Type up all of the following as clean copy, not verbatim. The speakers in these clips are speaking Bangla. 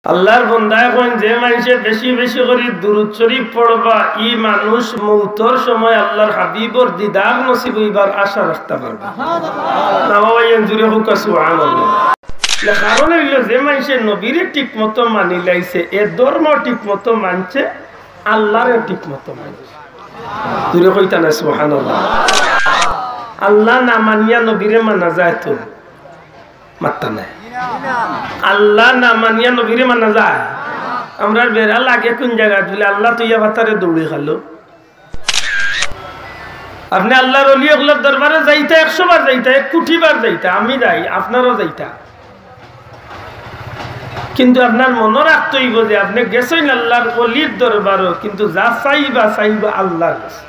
আল্লাহর বান্দা এখন যে মানুষে বেশি বেশি করে দুরূদ শরীফ পড়বা ই মানুষ মৌতর সময় আল্লাহর হাবিবর দিদার নসিব হইবার আশা রাখতে পারবে। নামাবাইয়ান জুড়ে হোক সুবহানাল্লাহ। কারণ হইল যে মানুষে নবীরে ঠিক মতো মানি লাইছে, এ ধর্ম ঠিক মতো মানছে, আল্লাহরে ঠিক মতো মানছে। জুড়ে কইতা না সুবহানাল্লাহ। আল্লাহ না মানিয়া নবীরে মানা যায় তো মাত্তা নাই। আল্লাহ না মানিয়া নবীরে মানা যায়। আমরা বেড়া লাগে কোন জায়গায় বলে আল্লাহ তুই বাতারে দৌড়ে খালো। আপনি আল্লাহর ওলি ওগুলোর দরবারে যাইতা 100 বার যাইতা, 1 কোটি বার যাইতা, আমি যাই, আপনারও যাইতা, কিন্তু আপনার মনে রাখতে হইব যে আপনি গেছেন আল্লাহর ওলির দরবারও, কিন্তু যা চাইবা চাইবা আল্লাহর কাছে।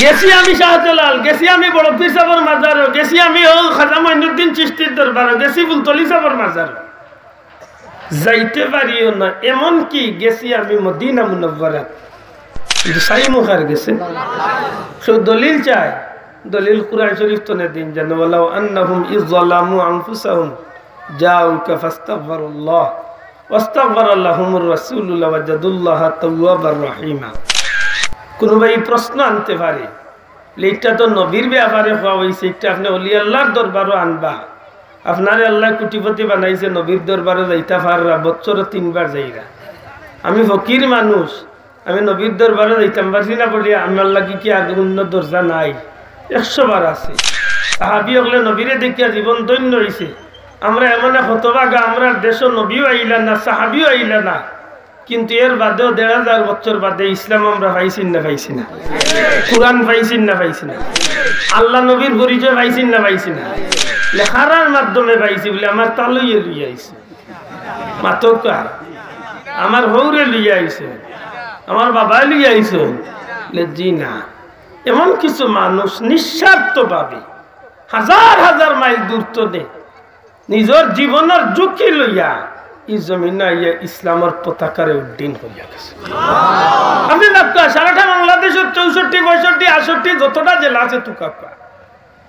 গেছি আমি শাহজালাল, গেছি আমি বড় পীর সাহেবের মাজারও, গেছি আমি খাজা মঈনুদ্দিন চিশতির দরবারও, গেছি বুলতলি সাহেবের মাজারও, যাইতে পারিও না। এমন কি গেছি আমি মদিনা মুনাওয়ারাত, কিন্তু সাই মুখার গেছে সব দলিল চায়। দলিল কুরআন শরীফ তো না দিন জানো, ওয়ালাউ আন্নাহুম ইযলামু আনফুসাহুম জাউকা ফাস্তাগফিরুল্লাহ ওয়াস্তাগফারা লাহুমুর রাসূলু লাওয়াজাদুল্লাহা তাওয়াবার রহিমা। কোন ভাই প্রশ্ন আনতে পারে, এইটা তো নবীর ব্যাপারে হওয়া হয়েছে, এটা আপনি অলি আল্লাহর দরবারও আনবা। আপনারে আল্লাহ কোটিপতি বানাইছে, নবীর দরবারও যাইতা পাররা, বছরে 3 বার যাইরা। আমি ফকির মানুষ, আমি নবীর দরবারও যাইতাম পারছি না বলি আমার লাগি কি আর অন্য দরজা নাই? 100 বার আছে। সাহাবী হলে নবীরে দেখিয়া জীবন ধন্য হয়েছে। আমরা এমন হতভাগা, আমরা দেশ নবীও আইলা না, সাহাবীও আইলা না, কিন্তু এর বাদেও 1500 বছর বাদে ইসলাম আমরা পাইছি না পাইছি না? কুরআন পাইছি না পাইছি না? আল্লাহ নবীর পরিচয় পাইছি না পাইছি না? লেখার মাধ্যমে পাইছি বলে আমার তালুইয়ে লইয়া আইছে, মাতকা আমার হৌরে লইয়া আইছে, আমার বাবা লইয়া আইছে। জি না, এমন কিছু মানুষ নিঃস্বার্থভাবে হাজার হাজার মাইল দূরত্বে নিজের জীবনের ঝুঁকি লইয়া এই জমিনে ইসলামের পতাকারে উড্ডীন করিয়া গেছে। আপনি সারাটা বাংলাদেশের 64, 65, 68 যতটা জেলা আছে তুকাপা,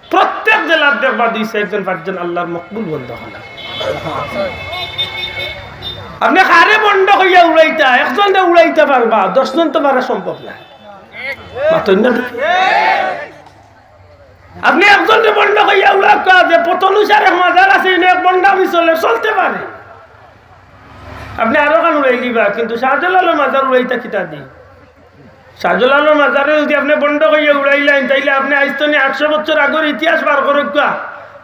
প্রত্যেক জেলার দেখবা 2-1 5জন আল্লাহর মকবুল বন্ধ হলা। আপনি কারে বন্ধ হইয়া উড়াইতা, 1 জন উড়াইতে পারবা, 10 জন তো পারা সম্ভব না। আপনি 1 জন বন্ধ হইয়া উড়াকা যে পতনুসারে মাজার আছে, এক বন্ধ আমি চলতে পারে। আপনি আরো কান উড়াই দিবা, কিন্তু শাহজালালের মাজার উড়াইতা কিতা দি? শাহজালালের মাজারে যদি আপনি বন্ধ হইয়া উড়াইলেন, তাইলে আপনি আইস্তনি 800 বছর আগের ইতিহাস বার করে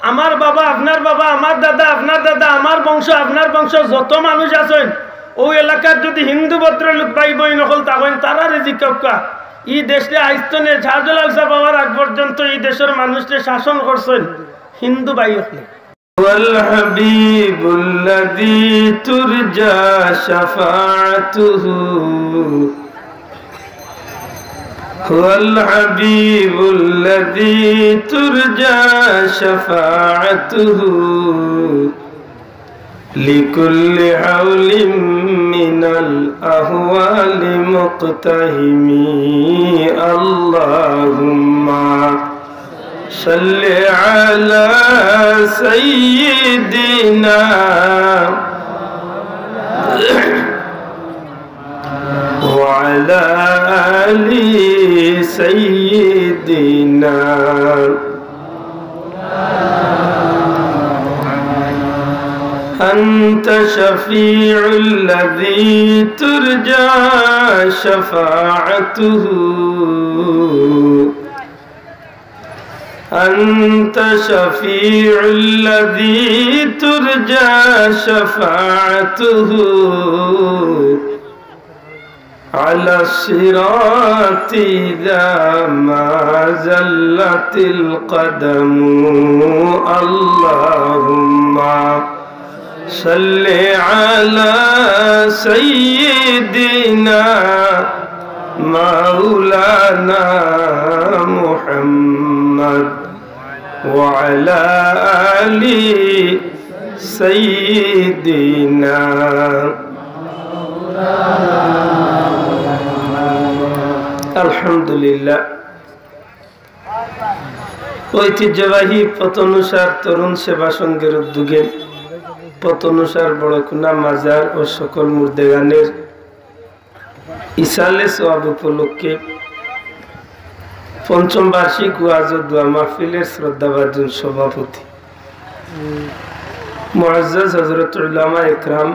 আমার বাবা, আপনার বাবা, আমার দাদা, আপনার দাদা, আমার বংশ, আপনার বংশ, যত মানুষ আছেন ওই এলাকার যদি হিন্দু ভদ্রলোক ভাই বই নকল থাকেন, তারা রেজিকা এই দেশে আইস্তনে শাহজালাল সাহেব হওয়ার আগ পর্যন্ত এই দেশের মানুষকে শাসন করছেন হিন্দু ভাই হলে। والحبيب الذي ترجى شفاعته هو الحبيب الذي ترجى شفاعته لكل حول من الأهوال مقتهمي اللهم صل على سيدنا وعلى آل سيدنا أنت شفيع الذي ترجى شفاعته أنت شفيع الذي ترجى شفاعته على الصراط إذا ما زلت القدم اللهم صل على سيدنا مولانا محمد وعلى آل سيدنا আলহামদুলিল্লাহ। ঐতিহ্যবাহী পথ অনুসার তরুণ সেবা সংঘের উদ্যোগে পতনুসার বড়কুনা মাজার ও সকল মুর্দেগানের ইসালে সোয়াব উপলক্ষে পঞ্চম বার্ষিক ওয়াজ ও দোয়া মাহফিলের শ্রদ্ধাভাজন সভাপতি মুআজ্জাজ হযরত উলামা ইকরাম,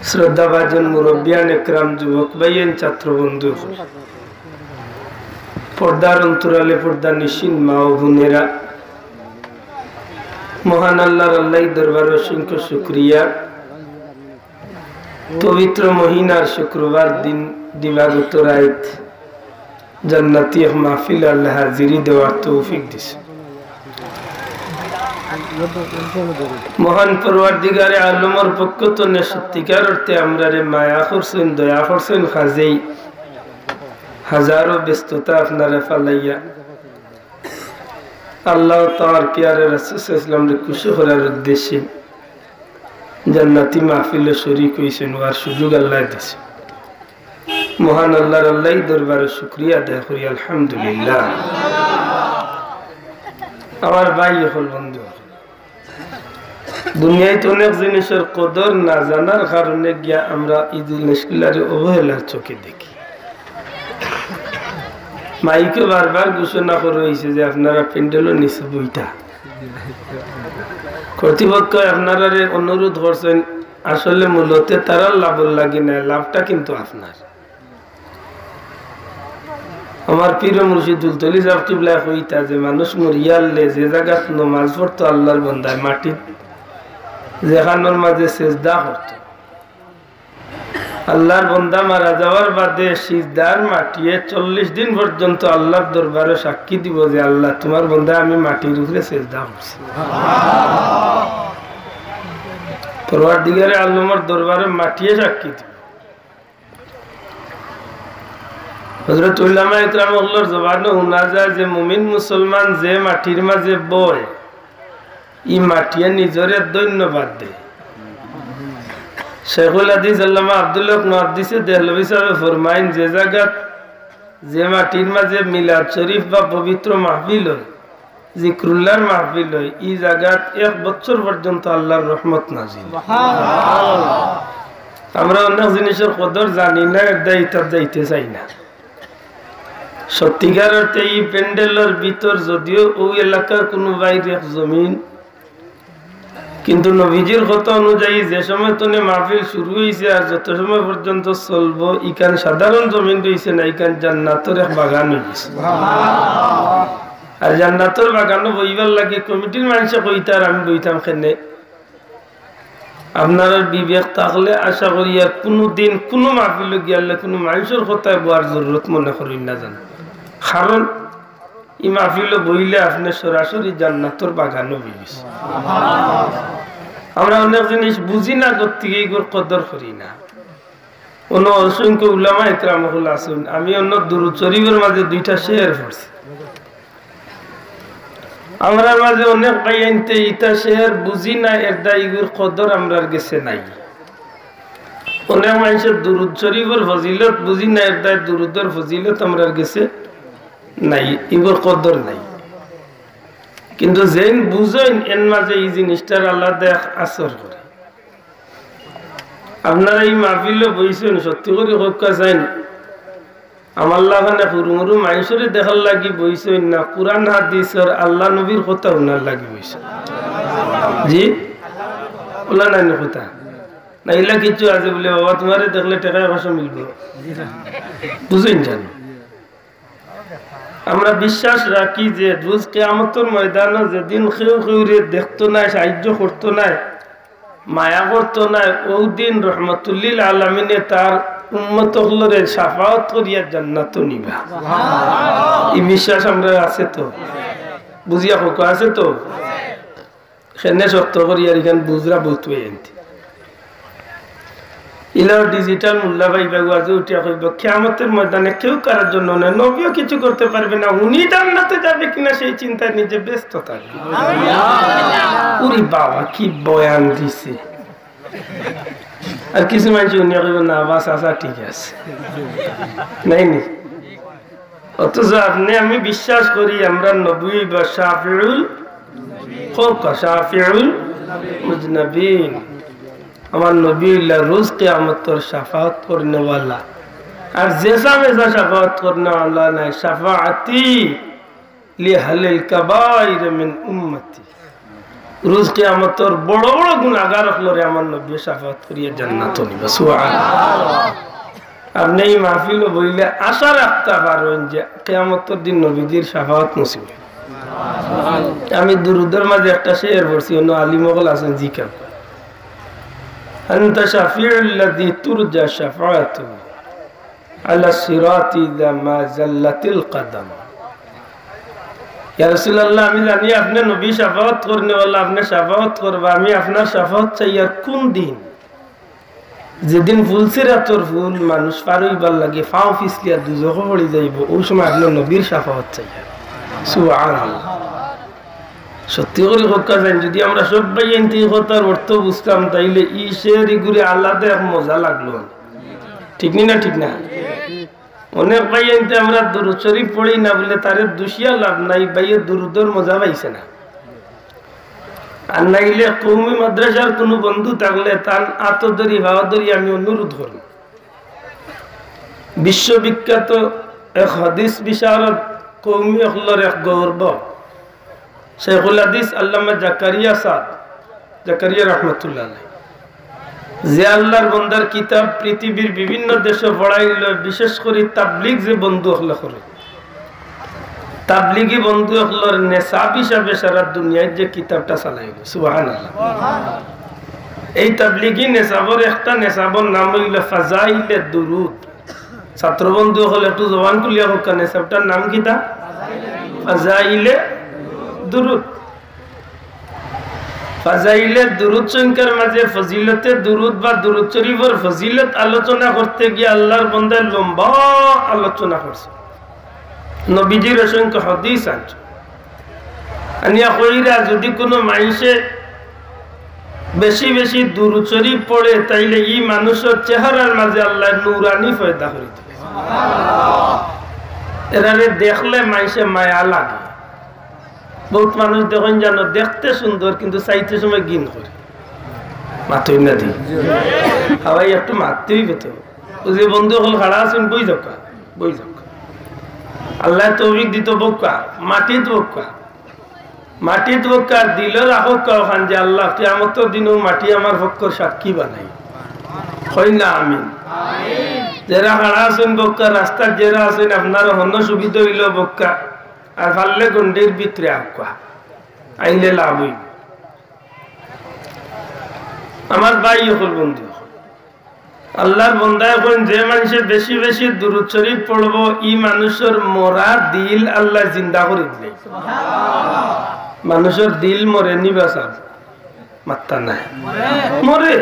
শ্রদ্ধাভাজন মুরব্বিয়ান ইকরাম, যুবক ভাইয়ের ছাত্র বন্ধু, পর্দার অন্তরালে পর্দা নিশিন মা ও বোনেরা, মহান আল্লাহর দরবারে অসংখ্য শুকরিয়া। পবিত্র মহিনার শুক্রবার দিন দিবাগত রাত জান্নাতি মাহফিল আল্লাহ হাজিরি দেওয়ার তৌফিক দিছে। মহান পরওয়ারদিগারে আলমের পক্ষ থেকে সত্যিকার অর্থে আমরারে মায়া করছেন, দয়া করছেন, খাজেই হাজারো ব্যস্ততা আপনারা ফালাইয়া আল্লাহ তাআলার প্যারে রাসূল সাল্লাল্লাহু আলাইহি ওয়াসাল্লামকে খুশি করার উদ্দেশ্যে জান্নাতি মাহফিলে শরীক হইছেন, ওর সুযোগ আল্লাহ দিয়েছে। মহান আল্লাহর দরবারে শুকরিয়া আদায় করি, আলহামদুলিল্লাহ। আমার ভাই হল বন্ধু, দুনিয়ায় অনেক জিনিসের কদর না জানার কারণে গিয়া আমরা ঈদুল মুশকিলারে অবহেলার চোখে দেখি। মাইকে বারবার ঘোষণা করা হয়েছে যে আপনারা প্যান্ডেলের নিচে বইটা, কর্তৃপক্ষ আপনারা অনুরোধ করছেন, আসলে মূলত তারা লাভ লাগে না, লাভটা কিন্তু আপনার। আমার প্রিয় মুর্শিদ দুলতলি সাহেব কিবলা কইতা যে মানুষ মরিয়ালে যে জায়গাত নামাজ পড়তো আল্লাহর বান্দায় মাটি যেখানোর মাঝে সেজদা করতো, আল্লাহর বান্দা মারা যাওয়ার বাদে সিজদার মাটিয়ে 40 দিন পর্যন্ত আল্লাহর দরবারে সাক্ষী দিব যে আল্লাহ তোমার বান্দা আমি মাটির উপরে সেজদা করছি। পরওয়ারদিগারে আলমের দরবারে মাটিয়ে সাক্ষী দিব। হযরত উলামা ইকরামুল্লাহর জবানে শোনা যায় যে মুমিন মুসলমান যে মাটির মাঝে বয়, ই মাটিয়ে নিজরে ধন্যবাদ দেয়। শেখুল হাদিস আল্লামা আব্দুল্লাহ ইবনে মুহাদ্দিস দেহলভী সাহেব ফরমাইন, যে জায়গাত যে মাটির মাঝে মিলাদ শরীফ বা পবিত্র মাহফিল হয়, জিক্রুল্লাহর মাহফিল হয়, এই জায়গাত 1 বছর পর্যন্ত আল্লাহর রহমত নাজিল। আমরা অনেক জিনিসের কদর জানি না, দায়িত্ব যাইতে চাই না। সত্যিকার অর্থে এই প্যান্ডেলের ভিতর যদিও ওই এলাকার কোনো বাইরে জমিন, কিন্তু নবীজির কথা অনুযায়ী যে সময় তনে মাহফিল শুরু হয়েছে আর যত সময় পর্যন্ত চলবো, ইখান সাধারণ জমিন রয়েছে না, ইখান জান্নাতের এক বাগান হয়েছে। আর জান্নাতের বাগানও বইবার লাগে কমিটির মানুষে কইতার আমি বইতাম খেনে। আপনার বিবেক থাকলে আশা করি আর কোনো দিন কোনো মাহফিল গিয়ালে কোনো মানুষের কথায় বোয়ার জরুরত মনে করি না জান, কারণ এই মাহফিল বইলে আপনি সরাসরি জান্নাতের বাগানও বইছে। আমরা অনেক জিনিস বুঝি না, করতে গিয়ে কদর করি না। অন্য অসংখ্য উলামা ইকরাম আছেন, আমি অন্য দুরূদ শরীফের মাঝে 2টা শেয়ার করছি। আমরা মাঝে অনেক ভাই আনতে ইটা শেয়ার বুঝি না, এটা ইগুর কদর আমরার গেছে নাই। অনেক মানুষের দুরূদ শরীফের ফজিলত বুঝি না, এটা দুরূদের ফজিলত আমরার গেছে নাই, ইগুর কদর নাই। কিন্তু যেন বুঝেন এর মাঝে এই জিনিসটার আল্লাহ দেখ আসর করে। আপনারা এই মাহফিল বইছেন, সত্যি করে হকা চাইন আমার লাগানে হুরুমুরু মানুষের দেখার লাগি বইছেন না, কুরআন হাদিসের আল্লাহ নবীর কথা উনার লাগি বইছেন। জি ওলা নাই কথা না, এলা কিছু আছে বলে বাবা তোমারে দেখলে টাকা পয়সা মিলবে, বুঝেন জানো। আমরা বিশ্বাস রাখি যে রোজ কিয়ামতের ময়দানে যেদিন কেউ কেউরে দেখতো না, সাহায্য করতো না, মায়া করতো না, ওই দিন রহমতুল্লিল আলামিনে তার উম্মত হলরে শাফাআত করিয়া জান্নাত নিবা। এই বিশ্বাস আমরা আছে তো, বুঝিয়া হোক আছে তো, সেনে শক্ত করিয়া এখান বুঝরা বস্তু এনতি ইলাও ডিজিটাল মোল্লা ভাই বাবু আজ উঠিয়া কইব কিয়ামতের ময়দানে কেউ কারোর জন্য না, নবীও কিছু করতে পারবে না, উনি জান্নাতে যাবে কিনা সেই চিন্তায় নিজে ব্যস্ত থাকবে। উরি বাবা কি বয়ান দিছে। আর কিছু মানুষ উনি কইব না বাস আসা ঠিক আছে নাই নি। অথচ আপনি আমি বিশ্বাস করি আমরা নবী বা শাফিউল মুজনবিন আমার নবী রোজ কিয়ামতের শাফাআত করনে वाला আর জেসা মেজা শাফাআত করনে वाला নাই শাফাআতি লিআহলিল কাবাইর মিন উম্মতি রোজ কিয়ামতের বড় বড় গুনাহগার হলরে আমার নবী শাফাআত করিয়া জান্নাত নিবে সুবহানাল্লাহ আপনি এই মাহফিল বইলে আশা রাখতে পারেন যে কিয়ামতের দিন নবীজির শাফাআত নসিব আমি দুরুদের মাঝে একটা শের পড়ছি অন্য আলী মোগল আছেন জিকার أنت شفيع الذي ترجى شفاعته على الصراط إذا ما زلت القدم يا رسول الله আমি জানি আপনি নবী শাফাআত করনে वाला আপনি শাফাআত করবা আমি আপনার শাফাআত চাই আর কোন দিন যেদিন ফুলসিরাতর ফুল মানুষ পারইবার লাগে ফাও ফিসলিয়া দুজখে পড়ে যাইব ওই সময় আপনি নবীর শাফাআত চাই সুবহানাল্লাহ সত্যি করে কথা জানি যদি আমরা সবাই এই কথার অর্থ বুঝতাম তাইলে ই শেরি ঘুরে আলাদা এক মজা লাগলো ঠিক না ঠিক না অনেক ভাই এনতে আমরা দুরূদ শরীফ পড়ি না বলে তারে দুশিয়া লাভ নাই ভাইয়ে দুরুদের মজা পাইছে না আর নাইলে কওমি মাদ্রাসার কোনো বন্ধু থাকলে তার আতদরি ভাওদরি আমি অনুরোধ করব বিশ্ববিখ্যাত এক হাদিস বিশারদ কওমি হলর এক গৌরব শেখুল হাদিস আল্লামা জাকারিয়া সাদ জাকারিয়া রহমতুল্লাহ আলাইহি যে আল্লাহর বান্দার কিতাব পৃথিবীর বিভিন্ন দেশে পড়াইল বিশেষ করে তাবলীগ যে বন্ধু হল করে তাবলীগী বন্ধু হলর নেশাব হিসাবে সারা দুনিয়ায় যে কিতাবটা চালাইল সুবহানাল্লাহ এই তাবলীগী নেশাবর একটা নেশাবর নাম হইল ফাজাইলে দুরুদ ছাত্র বন্ধু হল একটু জবান খুলিয়া হোক নেশাবটার নাম কিতা ফাজাইলে দুরুদ ফাজাইলে দুরুদ সংখ্যার মাঝে ফজিলতে দুরুদ বা দুরুদ শরীফের ফজিলত আলোচনা করতে গিয়ে আল্লাহর বান্দা লম্বা আলোচনা করছে নবীজির অসংখ্য হাদিস আছে আনিয়া কইরা যদি কোনো মানুষে বেশি বেশি দুরুদ শরীফ পড়ে তাইলে এই মানুষের চেহারার মাঝে আল্লাহ নূরানি পয়দা করে দিবে সুবহানাল্লাহ এরারে দেখলে মানুষে মায়া লাগে বহুত মানুষ দেখেন জানো দেখতে সুন্দর কিন্তু চাইতে সময় গিন করে মাতই না দি হাওয়াই একটু মারতেই পেতো যে বন্ধু হল খাড়া আছেন বই দোকা আল্লাহ তৌফিক দিত বক্কা মাটিত বক্কা দিল রাখো কান যে আল্লাহ কিয়ামতের দিনও মাটি আমার পক্ষের সাক্ষী বানাই হয় না আমিন যারা খাড়া আছেন বক্কা রাস্তার যারা আছেন আপনার অন্য সুবিধা হইল বক্কা আর পারলে গন্ডির ভিতরে আঁকা আইলে লাভ হইব আমার ভাই হল বন্ধু আল্লাহর বান্দা এখন যে মানুষে বেশি বেশি দুরূদ শরীফ পড়বো ই মানুষের মরা দিল আল্লাহ জিন্দা করে দিলে সুবহানাল্লাহ মানুষের দিল মরে নিবাসার মাত্তা নাই মরে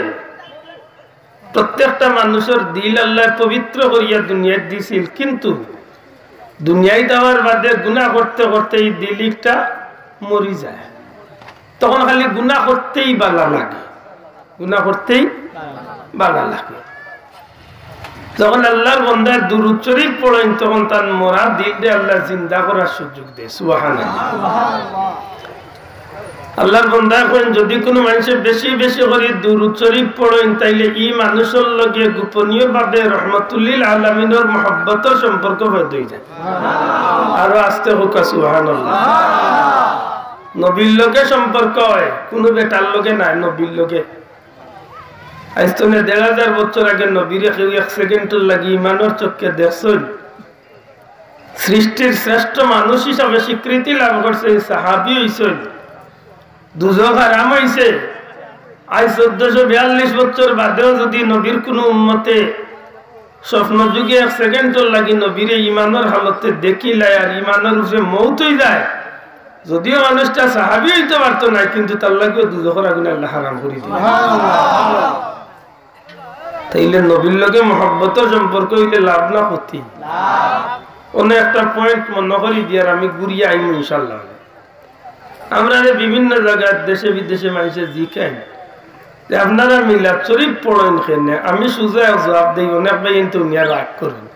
প্রত্যেকটা মানুষের দিল আল্লাহ পবিত্র করিয়া দুনিয়ায় দিছিল কিন্তু দুনিয়ায় দেওয়ার বাদে গুনাহ করতে করতে এই দিলটা মরি যায় তখন খালি গুনাহ করতেই ভালো লাগে যখন আল্লাহর বান্দা দুরূদ শরীফ পড়েন তখন তার মরা দিলটা আল্লাহ জিন্দা করার সুযোগ দেয় সুবহানাল্লাহ আল্লাহর বান্দা কোন যদি কোনো মানুষ বেশি বেশি করে দুরূদ শরীফ পড়েন তাইলে এই মানুষের লগে গোপনীয় ভাবে রহমাতুল্লিল আলামিনের মহব্বতের সম্পর্ক হয়ে যায় সুবহানাল্লাহ আর আস্তে হোক সুবহানাল্লাহ নবীর লগে সম্পর্ক হয় কোনো বেটার লগে না নবীর লগে আজ তো ১,৫০০ বছর আগে নবীরে কেউ এক সেকেন্ডের লাগি ইমানের চোখে দেখছেন সৃষ্টির শ্রেষ্ঠ মানুষ হিসাবে স্বীকৃতি লাভ করছে সাহাবী হইছেন দুজক হারাম হইছে আজ ১৪৪২ বছর বাদেও যদি নবীর কোন উম্মতে স্বপ্ন যুগে এক সেকেন্ডের লাগি নবীরে ইমানের হালতে দেখিলাই আর ইমানের উপরে মৌত হয়ে যায় যদিও মানুষটা সাহাবী হইতে পারতো না কিন্তু তার লাগেও দুজকের আগুনে আল্লাহ হারাম করে দিলেন সুবহানাল্লাহ তাইলে নবীর লগে মহব্বতের সম্পর্ক হইলে লাভ না ক্ষতি লাভ অনেক একটা পয়েন্ট মনে করি দিয়ার আমি ঘুরিয়ে আইব ইনশাআল্লাহ আমরা বিভিন্ন জায়গায় দেশে বিদেশে মানুষে জিজ্ঞাসা যে আপনারা মিলাদ শরীফ পড়েন কেন আমি সোজা জবাব দিই অনেক ভাই কিন্তু রাগ করেন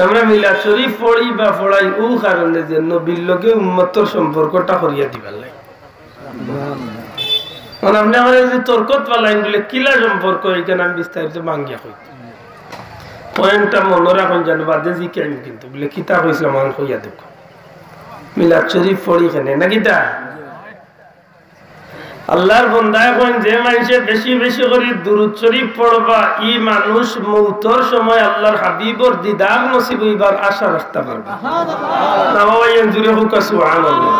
আমরা মিলাদ শরীফ পড়ি বা পড়াই ও কারণে যে নবীর লগে উম্মতের সম্পর্কটা করিয়া দিবার লাগে আপনি আমার যে তর্কত পালাইন বলে কিলা সম্পর্ক এখানে আমি বিস্তারিত ভাঙ্গিয়া কই পয়েন্টটা মনে রাখুন জানো বাদে জি কেন কিন্তু বলে কিতাব ইসলাম মান কইয়া দেখো মিলাদ শরীফ পড়ি কেনে না কিতা আল্লাহর বান্দা কোন যে মানুষে বেশি বেশি করে দুরূদ শরীফ পড়বা ই মানুষ মউতর সময় আল্লাহর হাবিবর দিদার নসিব হইবার আশা রাখতে পারবে সুবহানাল্লাহ নাওয়াইন জুরে হোক সুবহানাল্লাহ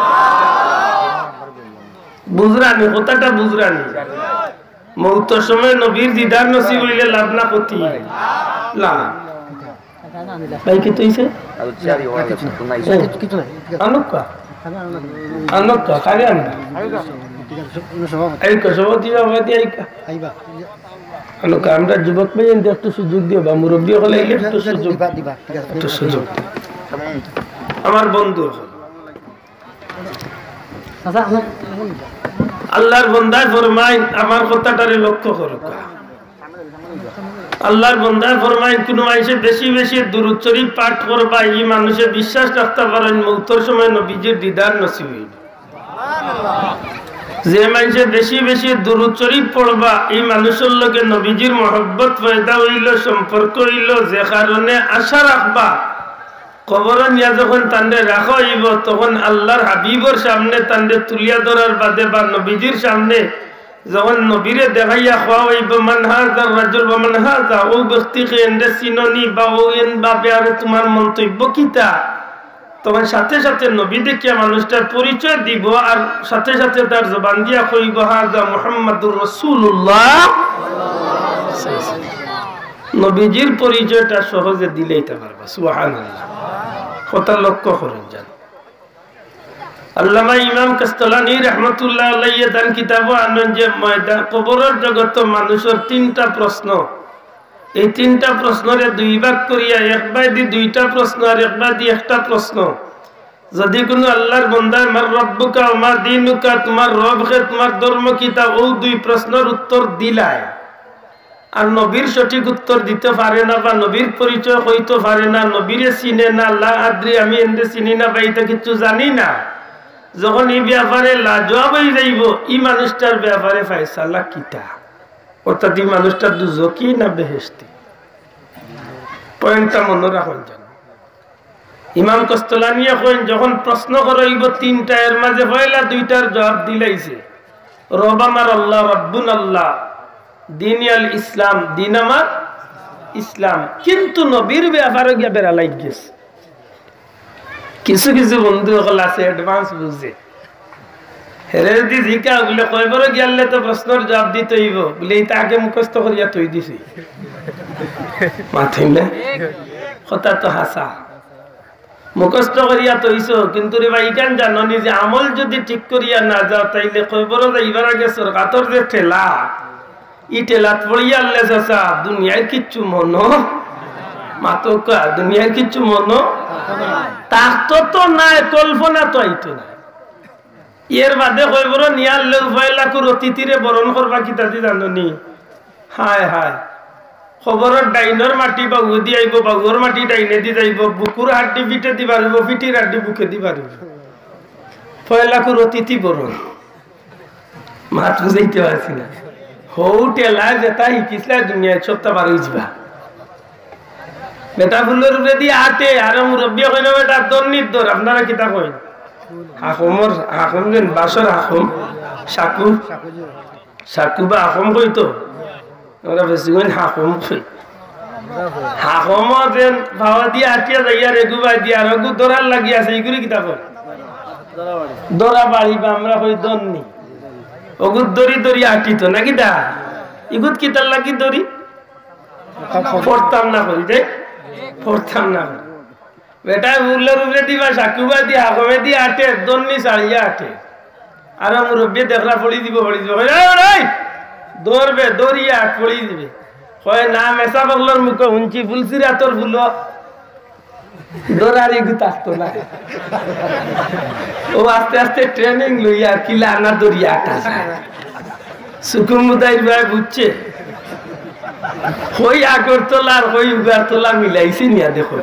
বুঝরানি কথাটা বুঝরানি মউতর সময় নবীর দিদার নসিব হইলে লাভ না ক্ষতি লাভ ভাই কি তুইছে আনুকা আনুকা কারে আনবা আইকা সভাপতি সভাপতি আইবা আনুকা আমরা যুবক ভাই একটু সুযোগ দিও বা মুরব্বী হলে একটু সুযোগ দিবা একটু সুযোগ আমার বন্ধু আল্লাহর বান্দা ফরমায় আমার কথাটারে লক্ষ্য করো আল্লাহর বান্দা ফরমায় কোন মানুষে বেশি বেশি দুরূদ শরীফ পাঠ করবা এই মানুষে বিশ্বাস রাখতে পারেন মউতের সময় নবীজির দিদার নসিব হইবে সুবহানাল্লাহ যে মানুষে বেশি বেশি দুরূদ শরীফ পড়বা এই মানুষের লগে নবীজির মহব্বত পয়দা হইল সম্পর্ক হইল যে কারণে আশা রাখবা কবরে নিয়া যখন তান্ডে রাখা হইব তখন আল্লাহর হাবিবর সামনে তান্ডে তুলিয়া ধরার বাদে বা নবীজির সামনে যখন নবীরে দেখাইয়া খাওয়া হইব মান হাযার রাজুল ওয়া মান হাযা ও ব্যক্তিকে এন্ডে সিনোনি বা ও এন বা বেয়ারে তোমার মন্তব্য কিতা তখন সাথে সাথে নবী দেখিয়া মানুষটার পরিচয় দিব আর সাথে সাথে তার জবান দিয়া কইব হাযা মুহাম্মাদুর রাসূলুল্লাহ নবীজির পরিচয়টা সহজে দিলেইতে পারবা সুবহানাল্লাহ কথা লক্ষ্য করুন জান আল্লামা ইমাম কাস্তালানী রাহমাতুল্লাহ আলাইহি তার কিতাবে আনেন যে ময়দান কবরের জগত মানুষের তিনটা প্রশ্ন এই তিনটা প্রশ্নরে দুই ভাগ করিয়া এক বাদি দুইটা প্রশ্ন আর এক বাদি একটা প্রশ্ন যদি কোনো আল্লাহর বান্দা মার রব্বুকা ওয়া মা দীনুকা তোমার রব কে তোমার ধর্ম কিতা ও দুই প্রশ্নের উত্তর দিলায় আর নবীর সঠিক উত্তর দিতে পারে না বা নবীর পরিচয় হইতে পারে না নবীরে চিনে না লা আদ্রি আমি এন্ডে চিনি না বা এটা কিছু জানি না যখন এই ব্যাপারে লাজবাব হয়ে যাইব এই মানুষটার ব্যাপারে ফয়সালা কিতা অর্থাৎ এই মানুষটা দুজকি না বেহেশতি পয়েন্টটা মনে রাখুন জানো ইমাম কাস্তালানী যখন প্রশ্ন করাইব তিনটা এর মাঝে পয়লা দুইটার জবাব দিলাইছে রব আমার আল্লাহ রব্বুন আল্লাহ দিন আল ইসলাম দিন আমার ইসলাম কিন্তু নবীর ব্যাপারে গিয়া বেড়া লাগ গেছে কিছু কিছু বন্ধু সকল আছে অ্যাডভান্স বুঝে হেরে যদি জিকা বলে কয়বার গিয়ালে তো প্রশ্নের জবাব দিতে হইব বলে এটা আগে মুখস্থ করিয়া তৈ দিছি মাথিলে কথা তো হাসা মুখস্থ করিয়া তৈছো কিন্তু রে ভাই কেন জানো নি যে আমল যদি ঠিক করিয়া না যাও তাইলে কয়বার যাইবার আগে সরকার যে ঠেলা ই ঠেলাত পড়িয়া আল্লাহ চাচা দুনিয়ার কিচ্ছু মনো মাতকা দুনিয়ার কিচ্ছু মনো তার তো নাই কল্পনা তো আইতো না এর বাদে কইবর নিয়ার লোক ভয়লা করে অতিথিরে বরণ করবা কিতাদি জাননি হায় হায় খবরের ডাইনর মাটি বা উদি আইব বাগুর মাটি ডাইনে দি যাইব বুকুর হাড্ডি পিঠে দি পারিব পিঠির হাড্ডি বুকে দি পারিব ভয়লা করে অতিথি বরণ মাত বুঝাইতে পারছি না হৌ টেলা যেটা শিকিছিলা দুনিয়ায় সপ্তাহ বার হয়ে যাবা বেটা ফুলের উপরে দিয়ে আটে আর মুরব্বী কইল বেটা দন্নির দর আপনারা কিতা কইন হাকমর হাকম যেন বাসর হাকম সাকু সাকু বা হাকম কইতো ওরা বেশি কইন হাকম কই হাকম যেন ভাবা দিয়ে আটিয়া যাইয়া রেগুবা দিয়ে আর গু দরার লাগি আছে এইগুলি কিতা কই দরা বাড়ি বা আমরা কই দন্নি ওগুত দড়ি দড়ি আটিতো নাকি দা ইগুত কিতার লাগি দড়ি পড়তাম না করি দে পড়তাম না বেটা উল্লের উপরে দিবা সাকুবা দিয়ে হাকমে দিয়ে আটে দন্নি চাড়িয়া আটে আর মুরব্বী দেখলা পড়ি দিব দৌড়বে দৌড়িয়া আট পড়ি দিবে কয় না মেসা পাগলার মুখে হুঞ্চি ফুলসিরা তোর ফুল দৌড়ার এগুত আসতো না ও আস্তে আস্তে ট্রেনিং লইয়া কিলা আনা দৌড়িয়া আটা সুকুম মুদাইর ভাই বুঝছে কই আগরতলা আর কই উগারতলা মিলাইছি নিয়া দেখো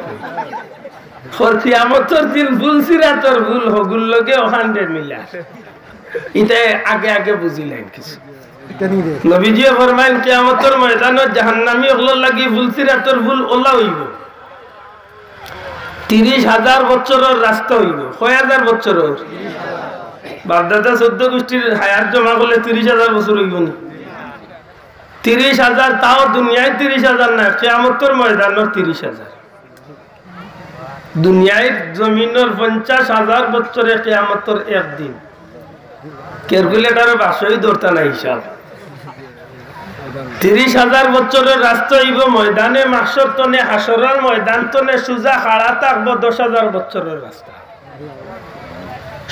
খরচি আমার তোর দিন ভুল সিরা তোর ভুল হগুল লগে ওখান মিলা এটা আগে আগে বুঝিলেন কিছু নবীজি ফরমাইন কিয়ামতের ময়দানে জাহান্নামী হলোর লাগি ফুলসিরাতের ফুল ওলা হইব 30,000 বছরের রাস্তা হইব কয় হাজার বছরের বাপদাদা 14 গোষ্ঠীর হায়াত জমা করলে 30,000 বছর হইব নি 30,000 তাও দুনিয়ায় 30,000 না কিয়ামতের ময়দানের 30,000 দুনিয়ায় জমিনের 50,000 বছরে কিয়ামতের একদিন ক্যালকুলেটরে বাসই ধরতা না হিসাব 30,000 বছরের রাস্তা হইব ময়দানে মাহশর তনে হাসরের ময়দান তনে সুজা খাড়া থাকবো 10,000 বছরের রাস্তা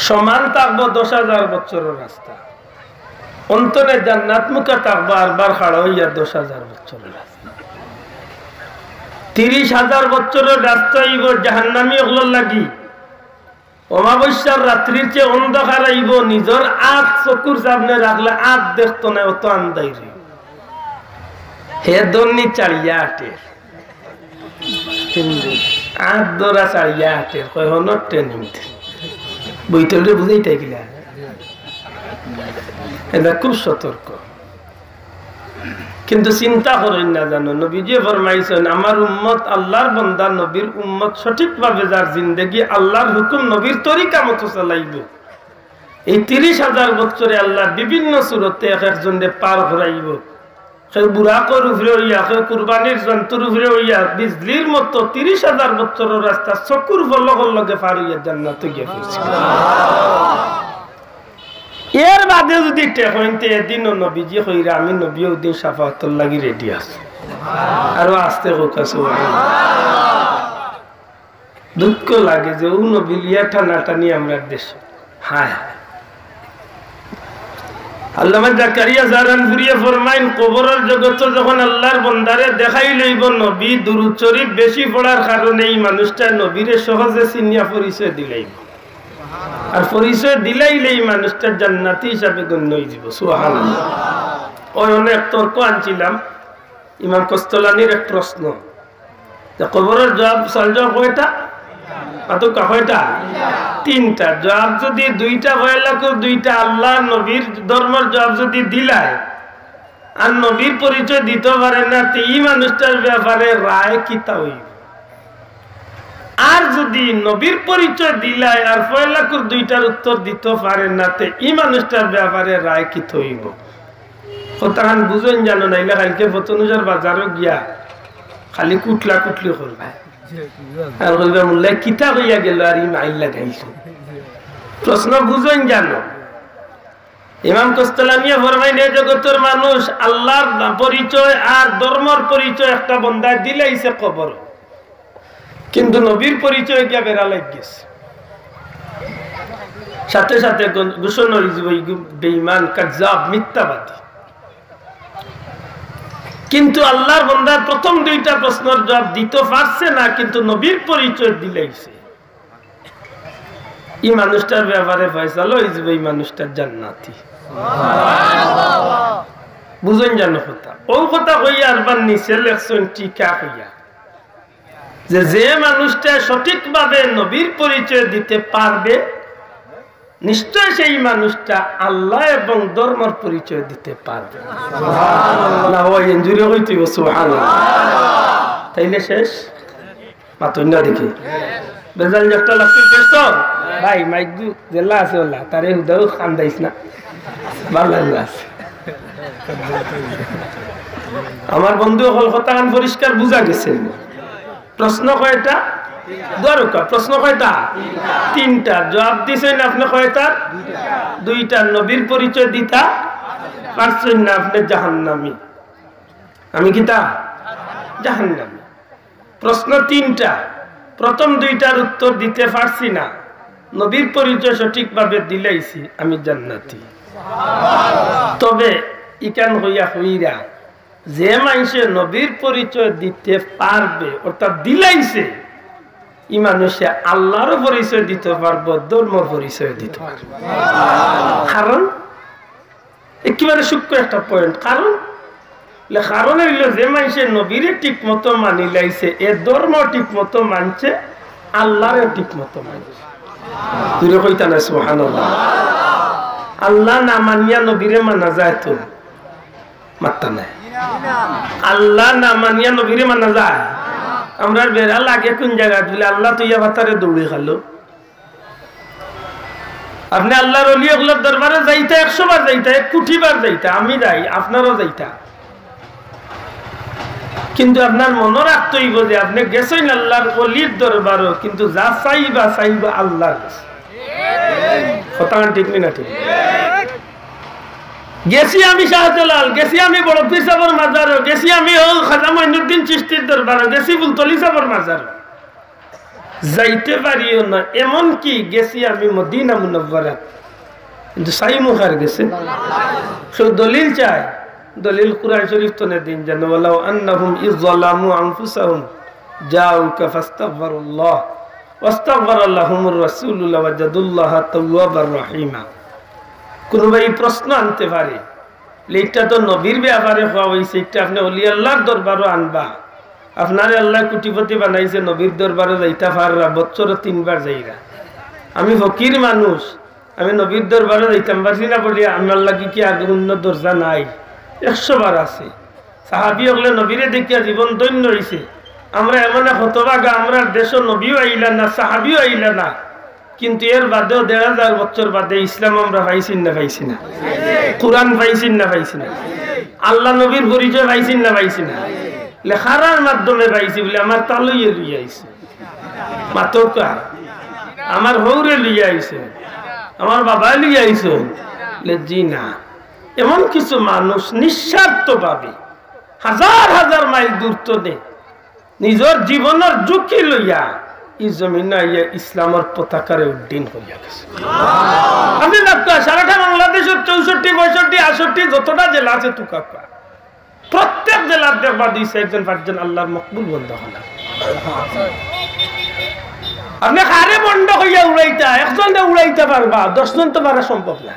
সমান থাকবো 10,000 বছরের রাস্তা অন্তরে জান্নাত মুখে থাকবো আরবার খাড়া হইয়া 10,000 বছরের রাস্তা 30,000 বছরের রাস্তা হইব জাহান্নামী হলোর লাগি অমাবস্যার রাত্রির চেয়ে অন্ধকার আইব নিজের আখ চকুর সামনে রাখলে আখ দেখতো না অত আন্দাই হে দন্নি চারিয়া আটের আখ দৌড়া চারিয়া আটের কয় হনর ট্রেনিং বইতে বুঝাইতে গিলা এটা খুব সতর্ক কিন্তু চিন্তা করেন না জানো নবীজি ফরমাইছেন আমার উম্মত আল্লাহর বান্দা নবীর উম্মত সঠিকভাবে যার জিন্দেগি আল্লাহর হুকুম নবীর তরিকা মতো চালাইব এই 30,000 বছরে আল্লাহ বিভিন্ন সূরতে এক একজনকে পার করাইব সেই বুড়াকর উপরে হইয়া সেই কুরবানির জন্তুর উপরে হইয়া বিজলির মতো 30,000 বছরের রাস্তা চকুর বলকর লগে পার হইয়া জান্নাতে গিয়ে পৌঁছে এর বাদে যদি টেকইতে এদিনও নবীজি কইরা আমি নবী ওদিন শাফাআতর লাগি রেডি আছি আর আস্তে হোক আছে দুঃখ লাগে যে ও নবী লিয়া টানাটানি আমরা দেশ হায় আল্লামা জাকারিয়া জারানপুরিয়া ফরমাইন কবরের জগতে যখন আল্লাহর বান্দারে দেখাই লইব নবী দুরূদ শরীফ বেশি পড়ার কারণে এই মানুষটা নবীরে সহজে চিনিয়া পরিচয় দিলাইব আর পরিচয় দিলাইলে এই মানুষটা জান্নাতি হিসাবে গণ্য হয়ে যাব সুবহানাল্লাহ ওই অনেক তর্ক আনছিলাম ইমাম কস্তলানির এক প্রশ্ন যে কবরের জবাব সলজব কয়টা মাত্র কয়টা তিনটা জবাব যদি দুইটা হইলা কেউ দুইটা আল্লাহ নবীর ধর্মের জবাব যদি দিলায় আর নবীর পরিচয় দিতে পারে না তো এই মানুষটার ব্যাপারে রায় কিতা হইব আর যদি নবীর পরিচয় দিলায় আর ফয়লাকুর দুইটার উত্তর দিতে পারে না তে এই মানুষটার ব্যাপারে রায় কি হইব কতখান বুঝেন জানো না ইলা কালকে ফতনুজার বাজারও গিয়া খালি কুটলা কুটলি করবে আর বলবে মোল্লা কিতা হইয়া গেল আর ই মাইল লাগাইছো প্রশ্ন বুঝেন জানো ইমাম কস্তলানিয়া ফরমাইন এই জগতের মানুষ আল্লাহর পরিচয় আর ধর্মের পরিচয় একটা বন্দায় দিলাইছে কবর কিন্তু নবীর পরিচয় গিয়া বেড়া লাগিয়েছে সাথে সাথে ঘোষণা বেঈমান কাযযাব মিথ্যাবাদী কিন্তু আল্লাহর বান্দা প্রথম দুইটা প্রশ্নের জবাব দিতে পারছে না কিন্তু নবীর পরিচয় দিলাইছে এই মানুষটার ব্যাপারে ফয়সালা হয়ে যাবে এই মানুষটার জান্নাতি বুঝেন জানো কথা ও কথা হইয়া আরবার নিচে লেখছেন টিকা হইয়া যে মানুষটা সঠিকভাবে নবীর পরিচয় দিতে পারবে নিশ্চয় সেই মানুষটা আল্লাহ এবং ধর্মের পরিচয় দিতে পারবে তাইলে শেষ মাতুন না দেখি বেজাল একটা লাগছে তো ভাই মাইক জেলা আছে ওলা তারে হুদাও খান্দাইস না ভালো লাগলো আছে আমার বন্ধু কলকাতা পরিষ্কার বুঝা গেছে প্রশ্ন কয়টা দ্বারকা প্রশ্ন কয়টা তিনটা জবাব দিছেন আপনি কয়টা দুইটা নবীর পরিচয় দিতা পারছেন না আপনি জাহান্নামী আমি কিতা জাহান্নামী প্রশ্ন তিনটা প্রথম দুইটার উত্তর দিতে পারছি না নবীর পরিচয় সঠিকভাবে দিলাইছি আমি জান্নাতি তবে ইকান হইয়া হইরা যে মানুষে নবীর পরিচয় দিতে পারবে অর্থাৎ দিলাইছে এই মানুষে আল্লাহর পরিচয় দিতে পারবো ধর্ম পরিচয় দিতে পারবে কারণ একেবারে সূক্ষ্ম একটা পয়েন্ট কারণ হইল যে মানুষে নবীরে ঠিক মতো মানি লাইছে এ ধর্ম ঠিক মতো মানছে আল্লাহরে ঠিক মতো মানছে তুই কইতা না সুবহানাল্লাহ আল্লাহ না মানিয়া নবীরে মানা যায় তো মাত্তা নাই আল্লাহ না মানিয়া নবীরে মানা যায় আমরা বেড়া লাগে কোন জায়গায় বলে আল্লাহ তো ইয়া বাতারে দৌড়ে খালো আপনি আল্লাহর ওলি ওগুলোর দরবারে যাইতা 100 বার যাইতা 1 কোটি বার যাইতা আমি যাই আপনারও যাইতা কিন্তু আপনার মনে রাখতে হইব যে আপনি গেছেন আল্লাহর ওলির দরবারও কিন্তু যা চাইবা চাইবা আল্লাহর কাছে কথা ঠিক না ঠিক গেছি আমি শাহজালাল গেছি আমি বড় পীর সাহেবের মাজারও গেছি আমি খাজা মঈনুদ্দিন চিশতির দরবারও গেছি বুলতলি সাহেবের মাজারও যাইতে পারিও না এমন কি গেছি আমি মদিনা মুনাওয়ারা কিন্তু সাই মুখার গেছে সে দলিল চায় দলিল কুরআন শরীফ তো নে দিন জানো ওয়ালাউ আন্নাহুম ইযলামু আনফুসাহুম জাউকা ফাস্তাগফিরুল্লাহ ওয়াস্তাগফারা লাহুমুর রাসূলু লাওয়াজাদুল্লাহা তাওয়াবার রহিমা কোন ভাই প্রশ্ন আনতে পারে এইটা তো নবীর ব্যাপারে হওয়া হইছে এটা আপনি ওলি আল্লাহর দরবারও আনবা আপনারে আল্লাহ কোটিপতি বানাইছে নবীর দরবারে যাইতা পাররা বছরে 3 বার যাইরা আমি ফকির মানুষ আমি নবীর দরবারে যাইতাম পারছি না বলি আমার লাগি কি আর অন্য দরজা নাই 100 বার আছে সাহাবী হলে নবীরে দেখিয়া জীবন ধন্য হইছে আমরা এমন হতভাগা আমরা দেশ নবীও আইলা না সাহাবীও আইলা না কিন্তু এর বাদেও 1500 বছর বাদে ইসলাম আমরা পাইছি না কোরআন পাইছি না আল্লাহ নবীর পরিচয় পাইছি না লেখার মাধ্যমে পাইছি বলে আমার তালুইয়ে লইয়া আইছে মাতকা আমার হৌরে লইয়া আইছে আমার বাবা লইয়া আইছে জি না এমন কিছু মানুষ নিঃস্বার্থ ভাবে হাজার হাজার মাইল দূর তো নেই নিজের জীবনের ঝুঁকি লইয়া এই জমিনে আইয়া ইসলামের পতাকারে উড্ডীন করিয়া গেছে আমি ডাক্তার সারাটা বাংলাদেশের 64, 65, 68 যতটা জেলা আছে তুকাকা প্রত্যেক জেলার দেখবা 2-1 5 আল্লাহর মকবুল বন্ধা হলা আপনি কারে বন্ধ হইয়া উড়াইতা একজন উড়াইতে পারবা 10 জন তো পারা সম্ভব না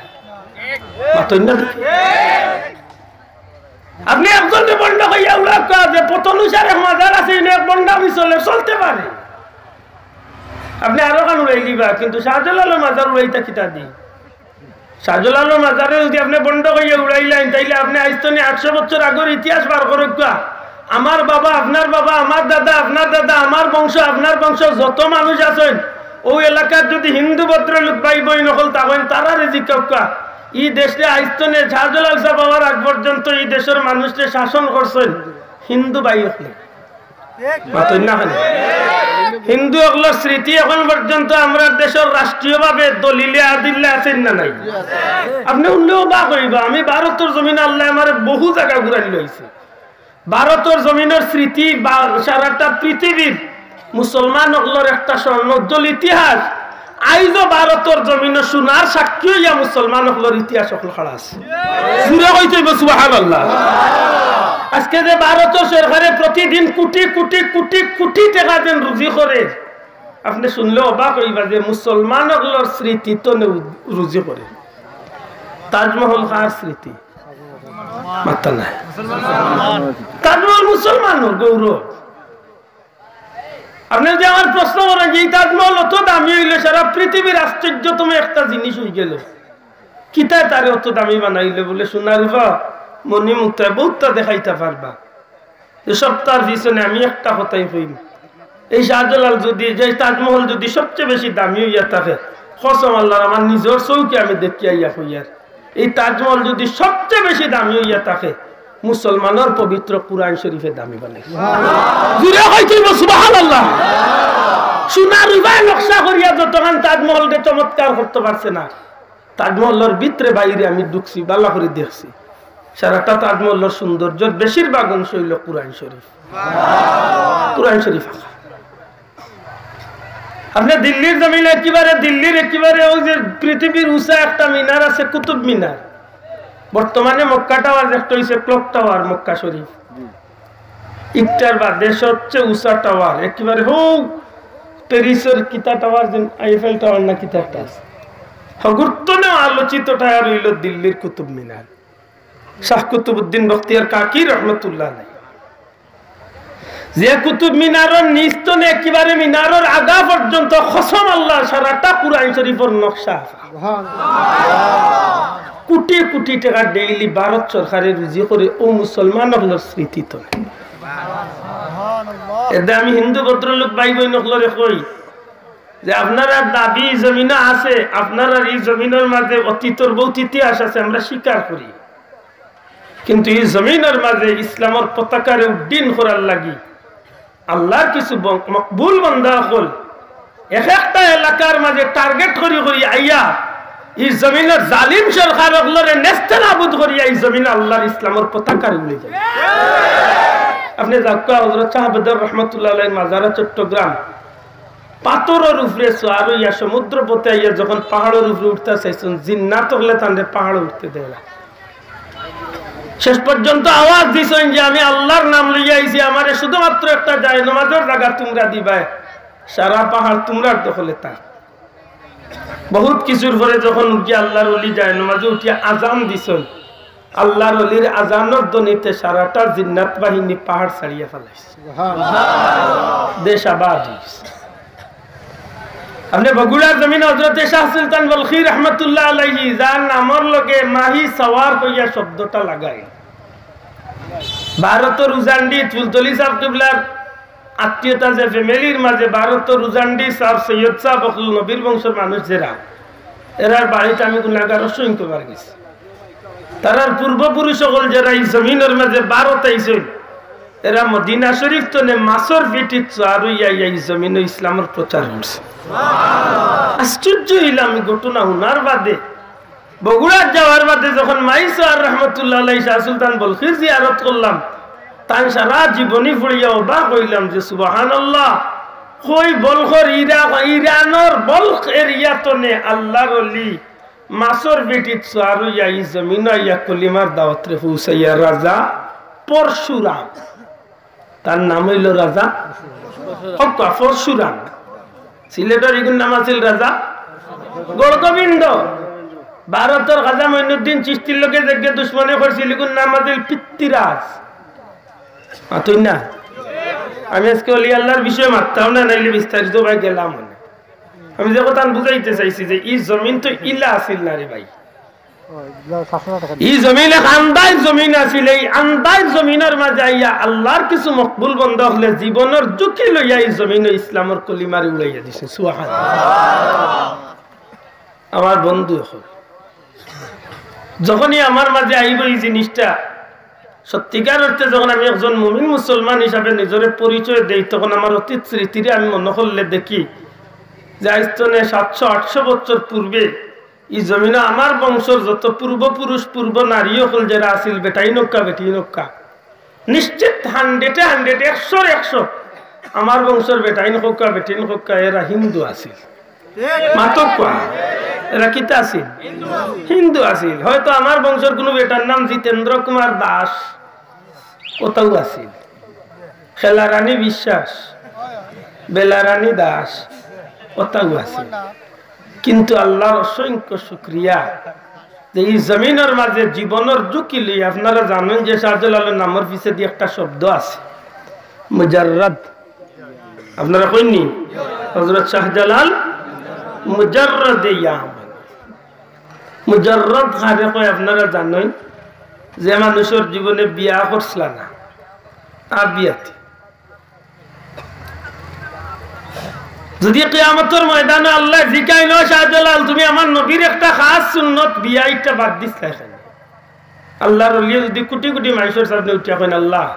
আপনি একজন বন্ধ হইয়া উড়া যে পতনুসারে মাজার আছে এক বন্ধ আমি চলতে পারে আপনি আরো কান উড়াই দিবা কিন্তু শাহজালালের মাজার উড়াইতা কিতা দি শাহজালালের মাজারে যদি আপনি বন্ধ হইয়া উড়াইলেন তাইলে আপনি আইস্তনে 800 বছর আগের ইতিহাস বার করুকা আমার বাবা আপনার বাবা আমার দাদা আপনার দাদা আমার বংশ আপনার বংশ যত মানুষ আছেন ওই এলাকার যদি হিন্দু ভদ্রলোক ভাই বই নকল তাহলে তারা রেজিকা ই দেশে আইস্তনে শাহজালাল সাহেব হওয়ার আগ পর্যন্ত এই দেশের মানুষকে শাসন করছেন হিন্দু ভাই হলে হিন্দু এগুলোর স্মৃতি এখন পর্যন্ত আমরা দেশের রাষ্ট্রীয়ভাবে দলিলে আদিল্লা আছেন না নাই আপনি উল্লেখ বা কইবা আমি ভারতের জমিন আল্লাহ আমার বহু জায়গা ঘুরাই লইছে ভারতের জমিনের স্মৃতি সারাটা পৃথিবীর মুসলমান ওগুলোর একটা স্বর্ণোজ্জ্বল ইতিহাস আইজও ভারতের জমিনে সোনার সাক্ষী হইয়া মুসলমান ওগুলোর ইতিহাস ওগুলো খাড়া আছে সুরে কইতে সুবহানাল্লাহ আজকে যে ভারতের সরকারে প্রতিদিন কোটি কোটি কোটি কোটি টাকা দেন রুজি করে আপনি শুনলে অবাক হইবা যে মুসলমান ওগুলোর স্মৃতি তো রুজি করে তাজমহল কার স্মৃতি মাত্রা নাই তাজমহল মুসলমানের গৌরব আপনি যে আমার প্রশ্ন করেন যে তাজমহল অত দামি হইলে সারা পৃথিবীর আশ্চর্যতম একটা জিনিস হয়ে গেল কিতায় তারে অত দামি বানাইলে বলে সোনার মনি মুক্তায় বহুতটা দেখাইতে পারবা সপ্তাহের পিছনে আমি একটা কথাই হইম এই শাহজালাল যদি যে তাজমহল যদি সবচেয়ে বেশি দামি হইয়া থাকে কসম আল্লাহর আমার নিজের চৌকি আমি দেখিয়া ইয়া হইয়ার এই তাজমহল যদি সবচেয়ে বেশি দামি হইয়া থাকে মুসলমানের পবিত্র কুরআন শরীফে দামি বানাইছে জুরে কইতেইব সুবহানাল্লাহ সোনার রূপায় নকশা করিয়া যতক্ষণ তাজমহলকে চমৎকার করতে পারছে না তাজমহলের ভিতরে বাইরে আমি ঢুকছি ভালো করে দেখছি সারাটা তাজমহলের সৌন্দর্যের বেশিরভাগ অংশ হইল কুরআন শরীফ আপনি দিল্লির জমিনে একেবারে ওই যে পৃথিবীর উঁচা একটা মিনার আছে কুতুব মিনার বর্তমানে মক্কা টাওয়ার একটা হইছে ক্লক টাওয়ার মক্কা শরীফ ইকটার বা দেশ সবচেয়ে উঁচা টাওয়ার একেবারে প্যারিসের কিতা টাওয়ার যেন আইফেল টাওয়ার না কিতা একটা আছে গুরুত্ব নেওয়া আলোচিত টাওয়ার হইল দিল্লির কুতুব মিনার শাহ কুতুবউদ্দিন বখতিয়ার কাকি রহমতুল্লাহ আলাইহি যে কুতুব মিনারের নিস্তনে একেবারে মিনারের আগা পর্যন্ত কসম আল্লাহ সারাটা কুরআন শরীফের নকশা। কোটি কোটি টাকা ডেইলি ভারত সরকারে রুজি করে ও মুসলমান হলোর স্মৃতি তো। এতে আমি হিন্দু ভদ্রলোক ভাই বোন হলরে কই যে আপনারা দাবি জমিনা আছে, আপনারা এই জমিনের মাঝে অতীতর বহুত ইতিহাস আছে, আমরা স্বীকার করি, কিন্তু এই জমিনের মাঝে ইসলামের পতাকারে উড্ডীন করার লাগি আল্লাহর কিছু মকবুল বান্দা হল এক একটা এলাকার মাঝে টার্গেট করি করি আইয়া এই জমিনের জালিম সরকার হলরে নেস্তেনাবুদ করিয়া এই জমিন আল্লাহর ইসলামের পতাকারে উড়ে যায়। আপনি জাক্কা হযরত শাহবাদর রহমাতুল্লাহ আলাইহির মাজারা চট্টগ্রাম পাথরের উপরে সোয়ার হইয়া সমুদ্র পথে আইয়া যখন পাহাড়ের উপরে উঠতে চাইছেন জিন্নাত হলে তাদের পাহাড়ে উঠতে দেয় না। শেষ পর্যন্ত আওয়াজ দিছেন যে আমি আল্লাহর নাম লইয়া আইছি, আমারে শুধুমাত্র একটা যায় নামাজের জায়গা তোমরা দিবাই, সারা পাহাড় তোমরা দখলে তা। বহুত কিছুর পরে যখন উঠিয়া আল্লাহর ওলি যায় নামাজে উঠিয়া আজান দিছেন, আল্লাহর ওলির আজানের ধ্বনিতে সারাটা জিন্নাত বাহিনী পাহাড় ছাড়িয়া ফেলাইছে, দেশ আবাদ হইছে। আপনি বগুড়ার জমিন হযরতে শাহ সুলতান বলখি রহমাতুল্লাহ আলাইহি যার নামর লগে মাহি সওয়ার কইয়া শব্দটা লাগায়, ভারতের উজান্ডি ফুলতলি সাহেব কিবলার আত্মীয়তা যে ফ্যামিলির মাঝে ভারতের উজান্ডি সাহেব সৈয়দ সাহেব বকল নবীর বংশের মানুষ যারা এরার বাড়িতে আমি গুনাহগার অসংখ্যবার গেছি। তারার পূর্বপুরুষ সকল যারা এই জমিনের মাঝে ভারত আইছেন এরা মদিনা শরীফ তো মাসর ফিটিত চারুইয়া এই জমিনে ইসলামের প্রচার করছে। আশ্চর্য হইলাম ঘটনা হুনার বাদে বগুড়ার যাওয়ার বাদে যখন মাইসার রহমতুল্লাহ আলাইহি শাহ সুলতান বলখির জিয়ারত করলাম, তাই সারা জীবনী পড়িয়া অবাক হইলাম যে সুবহানাল্লাহ, কই বলখর ইরানের বলখ এরিয়াতনে আল্লাহর ওলি মাসর ফিটিত চারুইয়া এই জমিনে ইয়া কলিমার দাওয়াত রে পৌঁছাইয়া রাজা পরশুরাম, তার নাম হইল রাজা পরশুরাম। সিলেটের ইগুন নাম আছিল রাজা গড়গোবিন্দ। ভারতের খাজা মঈনুদ্দিন চিশতির লোকে যে দুশ্মনে করছিল ইগুন নাম আছিল পৃথ্বীরাজ। মাতুই না, আমি আজকে অলি আল্লাহর বিষয়ে মারতাম না, নাইলে বিস্তারিত ভাই গেলাম। আমি যে কথা বুঝাইতে চাইছি যে এই জমিন তো ইলা আছিল না রে ভাই, এই জমিন এক আন্দাজ জমিন আছিল। এই আন্দাজ জমিনের মাঝে আইয়া আল্লাহর কিছু মকবুল বন্ধ হলে জীবনের ঝুঁকি লইয়া এই জমিন ইসলামের কলিমারি উড়াইয়া দিছে। সুবহানাল্লাহ। আমার বন্ধু হল যখনই আমার মাঝে আইব এই জিনিসটা সত্যিকার অর্থে, যখন আমি একজন মুমিন মুসলমান হিসাবে নিজের পরিচয় দেই, তখন আমার অতীত স্মৃতিরে আমি মনে করলে দেখি যে আইস্তনে 700-800 বছর পূর্বে এই জমিনে আমার বংশর যত পূর্বপুরুষ পূর্ব নারী হল যারা আছিল, বেটাই নক্কা বেটি নক্কা, নিশ্চিত 100-100 100 আমার বংশর বেটাই নক্কা বেটি নক্কা এরা হিন্দু আছিল। মাতকা এরা কিতা আছিল? হিন্দু আছিল। হয়তো আমার বংশর কোনো বেটার নাম জিতেন্দ্র কুমার দাস কোথাও আছিল, খেলারানী বিশ্বাস, বেলারানী দাস কোথাও আছিল। কিন্তু আল্লাহর অসংখ্য শুকরিয়া যে এই জমিনের মাঝে জীবনের ঝুঁকি লই, আপনারা জানেন যে শাহজালালের নামের পিছে দিয়ে একটা শব্দ আছে মুজাররাদ। আপনারা কইনি হযরত শাহজালাল মুজাররাদ ইয়ামান, মুজাররাদ কারে কয় আপনারা জানেন? যে মানুষের জীবনে বিয়া করছিল না, আর বিয়াতে যদি কিয়ামতের ময়দানে আল্লাহ জিকাই ন শাহজালাল তুমি আমার নবীর একটা খাস সুন্নত বিয়াইটা বাদ দিছলা কেন? আল্লাহর ওলি যদি কোটি কোটি মানুষের সামনে উঠিয়া কইন আল্লাহ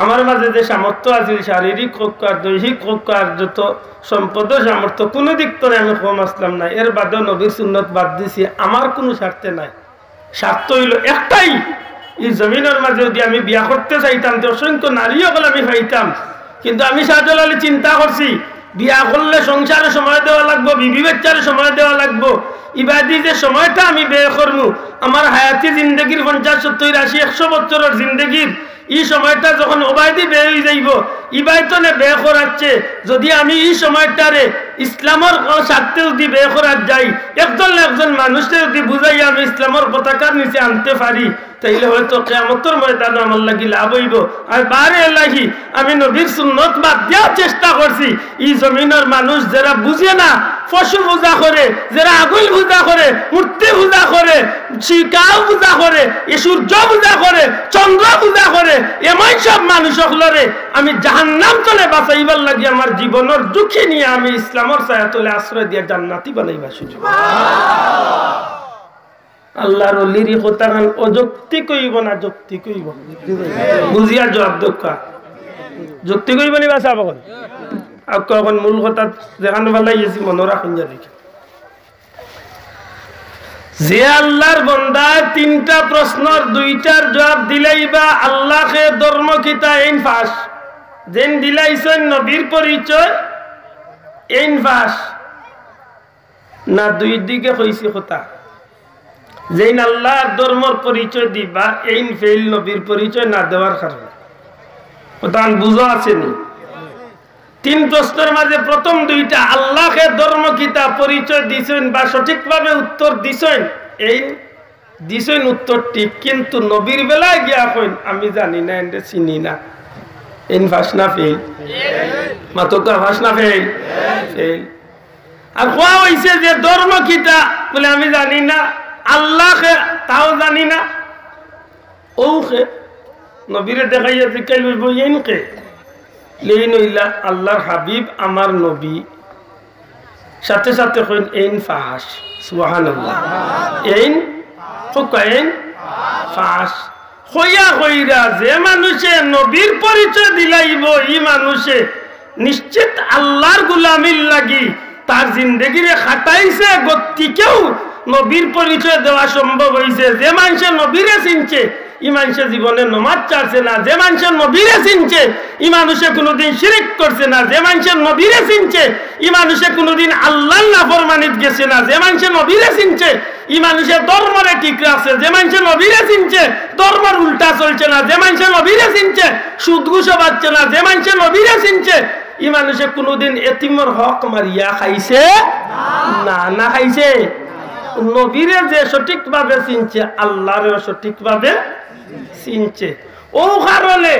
আমার মাঝে যে সামর্থ্য আছে শারীরিক হোক আর দৈহিক হোক আর যত সম্পদ সামর্থ্য কোনো দিক তো আমি কম আসলাম না, এর বাদেও নবীর সুন্নত বাদ দিছি, আমার কোনো স্বার্থে নাই। স্বার্থ হইল একটাই, এই জমিনের মাঝে যদি আমি বিয়া করতে চাইতাম তো অসংখ্য নারীও বলে আমি পাইতাম, কিন্তু আমি শাহজালালে চিন্তা করছি বিয়া করলে সংসারে সময় দেওয়া লাগবো, বিবি বাচ্চারে সময় দেওয়া লাগবো, ইবাদি যে সময়টা আমি ব্যয় করবো আমার হায়াতি জিন্দগির 50, 70, 80, 100 বছরের জিন্দগির এই সময়টা যখন ওবায়দি ব্যয় হয়ে যাইব, ইবাইতনে ব্যয় করাচ্ছে, যদি আমি এই সময়টারে ইসলামের স্বার্থে যদি ব্যয় করার যাই, একজন মানুষকে যদি বুঝাইয়া আমি ইসলামের পতাকার নিচে আনতে পারি, তাইলে হয়তো কিয়ামতের ময়দানে আমার লাগি লাভ হইব। আর বারে লাগি আমি নবীর সুন্নত বাদ দেওয়ার চেষ্টা করছি। এই জমিনের মানুষ যারা বুঝে না, পশু পূজা করে, যারা আগুন পূজা করে, মূর্তি পূজা করে, শিকাও পূজা করে, সূর্য পূজা করে, চন্দ্র পূজা করে, এমন সব মানুষ সকলরে আমি জাহান্নাম তলে বাঁচাইবার লাগি আমার জীবনের দুঃখী নিয়ে আমি ইসলামের ছায়া তলে আশ্রয় দিয়ে জান্নাতি বানাইবা সুযোগ। আল্লাহর ওলির কথা গান অযৌক্তিক হইব না যৌক্তিক হইব, বুঝিয়া জবাব দক্ষা। যৌক্তিক হইব নি বাসা বকন আর কখন মূল কথা যেখানে বেলাই গেছি মনে রাখুন যা দেখি। যে আল্লাহর বান্দা তিনটা প্রশ্নের দুইটার জবাব দিলাইবা আল্লাহকে ধর্ম কিতা এইন ফাঁস, যেন দিলাইছেন নবীর পরিচয় এইন ফাঁস না দুই দিকে হইছে কথা। যেন আল্লাহর ধর্মর পরিচয় দিবা এইন ফেল নবীর পরিচয় না দেওয়ার কারণে কথা বুঝা আসেনি। তিন প্রশ্নের মাঝে প্রথম দুইটা আল্লাহকে ধর্ম কিতা পরিচয় দিছেন বা সঠিকভাবে উত্তর দিছেন, এই দিছেন উত্তর ঠিক, কিন্তু নবীর বেলায় গিয়া কইন আমি জানি না, এন্ডে চিনি না, এন ভাষনা ফেল মাতকা ভাষনা ফেল ফেল। আর কোয়া হইছে যে ধর্ম কিতা বলে আমি জানি না, আল্লাহকে তাও জানি না, ওকে নবীরে দেখাইয়া জিকাই লইব এইনকে লেইনইলা আল্লাহর হাবিব আমার নবী, সাথে সাথে কইন এইন ফাহাস সুবহানাল্লাহ, এইন ফুকাইন ফাহাস হইয়া হইরা যে মানুষে নবীর পরিচয় দিলাইব ই মানুষে নিশ্চিত আল্লাহর গোলামির লাগি তার জিন্দেগিরে খাটাইছে, গতিকেও নবীর পরিচয় দেওয়া সম্ভব হয়েছে। যে মানুষে নবীরে চিনছে ই মানুষে জীবনে নমাজ চাচ্ছে না, যে মানুষের নবীরে চিনছে ই মানুষে কোনোদিন শিরিক করছে না, যে মানুষের নবীরে চিনছে ই মানুষে কোনোদিন আল্লাহর নাফরমানিত গেছে না, যে মানুষে নবীরে চিনছে ই মানুষে ধর্মরে ঠিক রাখছে, যে মানুষে নবীরে চিনছে ধর্মের উল্টা চলছে না, যে মানুষে নবীরে চিনছে সুদ ঘুষও পাচ্ছে না, যে মানুষে নবীরে চিনছে ই মানুষে কোনোদিন এতিমর হক মারিয়া খাইছে না, না খাইছে। নবীরে যে সঠিকভাবে চিনছে আল্লাহরেও সঠিকভাবে চিনছে। ও কারণে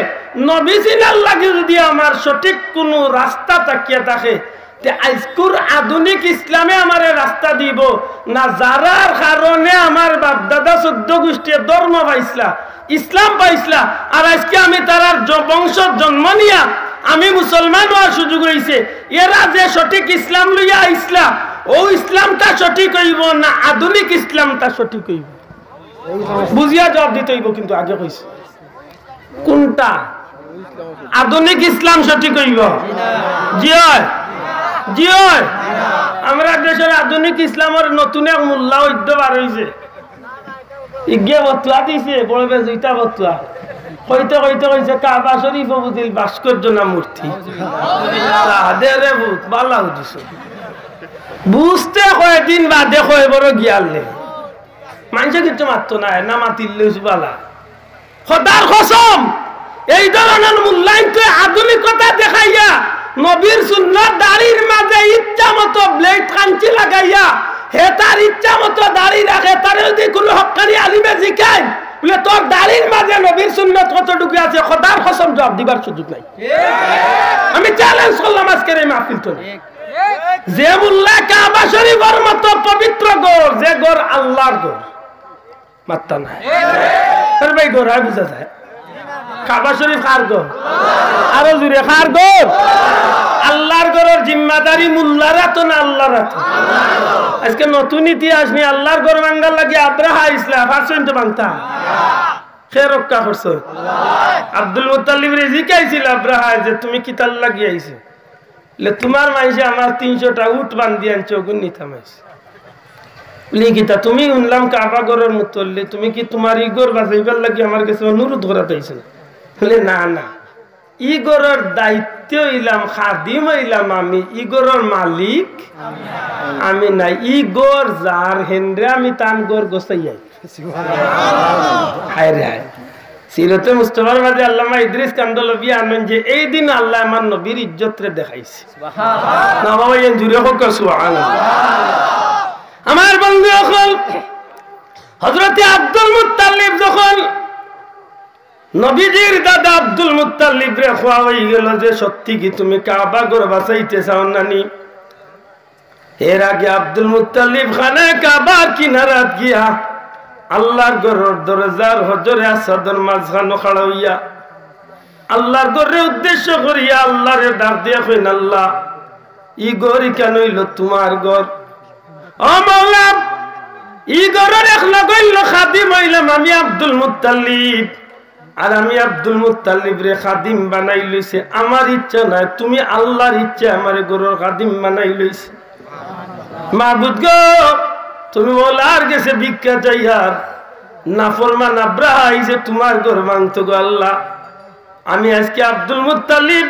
নবী চিনার লাগে যদি আমার সঠিক কোনো রাস্তা তাকিয়ে থাকে, আজকুর আধুনিক ইসলামে আমার রাস্তা দিব না, যারার কারণে আমার বাপদাদা 14 গোষ্ঠী ধর্ম পাইছিলা, ইসলাম পাইছিলা, আর আজকে আমি তারার বংশ জন্ম নিয়া আমি মুসলমান হওয়ার সুযোগ হয়েছে, এরা যে সঠিক ইসলাম লইয়া আইসলা ও ইসলামটা সঠিক হইব না আধুনিক ইসলামটা সঠিক হইব, বুঝিয়া জবাব দিতে হইব। কিন্তু আগে কইছে কোনটা আধুনিক ইসলাম সঠিক হইব? জি হয়, জি হয়। আমরা দেশের আধুনিক ইসলামের নতুন এক মোল্লা ঐক্য বার হয়েছে, ইগে বতুয়া দিছে বড় বেজুইটা বতুয়া কইতে কইতে কইছে কাবা শরীফ বুঝিল ভাস্কর্য না মূর্তি, রে ভূত বালা হইছ বুঝতে কয়েকদিন বাদে কয়ে বড় গিয়ালে মানুষে কিছু মারতো না, না মাতিলে বালা। খোদার কসম এই ধরনের মূল্যায়ন আধুনিকতা দেখাইয়া নবীর সুন্নাত দাড়ির মাঝে ইচ্ছা মতো ব্লেড কাঞ্চি লাগাইয়া হে তার ইচ্ছা মতো দাড়ি রাখে, তার যদি কোনো হক্কানি আলিমে জিকায় বলে তোর দাড়ির মাঝে নবীর সুন্নাত কতটুকু আছে, খোদার কসম জবাব দিবার সুযোগ নাই। আমি চ্যালেঞ্জ করলাম আজকের এই মাহফিল তো, যে মুল্লা কাবা শরীফের মতো পবিত্র গোর, যে গোর আল্লাহর গোর মাত্তা নাই ভাই গোর হয় বুঝা যায়। কাবা শরীফ কার গোর? আরো জুড়ে কার গোর? আল্লাহর গোরের জিম্মাদারি মুল্লারা তো না আল্লাহর হাতে। আজকে নতুন ইতিহাস নিয়ে আল্লাহর গোর ভাঙ্গার লাগে আব্রাহা ইসলাম পারছেন তো ভাঙতা সে রক্ষা করছো। আব্দুল মুত্তালিব জিকাইছিল আব্রাহা যে তুমি কি তার লাগিয়ে আইছো, তোমার মাইসে আমার 300টা উট বান্ধি আনছো ওগুন নিতাম লিখিতা তুমি শুনলাম কাবা গরের মুতল্লি, তুমি কি তোমার ইগোর বাজাইবার লাগি আমার কাছে অনুরোধ করাতে আইছো? বলে না না, ইগোরের দায়িত্ব হইলাম খাদিম হইলাম আমি, ইগোরের মালিক আমি নাই। ইগোর যার হেন্দ্রে আমি তান গোর গোসাইয়াই হায় রে হায়। সিরতে মুস্তাফার মাঝে আল্লামা ইদ্রিস কান্দলবি আনেন যে এই দিন আল্লাহ আমার নবীর ইজ্জতরে দেখাইছে। না বাবা জুড়ে হোক সুবহানাল্লাহ। আমার বন্ধু সকল হযরতে আব্দুল মুত্তালিব যখন নবীজির দাদা আব্দুল মুত্তালিব রে খোয়া হয়ে গেল যে সত্যি কি তুমি কাবা ঘর বাঁচাইতে চাও নানি, এর আগে আব্দুল মুত্তালিব খানে কাবার কিনারাত গিয়া আল্লাহর ঘরের দরজার হজরে আসওয়াদের মাঝখানে খাড়া হইয়া আল্লাহর ঘরের উদ্দেশ্য করিয়া আল্লাহরে ডাক দিয়া কইন, আল্লাহ ই ঘর কেন হইল তোমার ঘর, ও মাওলা ই ঘরের একলা কইল খাদিম হইলাম আমি আব্দুল মুত্তালিব, আর আমি আব্দুল মুত্তালিব রে খাদিম বানাই লইছে আমার ইচ্ছা নাই, তুমি আল্লাহর ইচ্ছা আমার ঘরের খাদিম বানাই লইছে। মাবুদ গো তুমি মৌলার গেছে ভিক্ষা চাইয়ার নাফরমান আব্রাহা যে তোমার ঘর ভাঙতো গো আল্লাহ, আমি আজকে আব্দুল মুত্তালিব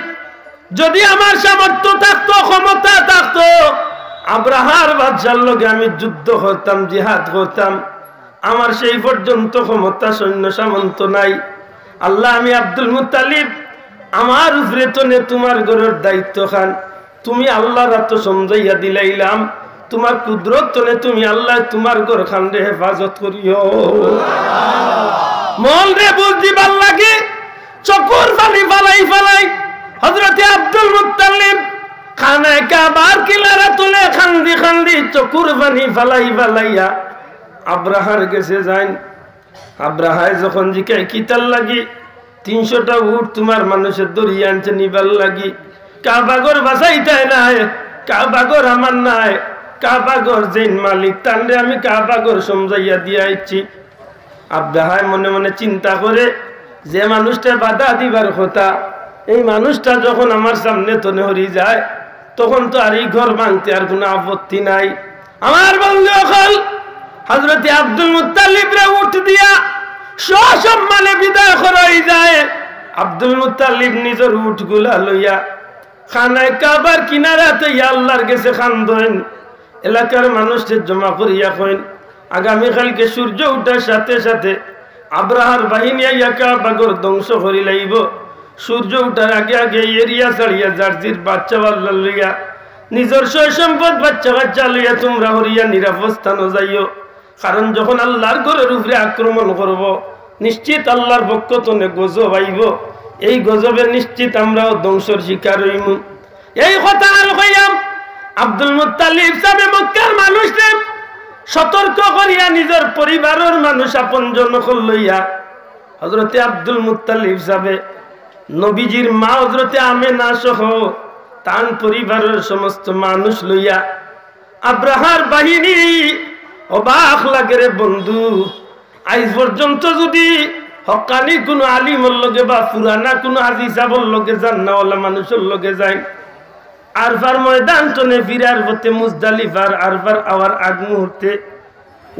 যদি আমার সামর্থ্য থাকতো ক্ষমতা থাকতো আব্রাহার বাদশার লগে আমি যুদ্ধ করতাম জিহাদ করতাম, আমার সেই পর্যন্ত ক্ষমতা সৈন্য সামন্ত নাই। আল্লাহ আমি আব্দুল মুত্তালিব আমার উপরে তো নে তোমার ঘরের দায়িত্ব খান, তুমি আল্লাহর তো সমঝাইয়া দিলাইলাম তোমার কুদরত তো নে তুমি আল্লাহ তোমার ঘর খান রে হেফাজত করিও। মল রে বুঝি ভাল লাগে চকুর পানি ফালাই ফালাই হযরতে আব্দুল মুত্তালিব খানায় কাবার কিনারা তুলে খান্দি খান্দি চকুর পানি ফালাই ফালাইয়া আব্রাহার গেছে যাইন। আব্রাহায় যখন জিকায় কিতাল লাগি 300টা উট তোমার মানুষের দরিয়া আনছে নিবার লাগি, কাবাগর বাসাইতাই নাই, কাবাগর আমার নাই, কাবাগর যেন মালিক তানরে আমি কাবাগর সমঝাইয়া দিয়া আইছি। আব্রাহায় মনে মনে চিন্তা করে যে মানুষটা বাধা দিবার কথা এই মানুষটা যখন আমার সামনে তনে হরি যায় তখন তো আর এই ঘর ভাঙতে আর কোনো আপত্তি নাই। আমার বন্ধু অকল হযরতে আব্দুল মুত্তালিব রে উঠ দিয়া সসম্মানে বিদায় করাই যায়। আব্দুল মুত্তালিব নিজের উটগুলা লইয়া খানায় কাবার কিনারাতে আল্লাহর কাছে খান্দেন, এলাকার মানুষদের জমা করিয়া কইন আগামীকালকে সূর্য উঠার সাথে সাথে আব্রাহার বাহিনী আইয়া কাবাগর ধ্বংস করি লাইব, সূর্য উঠার আগে আগে এরিয়া ছাড়িয়া জার্জির বাচ্চা বাল্লা লইয়া নিজের সয় সম্পদ বাচ্চা বাচ্চা লইয়া তোমরা হরিয়া নিরাপদ স্থানে যাইও, কারণ যখন আল্লাহর ঘরের উপরে আক্রমণ করব নিশ্চিত আল্লাহর পক্ষ তনে গজব আইব, এই গজবের নিশ্চিত আমরাও ধ্বংসর শিকার হইম। এই কথা আর কইয়াম আব্দুল মুত্তালিব সাহেব মক্কার মানুষদের সতর্ক করিয়া নিজের পরিবারের মানুষ আপনজন লইয়া হযরতে আব্দুল মুত্তালিব সাহেব নবীজির মা হযরতে আমেনা সহ তার পরিবারের সমস্ত মানুষ লইয়া আব্রাহার বাহিনী অবাক লাগে রে বন্ধু, আজ পর্যন্ত যদি হকানি কোনো আলিমর লগে বা পুরানা কোনো হাজি সাহেবের লগে যান না ওলা মানুষের লগে যায় আরফার ময়দান টনে ফিরার পথে মুজদালিফার আরফার আওয়ার আগ মুহূর্তে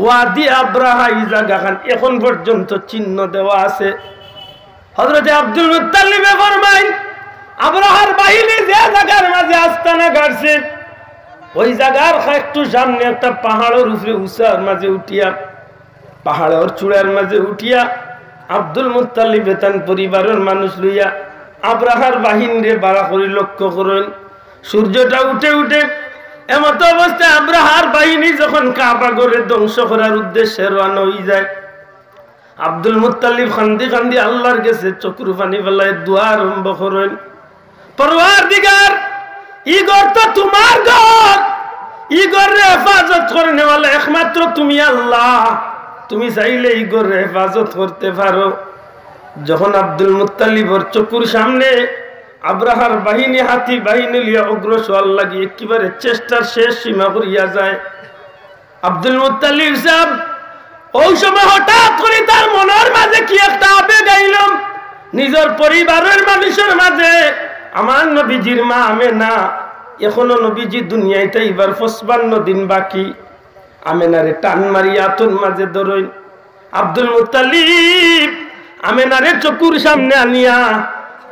ওয়াদি আব্রাহা এই জায়গাখান এখন পর্যন্ত চিহ্ন দেওয়া আছে। হযরতে আব্দুল মুত্তালিব ফরমায় আব্রাহার বাহিনী যে জায়গার মাঝে আস্তানা গাড়ছে ওই জায়গার একটু সামনে একটা পাহাড়ের উপরে উঁচার মাঝে উঠিয়া পাহাড়ের চূড়ার মাঝে উঠিয়া আব্দুল মুত্তালিব তার পরিবারের মানুষ লইয়া আব্রাহার বাহিনীরে বাড়া করে লক্ষ্য করেন। সূর্যটা উঠে উঠে এমত অবস্থায় আব্রাহার বাহিনী যখন কাবা ঘরে ধ্বংস করার উদ্দেশ্যে রওনা হয়ে যায় আব্দুল মুত্তালিব কান্দি কান্দি আল্লাহর কাছে চকুর পানি ফেলায় দোয়া আরম্ভ করেন, পরওয়ারদিগার ই ঘর তো তোমার ঘর, ই ঘরে হেফাজত করে নেওয়ালা একমাত্র তুমি আল্লাহ, তুমি চাইলে এই ঘরে হেফাজত করতে পারো। যখন আব্দুল মুত্তালিবর চকুর সামনে আব্রাহার বাহিনী হাতি বাহিনী লিয়া অগ্রসর লাগি একেবারে চেষ্টার শেষ সীমা করিয়া যায়, আব্দুল মুত্তালিব সাহেব ওই সময় হঠাৎ করে তার মনের মাঝে কি একটা আবেগ আইলাম নিজের পরিবারের মানুষের মাঝে। আমার নবীজির মা আমেনা এখনো নবীজি দুনিয়াতে এবার 55 দিন বাকি, আমেনারে টান মারিয়া আতর মাঝে ধরইন। আব্দুল মুত্তালিব আমেনারে চকুর সামনে আনিয়া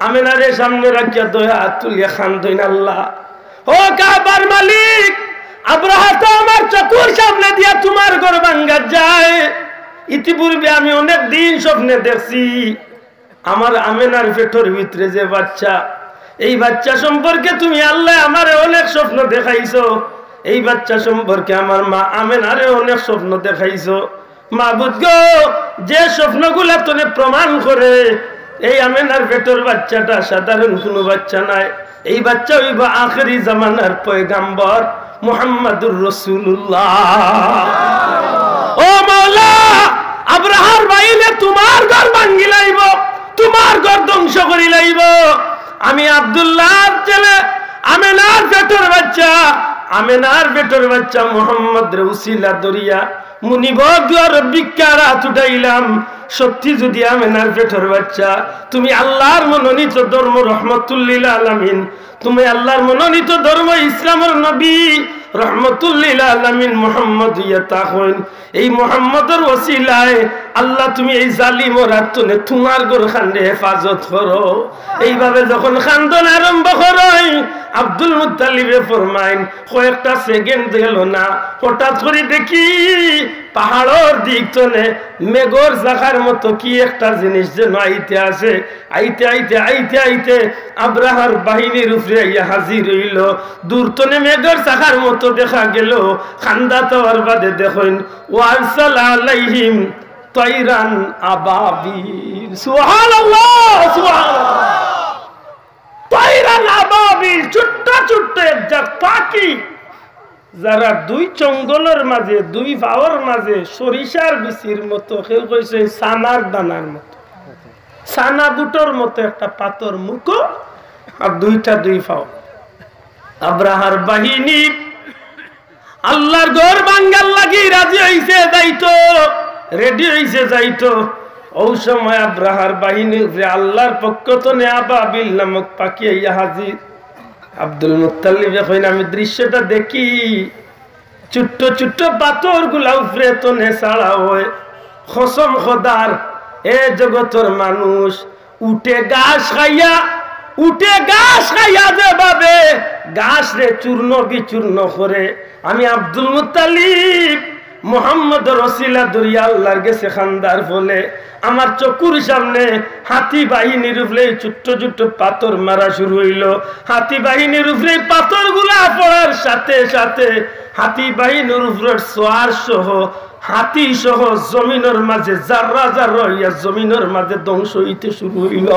আমেনারে সামনে রাখিয়া দয়া তুলিয়া খান্দইন, আল্লাহ ও কাবার মালিক আব্রাহা তো আমার চকুর সামনে দিয়া তোমার ঘর ভাঙ্গা যায়, ইতিপূর্বে আমি অনেক দিন স্বপ্নে দেখছি আমার আমেনার পেটের ভিতরে যে বাচ্চা এই বাচ্চা সম্পর্কে তুমি আল্লাহ আমারে অনেক স্বপ্ন দেখাইছো, এই বাচ্চা সম্পর্কে আমার মা আমেনারে অনেক স্বপ্ন দেখাইছো, মাবুদ গো, যে স্বপ্নগুলা তোরে প্রমাণ করে এই আমেনার পেটের বাচ্চাটা সাধারণ কোনো বাচ্চা নাই, এই বাচ্চা হইব আখেরি জামানার পয়গাম্বর মুহাম্মাদুর রাসূলুল্লাহ। ও মাওলা, আব্রাহার বাইলে তোমার ঘর ভাঙ্গি লাইব, তোমার ঘর ধ্বংস করি লাইব। আমি আব্দুল্লাহর ছেলে, আমেনার পেটের বাচ্চা, আমেনার পেটের বাচ্চা মুহাম্মদ রে উসিলা দরিয়া মুনিব দুয়ার ভিক্ষার উঠাইলাম। সত্যি যদি আমেনার পেটের বাচ্চা, তুমি আল্লাহর মনোনীত ধর্ম রহমতুল লিল আলামিন, তুমি আল্লাহর মনোনীত ধর্ম ইসলামের নবী রহমতুল লিল আলামিন মুহাম্মদ ইয়াতা হইন, এই মুহাম্মদের ওসিলায় আল্লাহ তুমি এই জালিমর আত্মনে তোমার ঘর খান্ডে হেফাজত করো। এইভাবে যখন খান্দন আরম্ভ করই, আব্দুল মুত্তালিবে ফরমাইন কয়েকটা সেকেন্ড গেল না, হঠাৎ করে দেখি পাহাড়ের দিক তনে মেঘর জাগার মতো কি একটা জিনিস যেন আইতে আসে। আইতে আইতে আইতে আইতে আব্রাহার বাহিনীর উপরে ইয়া হাজির হইল। দূর তনে মেঘর জাগার মতো দেখা গেল। খান্দা তোয়ার বাদে দেখুন ওয়ারসাল আলাইহিম তাইরান আবাবিল। সুবহানাল্লাহ, সুবহানাল্লাহ। তাইরান আবাবিল, ছোট্ট ছোট্ট একটা পাখি, যারা দুই জঙ্গলের মাঝে, দুই ভাওয়ার মাঝে সরিষার বিচির মতো, কেউ কইছে সানার দানার মতো, সানা বুটোর মতো একটা পাতর মুখো আর দুইটা দুই ভাও। আব্রাহার বাহিনী আল্লাহর ঘর ভাঙ্গার লাগি রাজি হইছে, যাইতো, রেডি হইছে যাইতো। ওই সময় আব্রাহার বাহিনী আল্লাহর পক্ষ তো আবাবিল নামক পাখি আইয়া হাজির। আব্দুল মুত্তালিব কইন আমি দৃশ্যটা দেখি, ছোট্ট ছোট্ট পাথর গুলা উপরে তো নেশাড়া হয়। কসম খোদার, এ জগতের মানুষ উঠে ঘাস খাইয়া, উঠে ঘাস খাইয়া যেভাবে ঘাস রে চূর্ণ বিচূর্ণ করে, আমি আব্দুল মুত্তালিব মুহাম্মদ রসিলা দরিয়া আল্লাহর গেছে খান্দার ফলে আমার চকুর সামনে হাতি বাহিনীর উপরে ছোট্ট ছোট্ট পাথর মারা শুরু হইল। হাতি বাহিনীর উপরে পাথর গুলা পড়ার সাথে সাথে হাতি বাহিনীর উপরে সোয়ার সহ, হাতি সহ জমিনের মাঝে জাররা জাররা হইয়া জমিনের মাঝে ধ্বংস হইতে শুরু হইল।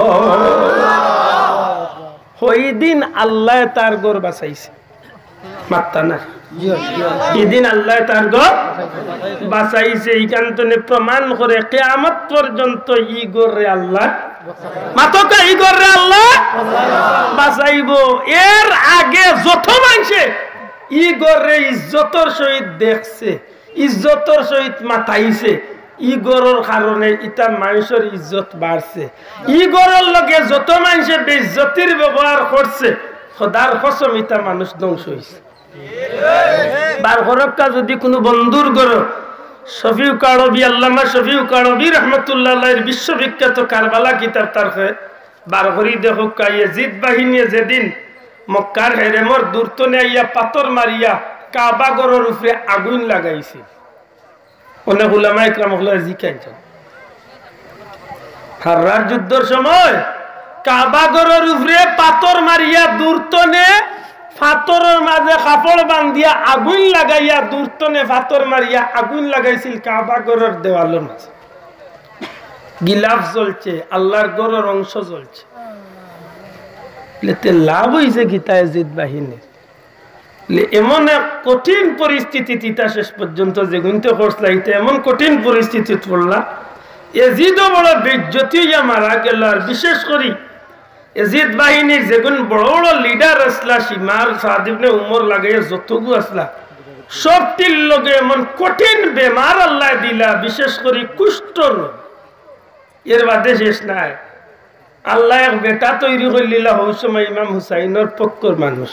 ওই দিন আল্লাহ তার ঘর বাঁচাইছে, মাত্তা না, এদিন আল্লাহ তার ঘর বাঁচাইছে। এইখান থেকে প্রমাণ করে কিয়ামত পর্যন্ত ই গরে আল্লাহ মাতকা, ই গরে আল্লাহ বাঁচাইব। এর আগে যত মানুষে ই গরে ইজ্জতর সহিত দেখছে, ইজ্জতর সহিত মাথাইছে, ই গরর কারণে ইটা মানুষের ইজ্জত বাড়ছে। ই গরর লগে যত মানুষে বেইজ্জতির ব্যবহার করছে, খোদার কসম ইটা মানুষ ধ্বংস হয়েছে। বারঘরকা যদি কোনো বন্ধুর ঘর, শফিউ কারবি, আল্লামা শফিউ কারবি রহমতুল্লাহ আলাইহির বিশ্ববিখ্যাত কারবালা কিতাব তারফে বারঘরি দেখো ইয়াজিদ বাহিনী যেদিন মক্কার হেরেমর দূরতনে আইয়া পাথর মারিয়া কাবা ঘরের উপরে আগুন লাগাইছে, অনেক উলামা ইকরাম হলো জিকাইছেন হাররার যুদ্ধের সময় কাবা ঘরের উপরে পাথর মারিয়া দূরতনে পাথরের মাঝে কাপড় বান্ধিয়া আগুন লাগাইয়া দূরতনে পাথর মারিয়া আগুন লাগাইছিল কাবা ঘরের দেওয়ালের মাঝে। গিলাফ জ্বলছে, আল্লাহর ঘরের অংশ জ্বলছে। লাভ হয়েছে গীতা ইয়াজিদ বাহিনীর। এমন এক কঠিন পরিস্থিতি তিতা শেষ পর্যন্ত যেগুনতে করছিল, এমন কঠিন পরিস্থিতি পড়লা, ইয়াজিদও বড় বেজ্জতি হইয়া মারা গেল। আর বিশেষ করে ইয়াজিদ বাহিনীর যেগুন বড় বড় লিডার আসলা, সীমার সাদ ইবনে উমর লাগাইয়া যতগু আসলা, সবটির লগে এমন কঠিন বেমার আল্লাহ দিলা, বিশেষ করে কুষ্ঠ রোগ। এর বাদে শেষ নাই, আল্লাহ এক বেটা তৈরি করলিলা ওই সময় ইমাম হুসাইনের পক্ষর মানুষ,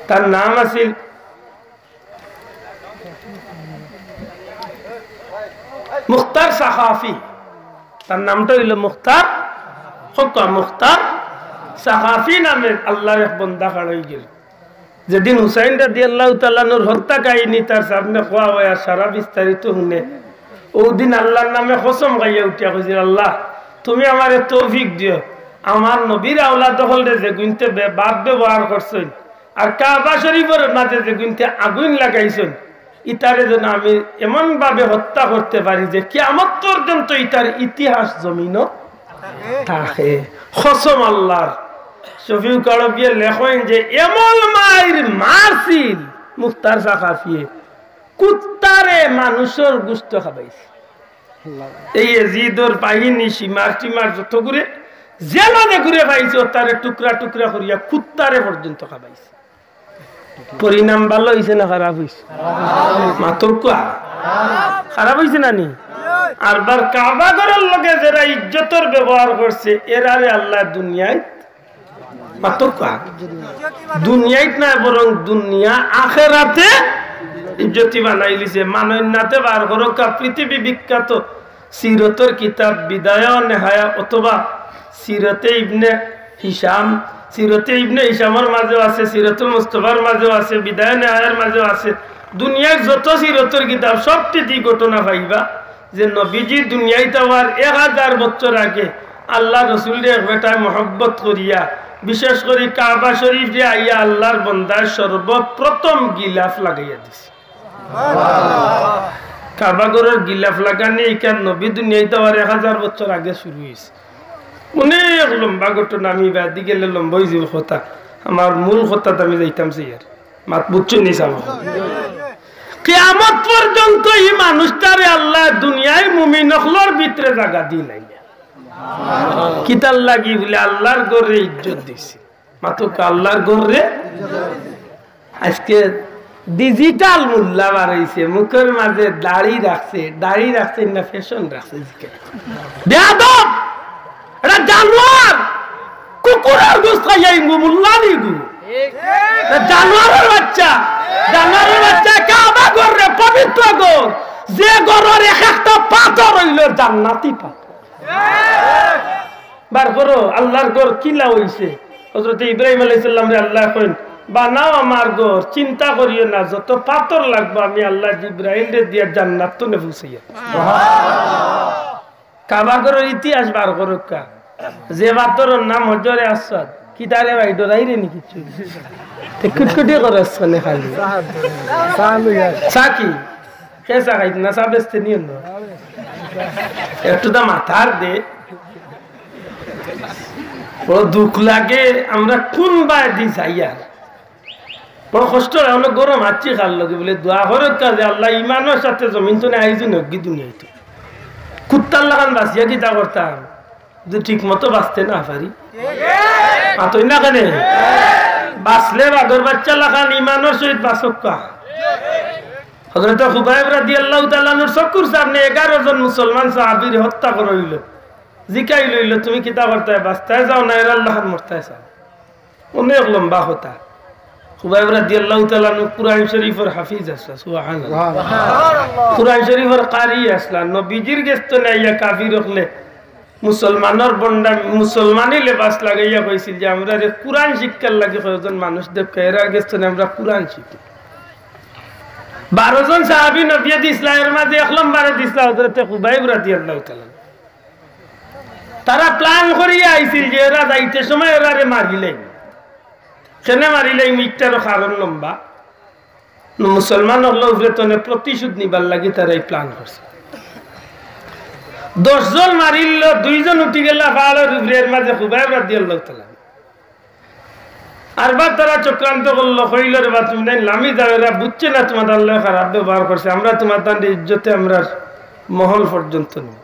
তার নাম আছিল মুখতার সাহাফি। তার নামটা হইল মুখতার, মুখতার সাহাফি নামে আল্লাহর এক বন্দা হয়ে গেল। যেদিন হুসাইন রাদিয়াল্লাহু তাআলা নূর হত্যা কাহিনী তার সামনে খোয়া হইয়া সারা বিস্তারিত শুনে, ওদিন আল্লাহর নামে কসম গাইয়া উঠিয়া কইছিল, আল্লাহ তুমি আমারে তৌফিক দিও, আমার নবীর আওলাদ হলে যে গুনতে বাদ ব্যবহার করছেন আর কাবা শরীফের মাঝে যে গুনতে আগুন লাগাইছেন, ইতারে যেন আমি এমন ভাবে হত্যা করতে পারি যে কিয়ামত পর্যন্ত ইতার ইতিহাস জমিনও থাকে। কসম আল্লাহর। শফিউ কালবিয়ে লেখেন যে এমন মায়ের মারছিল মুখতার সাকাফিয়ে কুত্তারে মানুষের গুস্ত খাবাইছে। এই এজিদর বাহিনী সীমার টিমার যত ঘুরে জেলানে ঘুরে পাইছে তারে টুকরা টুকরা করিয়া কুত্তারে পর্যন্ত খাবাইছে। পরিণাম ভালো হয়েছে না খারাপ হয়েছে? মাত্র খারাপ হয়েছে না নি? আরবার কাবা ঘরের লগে যারা ইজ্জতের ব্যবহার করছে এরারে আল্লাহ দুনিয়ায় মাত্র দুনিয়ায় না বরং দুনিয়া আখেরাতে ইজ্জতি বানাই লিছে। মানন্যাতে বার করকা পৃথিবী বিখ্যাত সিরতের কিতাব বিদায় নেহায়া অথবা সিরতে ইবনে হিসাম, সিরতে ইবনে হিসামের মাঝেও আছে, সিরতুল মুস্তাফার মাঝেও আছে, বিদায় নেহায়ার মাঝেও আছে। দুনিয়ার যত সিরতের কিতাব সবটি ঘটনা পাইবা যে নবীজি দুনিয়ায় তাওয়ার 1000 বছর আগে আল্লাহ রসুলের এক বেটায় মহব্বত করিয়া বিশেষ করে কাবা শরীফ যে আইয়া আল্লাহর বন্দায় সর্বপ্রথম গিলাফ লাগাইয়া দিছে। কাবাগরের গিলাফ লাগানি এখান নবী দুনিয়ায় তাওয়ার 1000 বছর আগে শুরু হয়েছে। অনেক লম্বা ঘটনা, আমি বাদি গেলে লম্বা হয়ে যাব কথা। আমার মূল কথা আমি যাইতাম আর মাত বুঝছো নি সাম কিয়ামত পর্যন্ত এই মানুষটারে আল্লাহ দুনিয়ায় মুমিন হলর ভিতরে জায়গা দি নাই। কিতাল লাগি বলে আল্লাহর গরে ইজ্জত দিছে, মাত্র আল্লাহর গরে। আজকে ডিজিটাল মুল্লা বাড়াইছে, মুখের মাঝে দাড়ি রাখছে না ফ্যাশন রাখছে। বেয়াদব, এটা জানোয়ার, কুকুরের গোশত খাইয়া ইঙ্গু মুল্লা নিগু। জানোয়ারের বাচ্চা কাবা ঘরে পবিত্র ঘর, যে ঘরের এক একটা পাথর হইল জান্নাতি পাথর। বার করো আল্লাহর ঘর কিলা হইছে। হযরত ইব্রাহিম আলাইহিস সালাম রে আল্লাহ কইন বানাও আমার ঘর, চিন্তা করিও না, যত পাথর লাগবে আমি আল্লাহ জিবরাইল রে দিয়া জান্নাত তো নেবুসাইয়া। কাবা ঘরের ইতিহাস বার করো কা, যে পাথরের নাম হজরে আসওয়াদ। কি তারে ভাই ডরাই রে নি কিছু কুটকুটি করছ না খালি সাকি কেসা খাইত না সাবেস্তে নিও না একটু দা মাথার দে। বড় দুঃখ লাগে, আমরা কোন বাই দি যাই আর বড় কষ্ট হয়। অনেক গরম হাঁচি খাল লাগে বলে দোয়া করার কাজে আল্লাহ ইমানের সাথে জমিন তো নেই আইজু নগি দুনিয়ায় তো কুত্তার লাগান বাঁচিয়া কিতা করতাম যদি ঠিক মতো বাঁচতে না পারি মাতই না কেন বাঁচলে বাদর বাচ্চা লাগান ইমানের সহিত বাঁচকা। হযরত খুবাইব রাদিয়াল্লাহু তাআলা আনহুর চকুর সামনে 11 জন মুসলমান সাহাবীর হত্যা করা হইল। জিকাই লইল তুমি কিতা করতে বাঁচতে যাও না এর আল্লাহর মরতে চাও। অনেক লম্বা কথা। খুবাইব রাদিয়াল্লাহু তাআলা আনহু কুরআন শরীফের হাফিজ আসলা, সুবহানাল্লাহ, কুরআন শরীফের কারি আসলা। নবীজির গেস্ত নাইয়া কাফির হলে মুসলমানের বন্ডা মুসলমানই লেবাস লাগাইয়া কইছিল যে আমরা কুরআন শিক্ষার লাগে কয়েকজন মানুষ দেখে এরা গেস্ত না আমরা কুরআন শিখি। 12 জন সাহাবী নবী ইসলামের মাঝে একলম বারে দিছলা হযরত খুবাইব রাদিয়াল্লাহু তাআলা। তারা প্ল্যান করিয়া আইছিল যে এরা যাইতে সময় এরারে মারিলেন। কেন মারিলেন মিটারও কারণ লম্বা। মুসলমান হল উপরে প্রতিশোধ নিবার লাগি তারা এই প্ল্যান করছে। 10 জন মারিল, 2 জন উঠি গেল পাহাড়ের উপরের মাঝে খুবাইব রাদিয়াল্লাহু তাআলা। আরবার তারা চক্রান্ত করলো, কইল রে বা তুমি নাই লামি যাও, এরা বুঝছে না তোমার আল্লাহ খারাপ ব্যবহার করছে, আমরা তোমার তাদের ইজ্জতে আমরা মহল পর্যন্ত নেই।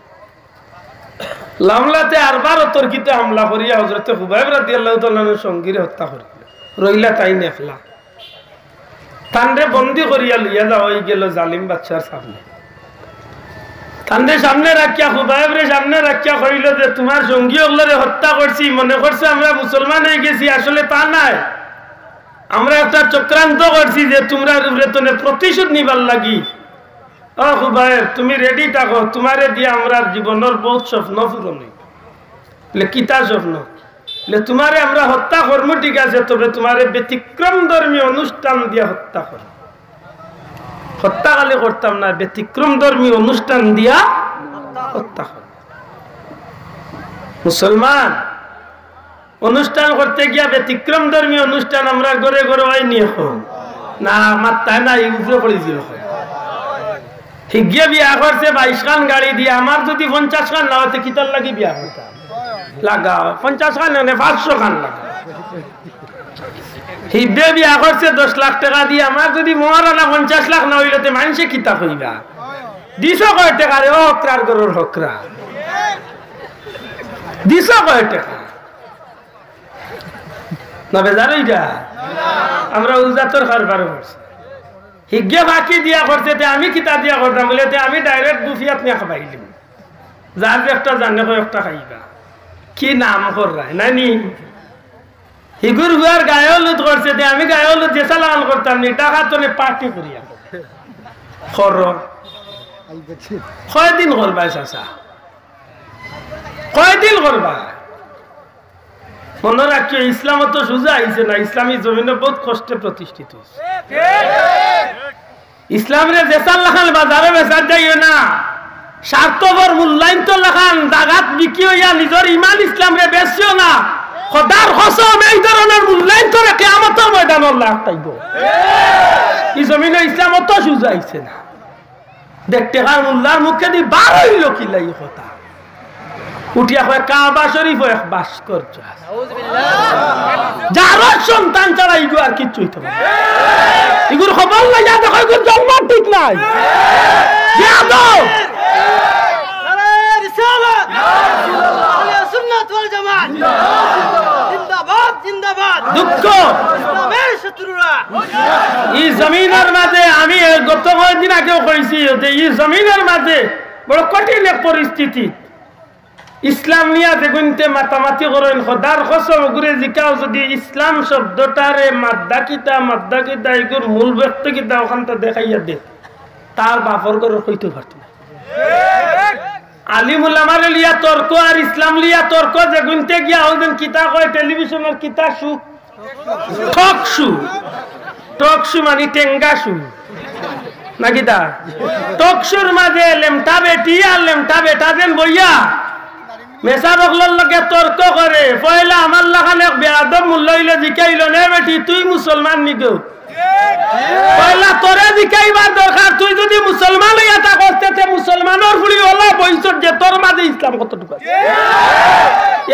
লামলাতে আরবার তর্কিতে হামলা করিয়া হযরত খুবাইব রাদিয়াল্লাহু তাআলার সঙ্গীরে হত্যা করিল। রইলা তাই নেখলা তানরে বন্দি করিয়া লইয়া যাওয়া হয়ে গেল জালিম বাদশার সামনে। তানরে সামনে রাখিয়া খুবাইবরে সামনে রাখিয়া কইল যে তোমার সঙ্গী ওগুলোরে হত্যা করছি, মনে করছে আমরা মুসলমান হয়ে গেছি, আসলে তা নাই। আমরা একটা চক্রান্ত করছি যে তোমরা প্রতিশোধ নিবার লাগি। ও খুবাইব তুমি রেডি থাকো, তোমারে দিয়ে আমরা জীবনের বহুত স্বপ্ন পূরণ হই। কিতা স্বপ্ন? তোমারে আমরা হত্যা করবো ঠিক আছে, তবে তোমারে ব্যতিক্রম ধর্মী অনুষ্ঠান দিয়া হত্যা কর। হত্যা কালে করতাম না, ব্যতিক্রম ধর্মী অনুষ্ঠান দিয়া হত্যা কর। মুসলমান অনুষ্ঠান করতে গিয়া ব্যতিক্রম ধর্মী অনুষ্ঠান আমরা ঘরে ঘরে হয় নিয়ে না আমার তাই না উপরে পড়েছিল হিগিয়ে বিয়া করছে 22 খান গাড়ি দিয়ে, আমার যদি 50 খান না হতে কিতার লাগি বিয়া করতাম লাগাও 50 খান না 500 খান লাগাও। হিদে বিয়া করছে 10 লাখ টাকা দিয়ে, আমার যদি মহারানা 50 লাখ না হইলে মানুষে কিতা কইবা? দিছ কয় টাকা রে হকরার গরুর হকরা, দিছ কয় টাকা না বেজার হইটা? আমরা উজাতর কারবার করছি, হিগে বাকি দিয়া করছে, আমি কিতা দিয়া করতাম বলে আমি ডাইরেক্ট বুফিয়াত নিয়ে খাবাইলাম, যার একটা জানে কয়েকটা খাইবা। কি নাম করায় নানি হিগুর হুয়ার গায়ে হলুদ করছে, আমি গায়ে হলুদ যে চালান করতাম নি টাকা তো পার্টি করিয়া খর কয়দিন করবা চাচা, কয়দিন করবা? মনে রাখিও ইসলাম তো সোজা আইছে না, ইসলামী জমিনে বহুত কষ্টে প্রতিষ্ঠিত হয়েছে। ইসলামের বেচার লাখান বাজারে বেচার যাইও না, স্বার্থপর মূল্যায়ন তো লাখান জাগাত বিক্রি হইয়া নিজের ইমান ইসলামরে বেচিও না। খোদার কসম এই ধরনের মূল্যায়ন তো রেখে আমার তো ময়দান লাভ পাইব। এই জমিনে ইসলাম তো সোজা আইছে না, দেখতে কার মোল্লার মুখে দি বার হইল কি লাই কথা উঠিয়া কয় কাবা শরীফ এক ভাস্কর্য আছে, যার সন্তান ছাড়া ইগো আর কিচ্ছু হইতে পারে ইগুর খবর নাই, যা দেখো ইগুর জন্ম ঠিক নাই। দুঃখ এই জমিনের মাঝে আমি গত কয়েকদিন আগেও কইছি, এই জমিনের মাঝে বড় কঠিন এক পরিস্থিতি। ইসলাম নিয়ে যেগুনতে মাতামাতি করেন খোদার কসম ঘুরে জিকাও যদি ইসলাম শব্দটারে মাদ্দা কিতা এগুর মূল ব্যক্তি কিতা ওখান তো দেখাইয়া দে, তার বাপর করে কইতে পারত না। আলিম উলামার লিয়া তর্ক আর ইসলাম লিয়া তর্ক যেগুনতে গিয়া হইলেন কিতা কয় টেলিভিশনের কিতা শু টক শু মানে টেঙ্গা শু নাকি তা টকশুর মাঝে লেমটা বেটি আর লেমটা বেটা যেন বইয়া মেসা বকলর লগে তর্ক করে। পয়লা আমার লাগানে বেয়াদব মূল্য হইলে জিকাইল নে বেটি তুই মুসলমান নিগো, পয়লা তোরে জিকাইবার দরকার, তুই যদি মুসলমান হইয়া তা করতে মুসলমানের ফুলি ওলা বইছত যে তোর মাঝে ইসলাম কতটুকু আছে,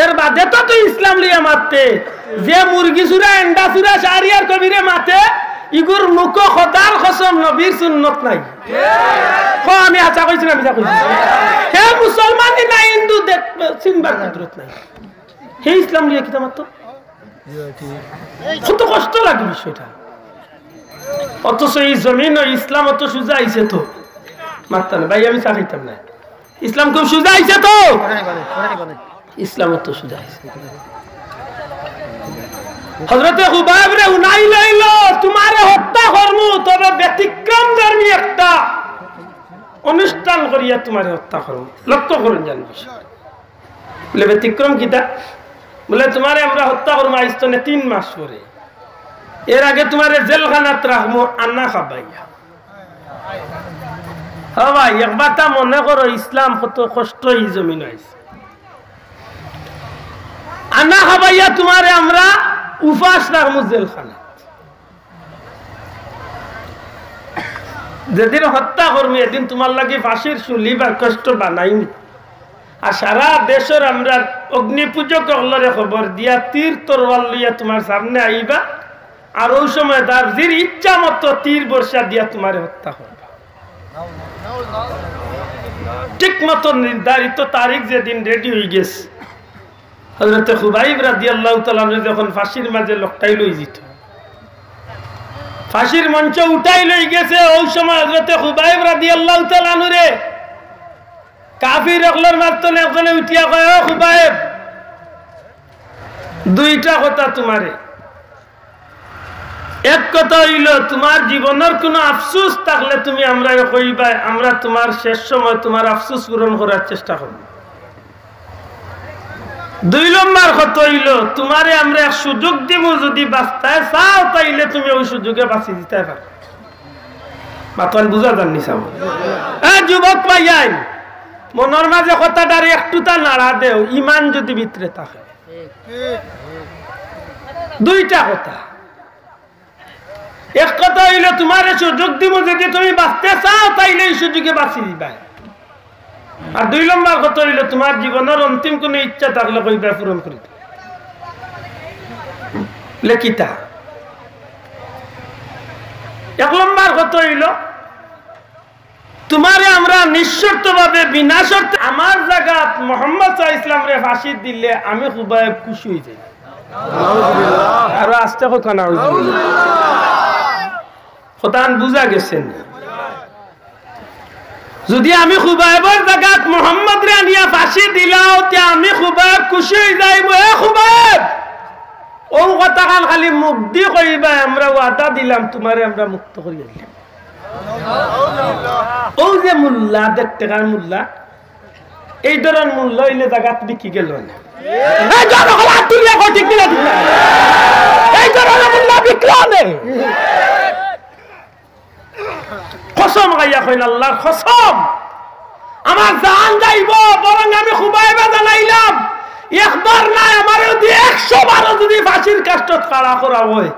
এর বাদে তো তুই ইসলাম লিয়া মারতে যে মুরগি চুরা এন্ডা চুরা শাহরিয়ার কবিরে মাতে ইগুর মুখ খোদার কসম নবীর সুন্নত নাই। আমি আশা কইছি না, হে মুসলমান না হিন্দু চিনবার কুদরত নাই, হে ইসলাম লিয়ে কিতা মাত্র কত কষ্ট লাগে বিষয়টা। অথচ এই জমিন ইসলাম অত সোজা আইছে তো মারতাম না ভাই, আমি চা খাইতাম না, ইসলাম খুব সোজা আইছে তো, ইসলাম অত সোজা আইছে। হযরতে খুবাইব রে উনাই লইল তোমারে হত্যা করমু, তবে ব্যতিক্রম ধর্মী একটা অনুষ্ঠান করিয়া তোমারে হত্যা করমু। লক্ষ্য করুন জানবি বলে ব্যতিক্রম কিতা, বলে তোমারে আমরা হত্যা করবো আইস্তনে 3 মাস পরে, এর আগে তোমারে জেলখানাত রাখবো আন্না খাবাইয়া। হ্যাঁ ভাই একবার তা মনে করো ইসলাম কত কষ্ট এই জমিন আইছে, আন্না খাবাইয়া তোমারে আমরা উপাস রাখবো জেলখানা। যেদিন হত্যা করবি এদিন তোমার লাগে ফাঁসির চুলি বা কষ্ট বানাইনি। আর সারা দেশের আমরা অগ্নি পূজক হলরে খবর দিয়া তীর তরোয়াল লইয়া তোমার সামনে আইবা, আর ওই সময় তার জির ইচ্ছা মতো তীর বর্ষা দিয়া তোমার হত্যা করবা। ঠিক মতো নির্ধারিত তারিখ যেদিন রেডি হয়ে গেছে, হযরতে খুবাইব রাদিয়াল্লাহু তাআলা যখন ফাঁসির মাঝে লকটাই লই যেত, ফাঁসির মঞ্চ উঠাই লই গেছে, ওই সময় হযরতে খুবাইব রাদিয়াল্লাহু তাআলা রে কাফির রকলর মারতনে একজনে উঠিয়া কয়, ও খুবাইব দুইটা কথা তোমারে, এক কথা হইল তোমার জীবনের কোনো আফসোস থাকলে তুমি আমরা কইবা, আমরা তোমার শেষ সময় তোমার আফসোস পূরণ করার চেষ্টা করব। 2 নম্বর কথা হইল তোমারে আমরা এক সুযোগ দিব, যদি বাঁচতে চাও তাইলে তুমি ওই সুযোগে বাঁচি দিতে পারো। মাতন বুঝা জাননি চাও যুবক পাইয়াই মনের মাঝে কথাটারে একটুটা নাড়া দেও, ইমান যদি ভিতরে থাকে। 2টা কথা, এক কথা হইল তোমার সুযোগ দিব, যদি তুমি বাঁচতে চাও তাইলে এই সুযোগে বাঁচি দিবা। আর 2 নম্বর কথা হইল তোমার জীবনের অন্তিম কোন ইচ্ছা থাকলে কইবা পূরণ করি লেখিতা। 1 নম্বর কথা হইল তোমারে আমরা নিঃশর্ত ভাবে বিনা শর্তে আমার জায়গা মুহাম্মদ সাল্লাল্লাহু আলাইহি ওয়াসাল্লাম রে ফাঁসি দিলে আমি খুব খুশি হই যাই। আর আস্তে কথা না খোদান বুঝা গেছেন। যদি আমি খুবাইবের জায়গাত মুহাম্মদ রে আনিয়া ফাঁসি দিলাও তে আমি খুবাইব খুশি হই যাইব। এ খুবাইব ও কথা খালি মুখ দি কইবা আমরা ওয়াদা দিলাম তোমারে আমরা মুক্ত করিয়া দিলাম। ও যে মোল্লা 1.5 টাকার মোল্লা এই ধরনের মূল্য হইলে জায়গাত বিকি গেল না। এই জনগণ আতুলিয়া কোটি কিনা দিল এই ধরনের মূল্য বিক্রি নেই। কসম গাইয়া কইন আল্লাহর কসম আমার জান যাইব, বরং আমি খুবাইবা জানাইলাম একবার না আমার যদি 100 বার যদি ফাঁসির কাষ্ঠত খাড়া করা হয়,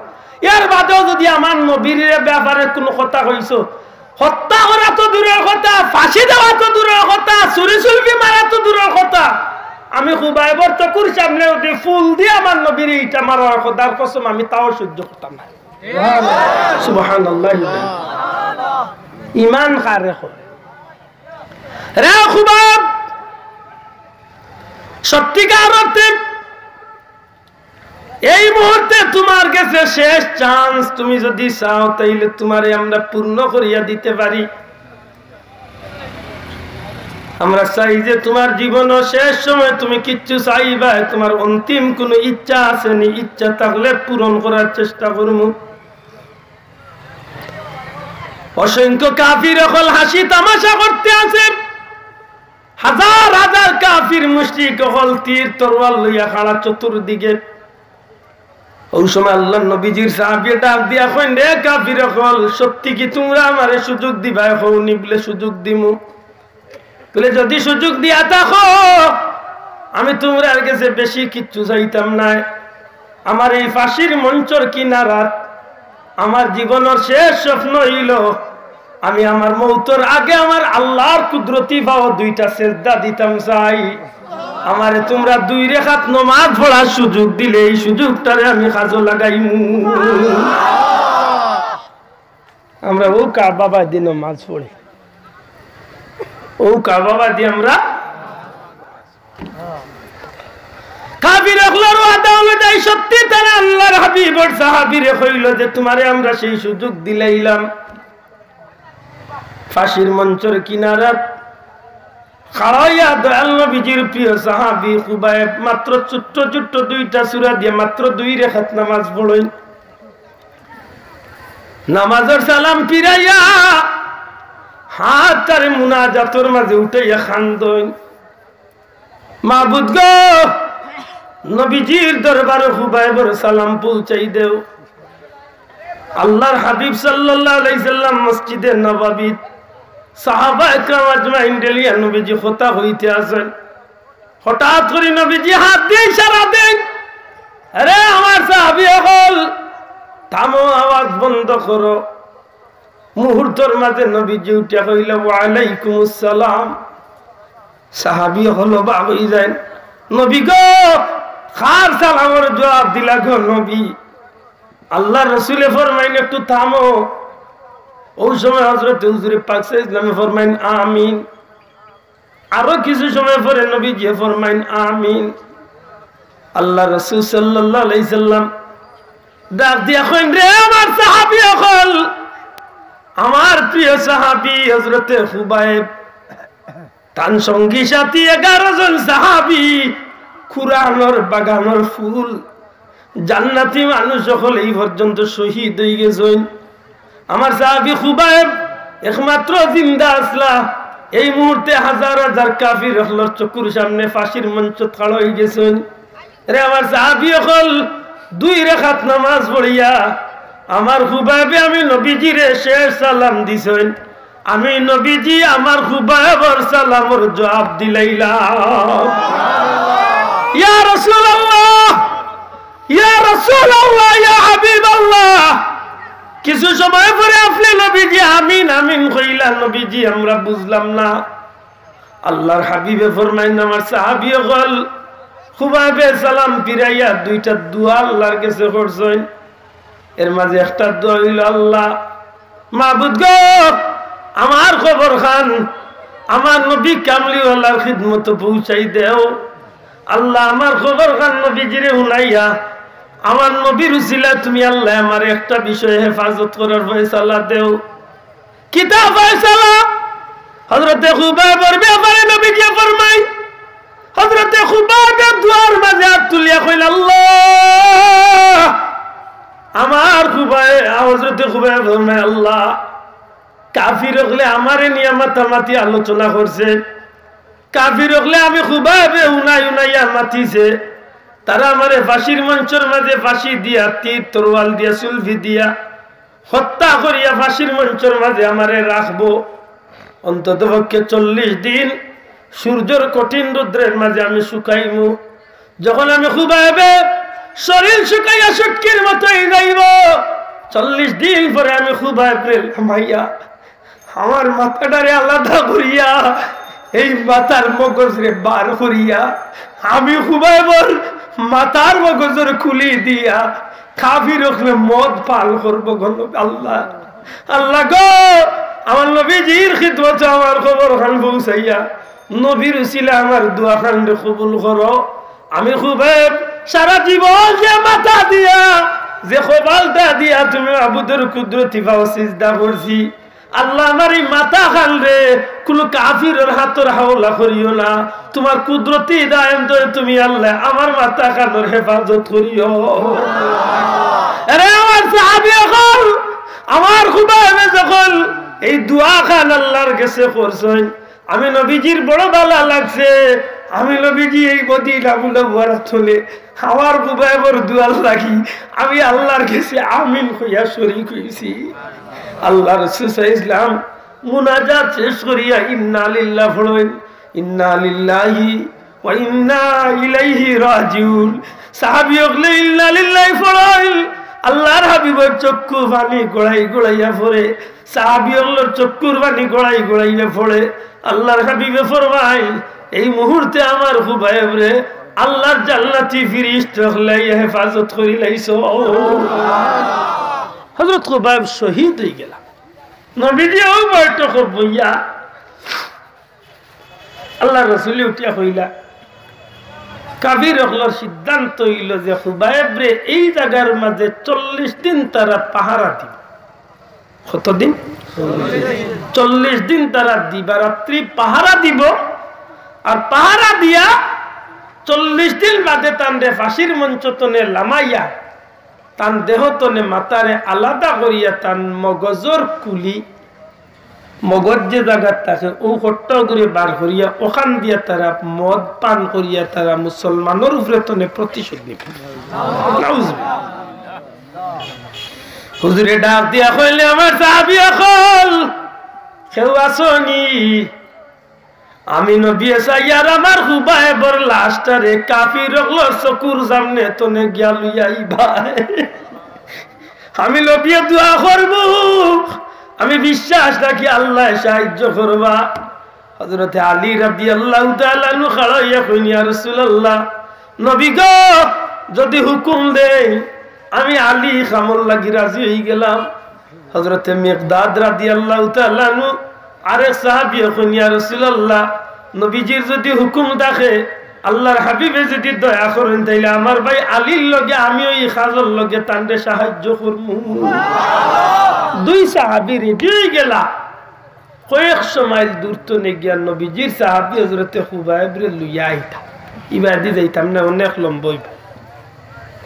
এর বাদেও যদি আমার নবীর ব্যাপারে কোনো কথা কইছো, হত্যা করা তো দূরের কথা, ফাঁসি দেওয়া তো দূরের কথা, চুরি চুলবি মারা তো দূরের কথা, আমি খুবাইবর চকুর সামনে উঠে ফুল দিয়ে আমার নবীর ইটা মারার খোদার কসম আমি তাও সহ্য করতাম না। সুবহানাল্লাহ। ইমান কারে হয় রে খুবাব? সত্যিকার অর্থে এই মুহূর্তে তোমার কাছে শেষ চান্স, তুমি যদি চাও তাইলে তোমারে আমরা পূর্ণ করিয়া দিতে পারি। আমরা চাই যে তোমার জীবন শেষ সময় তুমি কিচ্ছু চাইবা, তোমার অন্তিম কোন ইচ্ছা আছে নি? ইচ্ছা থাকলে পূরণ করার চেষ্টা করব। অসংখ্য কাফির সকল হাসি তামাশা করতে আছে, হাজার হাজার কাফির মুশরিক সকল তীর তরোয়াল লইয়া খাড়া চতুর্দিকে। ওই সময় আল্লাহ নবীজির সাহাবী ডাক দিয়া কইন, রে কাফির সকল, সত্যি কি তোমরা আমারে সুযোগ দিবা? হউনি বলে সুযোগ দিমু। বলে যদি সুযোগ দিয়া থাকো আমি তোমরা আর কাছে বেশি কিচ্ছু চাইতাম না। আমার এই ফাঁসির মঞ্চর কিনারাত আমার জীবনের শেষ স্বপ্ন হইল আমি আমার মৌতর আগে আমার আল্লাহর কুদরতি পাও 2টা সেজদা দিতাম চাই। আমারে তোমরা 2 রাকাত নামাজ পড়ার সুযোগ দিলে এই সুযোগটারে আমি কাজে লাগাইমু। আমরা ও কাবা দিয়ে নামাজ পড়ি, ও কাবা দিয়ে আমরা কাফির হলো ওয়াদা অনুযায়ী সত্যি তারা আল্লাহর হাবিবর সাহাবীরে কইল যে তোমারে আমরা সেই সুযোগ দিলাইলাম। ফাঁসির মঞ্চের কিনারাত খাড়াইয়া দয়াল নবীজির প্রিয় সাহাবী খুবাইব মাত্র ছোট্ট ছোট্ট 2টা সূরা দিয়ে মাত্র 2 রাকাত নামাজ পড়েন। নামাজের সালাম ফিরাইয়া হাত তার মুনাজাতের মাঝে উঠাইয়া খান্দন, মাবুদ গো নবীজির দরবারে খুবাইবর সালাম পৌঁছাই দেও। আল্লাহর হাবিব সাল্লাল্লাহু আলাইহি সাল্লাম মসজিদে নববী সাহাবা একরাম আজমাইন ডেলিয়া নবীজি খোতা হইতে আসেন। হঠাৎ করে নবীজি হাত দিয়ে ইশারা দেন, আরে আমার সাহাবী হল থামো, আওয়াজ বন্ধ করো। মুহূর্তের মাঝে নবীজি উঠে কইল ওয়া আলাইকুমুস সালাম। সাহাবী হলো বা হই যায়, নবী গো খার সালামের জবাব দিলা গো নবী। আল্লাহ রসুলে ফরমাইন একটু থামো। ওই সময় হযরত হুজুর পাক সাল্লাল্লাহু আলাইহি ফরমাইন আমিন। আরো কিছু সময় পরে নবীজি ফরমাইন আমিন। আল্লাহ রাসূল সাল্লাল্লাহু আলাইহি সাল্লাম ডাক দিয়া কইন, রে আমার সাহাবী হল, আমার প্রিয় সাহাবী হযরত খুবাইব, তার সঙ্গী সাথী 11 জন সাহাবী, কুরআনের বাগানের ফুল, জান্নাতি মানুষ সকল এই পর্যন্ত শহীদ হয়ে গেছেন। আমার সাহাবী খুবাইব একমাত্র জিন্দা আসলা। এই মুহূর্তে হাজার হাজার কাফির হলর চকুর সামনে ফাঁসির মঞ্চ খাড়া হয়ে গেছেন। রে আমার সাহাবী হল 2 রাকাত নামাজ পড়িয়া আমার খুবাইবে আমি নবীজিরে শেষ সালাম দিছেন। আমি নবীজি আমার খুবাইবর সালামর জবাব দিলাইলাম, ইয়া রাসূলুল্লাহ, ইয়া রাসূলুল্লাহ, ইয়া হাবিবাল্লাহ, কিছু সময় পরে আপনি নবীজি আমিন আমিন কইলা। নবীজি আমরা বুঝলাম না। আল্লাহর হাবিবে ফরমাইন আমার সাহাবী হল খুবাইবে সালাম ফিরাইয়া দুইটা দোয়া আল্লাহর কাছে করছেন। এর মাঝে একটা দোয়া হইল, আল্লাহ মাবুদ গো আমার খবর খান আমার নবী কামলিওয়ালার খিদমত পৌঁছাই দেও। আল্লাহ আমার খবর খান নবীজিরে শুনাইয়া আমার নবীর উসিলা তুমি আল্লাহ আমার একটা বিষয়ে হেফাজত করার ফয়সালা দেও। কিতাব ফয়সালা হযরতে খুবাইবের ব্যাপারে নবীজি ফরমাই, হযরতে খুবাইবের দুয়ার মাঝে হাত তুলিয়া কইল, আল্লাহ আমার হযরতে খুবাইব ফরমায়, আল্লাহ কাফির হলে আমারে নিয়ে মাতামাতি আলোচনা করছে, কাফির হলে আমি খুবাইবে উনাইয়া মাতিছে, তারা আমারে ফাঁসির মঞ্চের মাঝে ফাঁসি দিয়া তীর তরোয়াল দিয়া সুলফি দিয়া হত্যা করিয়া ফাঁসির মঞ্চের মাঝে আমারে রাখবো। অন্তত পক্ষে 40 দিন সূর্যের কঠিন রৌদ্রের মাঝে আমি শুকাইমু। যখন আমি খুবাইবে শরীর শুকাইয়া শুটকির মতোই যাইব, 40 দিন পরে আমি খুবাইবে হামাইয়া আমার মাথাটারে আলাদা করিয়া এই মাথার মগজরে বার করিয়া আমি খুবাইবর মাথার মগজের খুলি দিয়া কাফির হলে মদ পান করবো। আল্লাহ আল্লাহ গো আমার নবীজির খিদমত আমার খবর খান পৌঁছাইয়া নবীর উসিলা আমার দোয়া খান কবুল করো। আমি খুবাইব সারা জীবন যে মাথা দিয়া যে খোবালটা দিয়া তুমি আবুদের কুদরতি পাও সিজদা করছি, আল্লাহ আমার এই মাথা খান রে কোন কাফিরের হাতের হাওলা করিও না। তোমার কুদরতি দায়ন ধরে তুমি আল্লাহ আমার মাথা খানোর হেফাজত করিও। আরে আমার সাহাবী হল আমার খুবাইবে যখন এই দোয়া খান আল্লাহর কাছে করছেন, আমি নবীজির বড় ভালো লাগছে। আমি নবীজি এই মদিনা মুনাওয়ারা চলে আমার খুবাইবের দোয়া লাগি আমি আল্লাহর কাছে আমিন কইয়া শরীক হইছি। আল্লাহ রাসূল ইসলাম মুনাজাত শেষ করিয়া ইন্না লিল্লাহি পড়েন, ইন্না লিল্লাহি ওয়া ইন্না ইলাইহি রাজিউন। সাহাবী হলে ইন্না লিল্লাহি পড়েন, আল্লাহর হাবিবের চক্ষু পানি গড়াই গড়াইয়া পড়ে, সাহাবী হলে চক্ষুর পানি গড়াই গড়াইয়া পড়ে। আল্লাহর হাবিবে ফরমায় এই মুহূর্তে আমার খুবাইব রে আল্লাহর জান্নাতি ফেরেশতা হলে হেফাজত করি লাইছো। হযরত খুবাইব শহীদ হয়ে গেল। নবীজি ওই বৈঠক বইয়া আল্লাহ রাসূল উঠিয়া কইলা, কাফির হলার সিদ্ধান্ত হইল যে খুবাইব রে এই জায়গার মাঝে 40 দিন তারা পাহারা দিব। কতদিন? 40 দিন তারা দিবারাত্রি পাহারা দিব। আর পাহারা দিয়া 40 দিন বাদে তানরে ফাঁসির মঞ্চ তনে লামাইয়া তান দেহ তনে মাতারে আলাদা করিয়া তান মগজর কুলি মগজ যে জায়গার থাকে ও হট্ট করে বার করিয়া ওখান দিয়া তারা মদ পান করিয়া তারা মুসলমানের উপরে তনে প্রতিশোধ নিবে। হুজুরে ডাক দিয়া কইলে, আমার সাহাবী হল কেউ আসনি? আমি নবী সাইয়ার আমার খুবাইবের লাশটারে কাফির হল চকুর সামনে তনে গিয়া লইয়াইবা। আমি নবী দোয়া করব, আমি বিশ্বাস রাখি আল্লাহ সাহায্য করবা। হযরতে আলী রাদিয়াল্লাহু তাআলা আনহু খাড়াইয়া কইনি, ইয়া রাসূলুল্লাহ নবী গো যদি হুকুম দেয় আমি আলী খামল লাগি রাজি হয়ে গেলাম। হযরতে মিকদাদ রাদিয়াল্লাহু তাআলা আনহু আরেক সাহাবী কইনি, ইয়া রাসূলুল্লাহ নবীজির যদি হুকুম থাকে আল্লাহর হাবিবে যদি দয়া করেন তাইলে আমার ভাই আলীর লগে আমি ওই খাজর লগে তান্ডে সাহায্য করবো। দুই সাহাবী রেডি হয়ে গেলা। কয়েকশো মাইল দূর তো নে গিয়া নবীজির সাহাবী হযরতে খুবাইব রে লইয়া আইতা। ইবাদি যাইতাম না অনেক লম্বই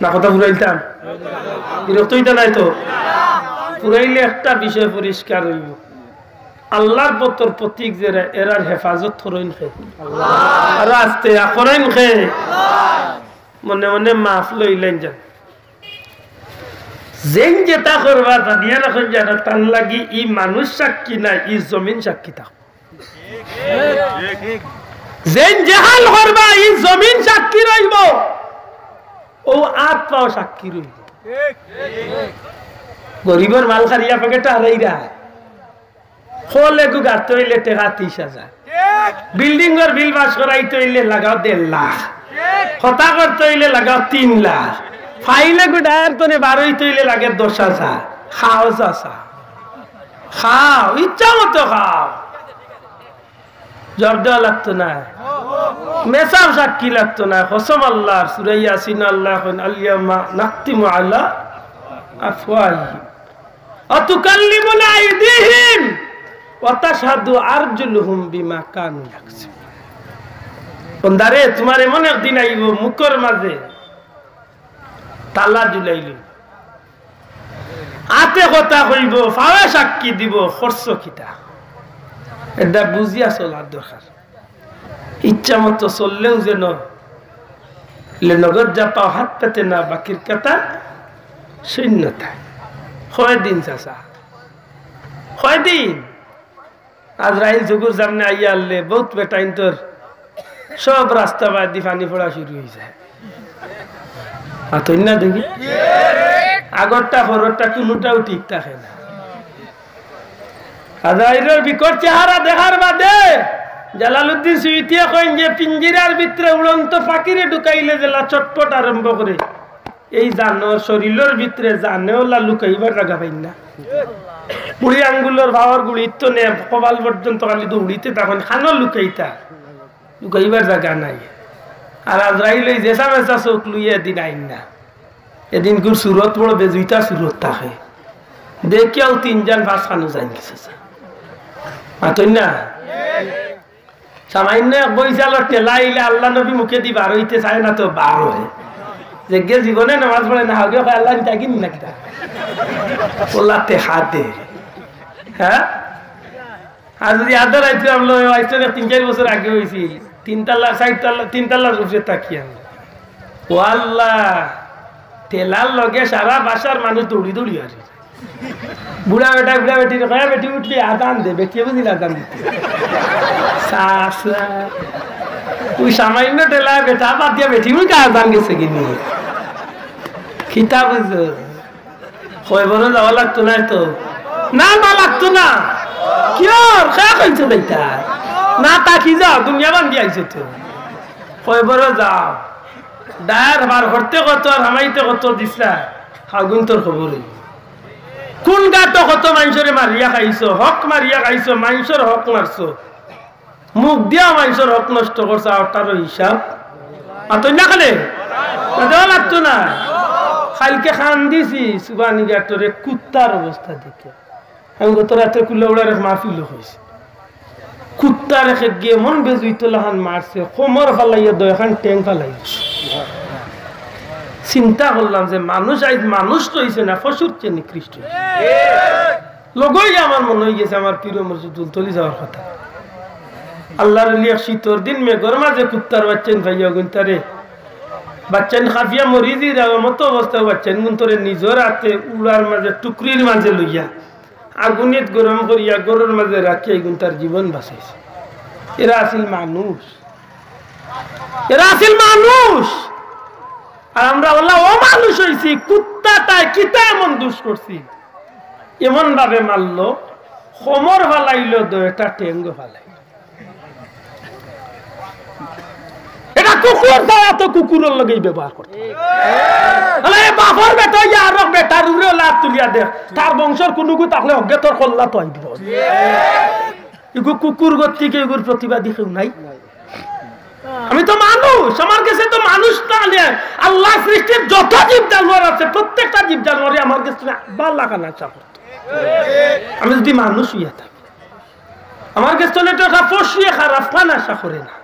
না, কথা ঘুরাইতাম বিরক্ত হইতা নাই তো? পুরাইলে একটা বিষয় পরিষ্কার হইব, আল্লাহর পতর প্রতীক যারা এরার হেফাজত করেন আর আস্তে করেন খে মনে মনে মাফ লইলেন যান যেন যেটা করবা জানিয়া রাখেন যারা তার লাগি ই মানুষ সাক্ষী না ই জমিন সাক্ষী থাক। যেন জেহাল করবা ই জমিন সাক্ষী রইব, ও আত্মাও সাক্ষী রইব। গরিবের মাল খারিয়া প্যাকেট হারাইরা হলে গু গাড়তে হইলে টেকা 30,000 বিল্ডিং এর বিল পাস করাইতে হইলে লাগাও 1.5 লাখ কথা করতে হইলে লাগাও 3 লাখ ফাইলে গু ডায়ার তনে 12 হইতে হইলে লাগে 10,000 খাও চাচা খাও ইচ্ছা মতো খাও জব দেওয়া লাগতো না মেসাব সাক্ষী লাগতো না কসম আল্লাহর সূরা ইয়াসিন আল্লাহ আল-ইয়াউমা নাখতিমু আলা আফওয়াহিহিম ওয়া তুকাল্লিমুনা আইদিহিম ওয়া তাশহাদু আরজুলুহুম বিমা কানু ইয়াকসিবুন বন্দারে তোমার এমন একদিন আইব মুখের মাঝে তালা ঝুলাইল হাতে কথা কইব ফাওয়া সাক্ষী দিব খরচ কিতা এটা বুঝিয়া চলার দরকার ইচ্ছা মতো চললেও যেন নগদ যা পাও হাত পেতে না বাকির কথা শূন্যতা কয়দিন চাচা কয়দিন আজরাইল যুগুর সামনে আইয়া আনলে বহুত বেটাইন তোর সব রাস্তা বাদি পানি পড়া শুরু হয়ে যায় না দেখি আগরটা ফররটা কোনোটাও ঠিক থাকে না আজরাইলের বিকট চেহারা দেখার বাদে জালালউদ্দিন সুইতিয়া কইন যে পিঞ্জিরার ভিতরে উড়ন্ত পাখিরে ঢুকাইলে জেলা চটপট আরম্ভ করে এই জানোর শরীরের ভিতরে জানেওলা লুকাইবার জায়গা পাই না বুড়ি আঙ্গুলের ভাওয়ার গুড়ি তো নে কপাল পর্যন্ত খালি দৌড়িতে তখন খানো লুকাইতা লুকাইবার জায়গা নাই আর আজরাইল ওই জেসা মেসা চোখ লুইয়া এদিন আইন না এদিন গুর সুরত বড় বেজুইতা সুরত থাকে দেখিয়াও 3 জন 5 খানো যাই গেছে মাতই না সামান্য বইসালো টেলাইলে আল্লাহ নবী মুখে দি বার হইতে চায় না তো বার হয় যে গে জীবনে নামাজ পড়ে না হবে আল্লাহ তাকিন না কিটা ওলাতে হাতে হ্যাঁ আর যদি আদার আইতে আমলো আইসনে 3-4 বছর আগে হইছি 3 তালা 4 তালা 3 তালার উপরে তাকিয়া ও আল্লাহ টেলার লগে সারা বাসার মানুষ দৌড়ি দৌড়ি আসে বুড়া বেটি কয়া বেটি উঠলি আদান দে বেটি বুঝি আদান দিতে তুই সামান্য টেলা বেটা বাদ দিয়া বেটি মুখে আদান গেছে কিনি খিতা বুঝ কয়বার যাওয়া লাগতো না তো না লাগতো না কিয় খেয়া কইছো বেটা না তাকি যাও দুনিয়া বান্ধি আইছে তো কয়বার যাও ডায়ার বার করতে কত আর হামাইতে কত দিসলা হাগুন তোর খবর কোন গাটো কত মানুষরে মারিয়া খাইছো হক মারিয়া খাইছো মানুষের হক মারছো মুখ দিয়া মানুষের হক নষ্ট করছো আর তার হিসাব আতই না খালে দেওয়া লাগতো না কালকে খান দিছি সুবানি গাটরে কুত্তার অবস্থা দেখে আমি গত রাতে কুলাউড়ার মাহফিল হয়েছে কুত্তা রেখে গিয়ে মন বেজুইতলাহান মারছে কোমর ফালাইয়া দয়াখান ট্যাং ফালাই চিন্তা করলাম যে মানুষ আজ মানুষ রয়েছে না ফসুর চেনি খ্রিস্ট লগই আমার মনে হয়ে গেছে আমার প্রিয় মসজিদুল তলি যাওয়ার কথা আল্লাহর লিয়া শীতর দিন মেঘর মাঝে কুত্তার বাচ্চেন ভাইয়া গুনতারে বাচ্চান খাফিয়া মরিজি যাওয়ার মতো অবস্থা বাচ্চান গুনতরে নিজের হাতে উড়ার মাঝে টুকরির মাঝে লইয়া আগুনিত গরম করিয়া গরুর মাঝে রাখিয়া গুনতার জীবন বাঁচাইছে এরা আসিল মানুষ আর আমরা বললাম ও মানুষ হয়েছি কুত্তাটাই কিতা এমন দুষ করছি এমন ভাবে মারলো কোমর ফালাইলো এটা টেঙ্গ ফালাই এটা কুকুর দেওয়া তো কুকুরের লগেই ব্যবহার করতে বাপর বেটা আর বেটার উড়ে লাভ তুলিয়া দেখ তার বংশের কোনো তাহলে অজ্ঞে তোর কল্লা তো আইব এগু কুকুর গতিকে এগুর প্রতিবাদী কেউ নাই আমি তো মানুষ আমার কাছে তো মানুষ না আল্লাহ সৃষ্টির যত জীব জানোয়ার আছে প্রত্যেকটা জীব জানোয়ারে আমার কাছে ভাল লাগা না চাকর আমি যদি মানুষ হইয়া থাকি আমার কাছে তো একটা পশুয়ে খারাপ না আশা করে না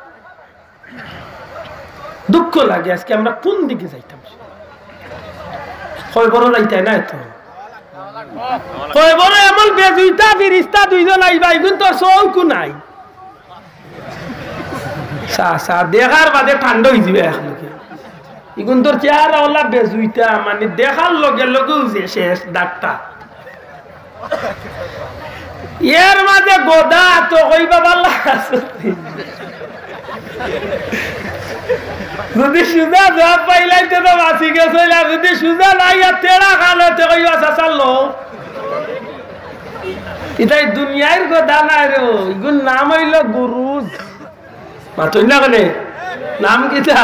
দুঃখ লাগে আজকে আমরা কোন দিকে যাইতাম কয় বড় যাইতাই না এত কয় বড় এমন বেজুইতা ফিরিস্তা দুইজন আইবা এখন তো চৌকু নাই দেখার বাদে ঠান্ডা হয়ে যাবে এখন তোর চেহারা ওলা বেজুইতা মানে দেখার লগে লগেও যে শেষ ডাক্তার এর মাঝে গোদা তো কইবা ভালো যদি সুজা জবাব পাইলাইতে তো বাঁচি গেছে, যদি সুজা নাই আর তেড়া খালে তো কইবা চাচালো এটাই দুনিয়ার কথা নাই রে। এগুলোর নাম হইল গুরুজ। মাতই না কেন নাম কিটা?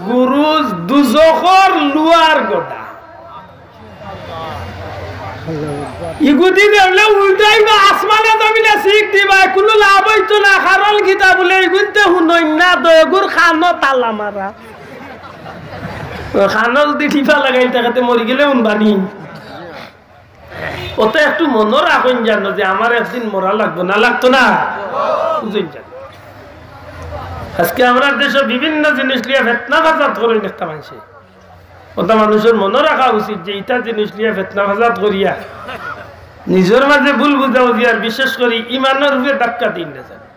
গুরুজ, দুজখর লুয়ার গোটা। ইগুদি দেবলে উল্টাই বা আসমানে জমিনে শিখ দিবা, কোনো লাভ হইতো না। কারণ কিতা বলে এগুনতে শুনই না দগুর খানো তালা মারা। খানো যদি টিপা লাগাই থাকাতে মরি গেলে উনবানি। ওতে একটু মনে রাখুন জানো যে আমার একদিন মরা লাগবো, না লাগতো না? বুঝুন জানো আজকে আমরা দেশে বিভিন্ন জিনিস লিয়ে ফেতনা ফাসাদ করে দেখতে পাইছি। ওটা মানুষের মনে রাখা উচিত যে ইটা জিনিস লিয়ে ফেতনা ফাসাদ করিয়া নিজের মাঝে ভুল বুঝাও দিয়ার, বিশেষ করে ইমানের রূপে ধাক্কা দিন না জানে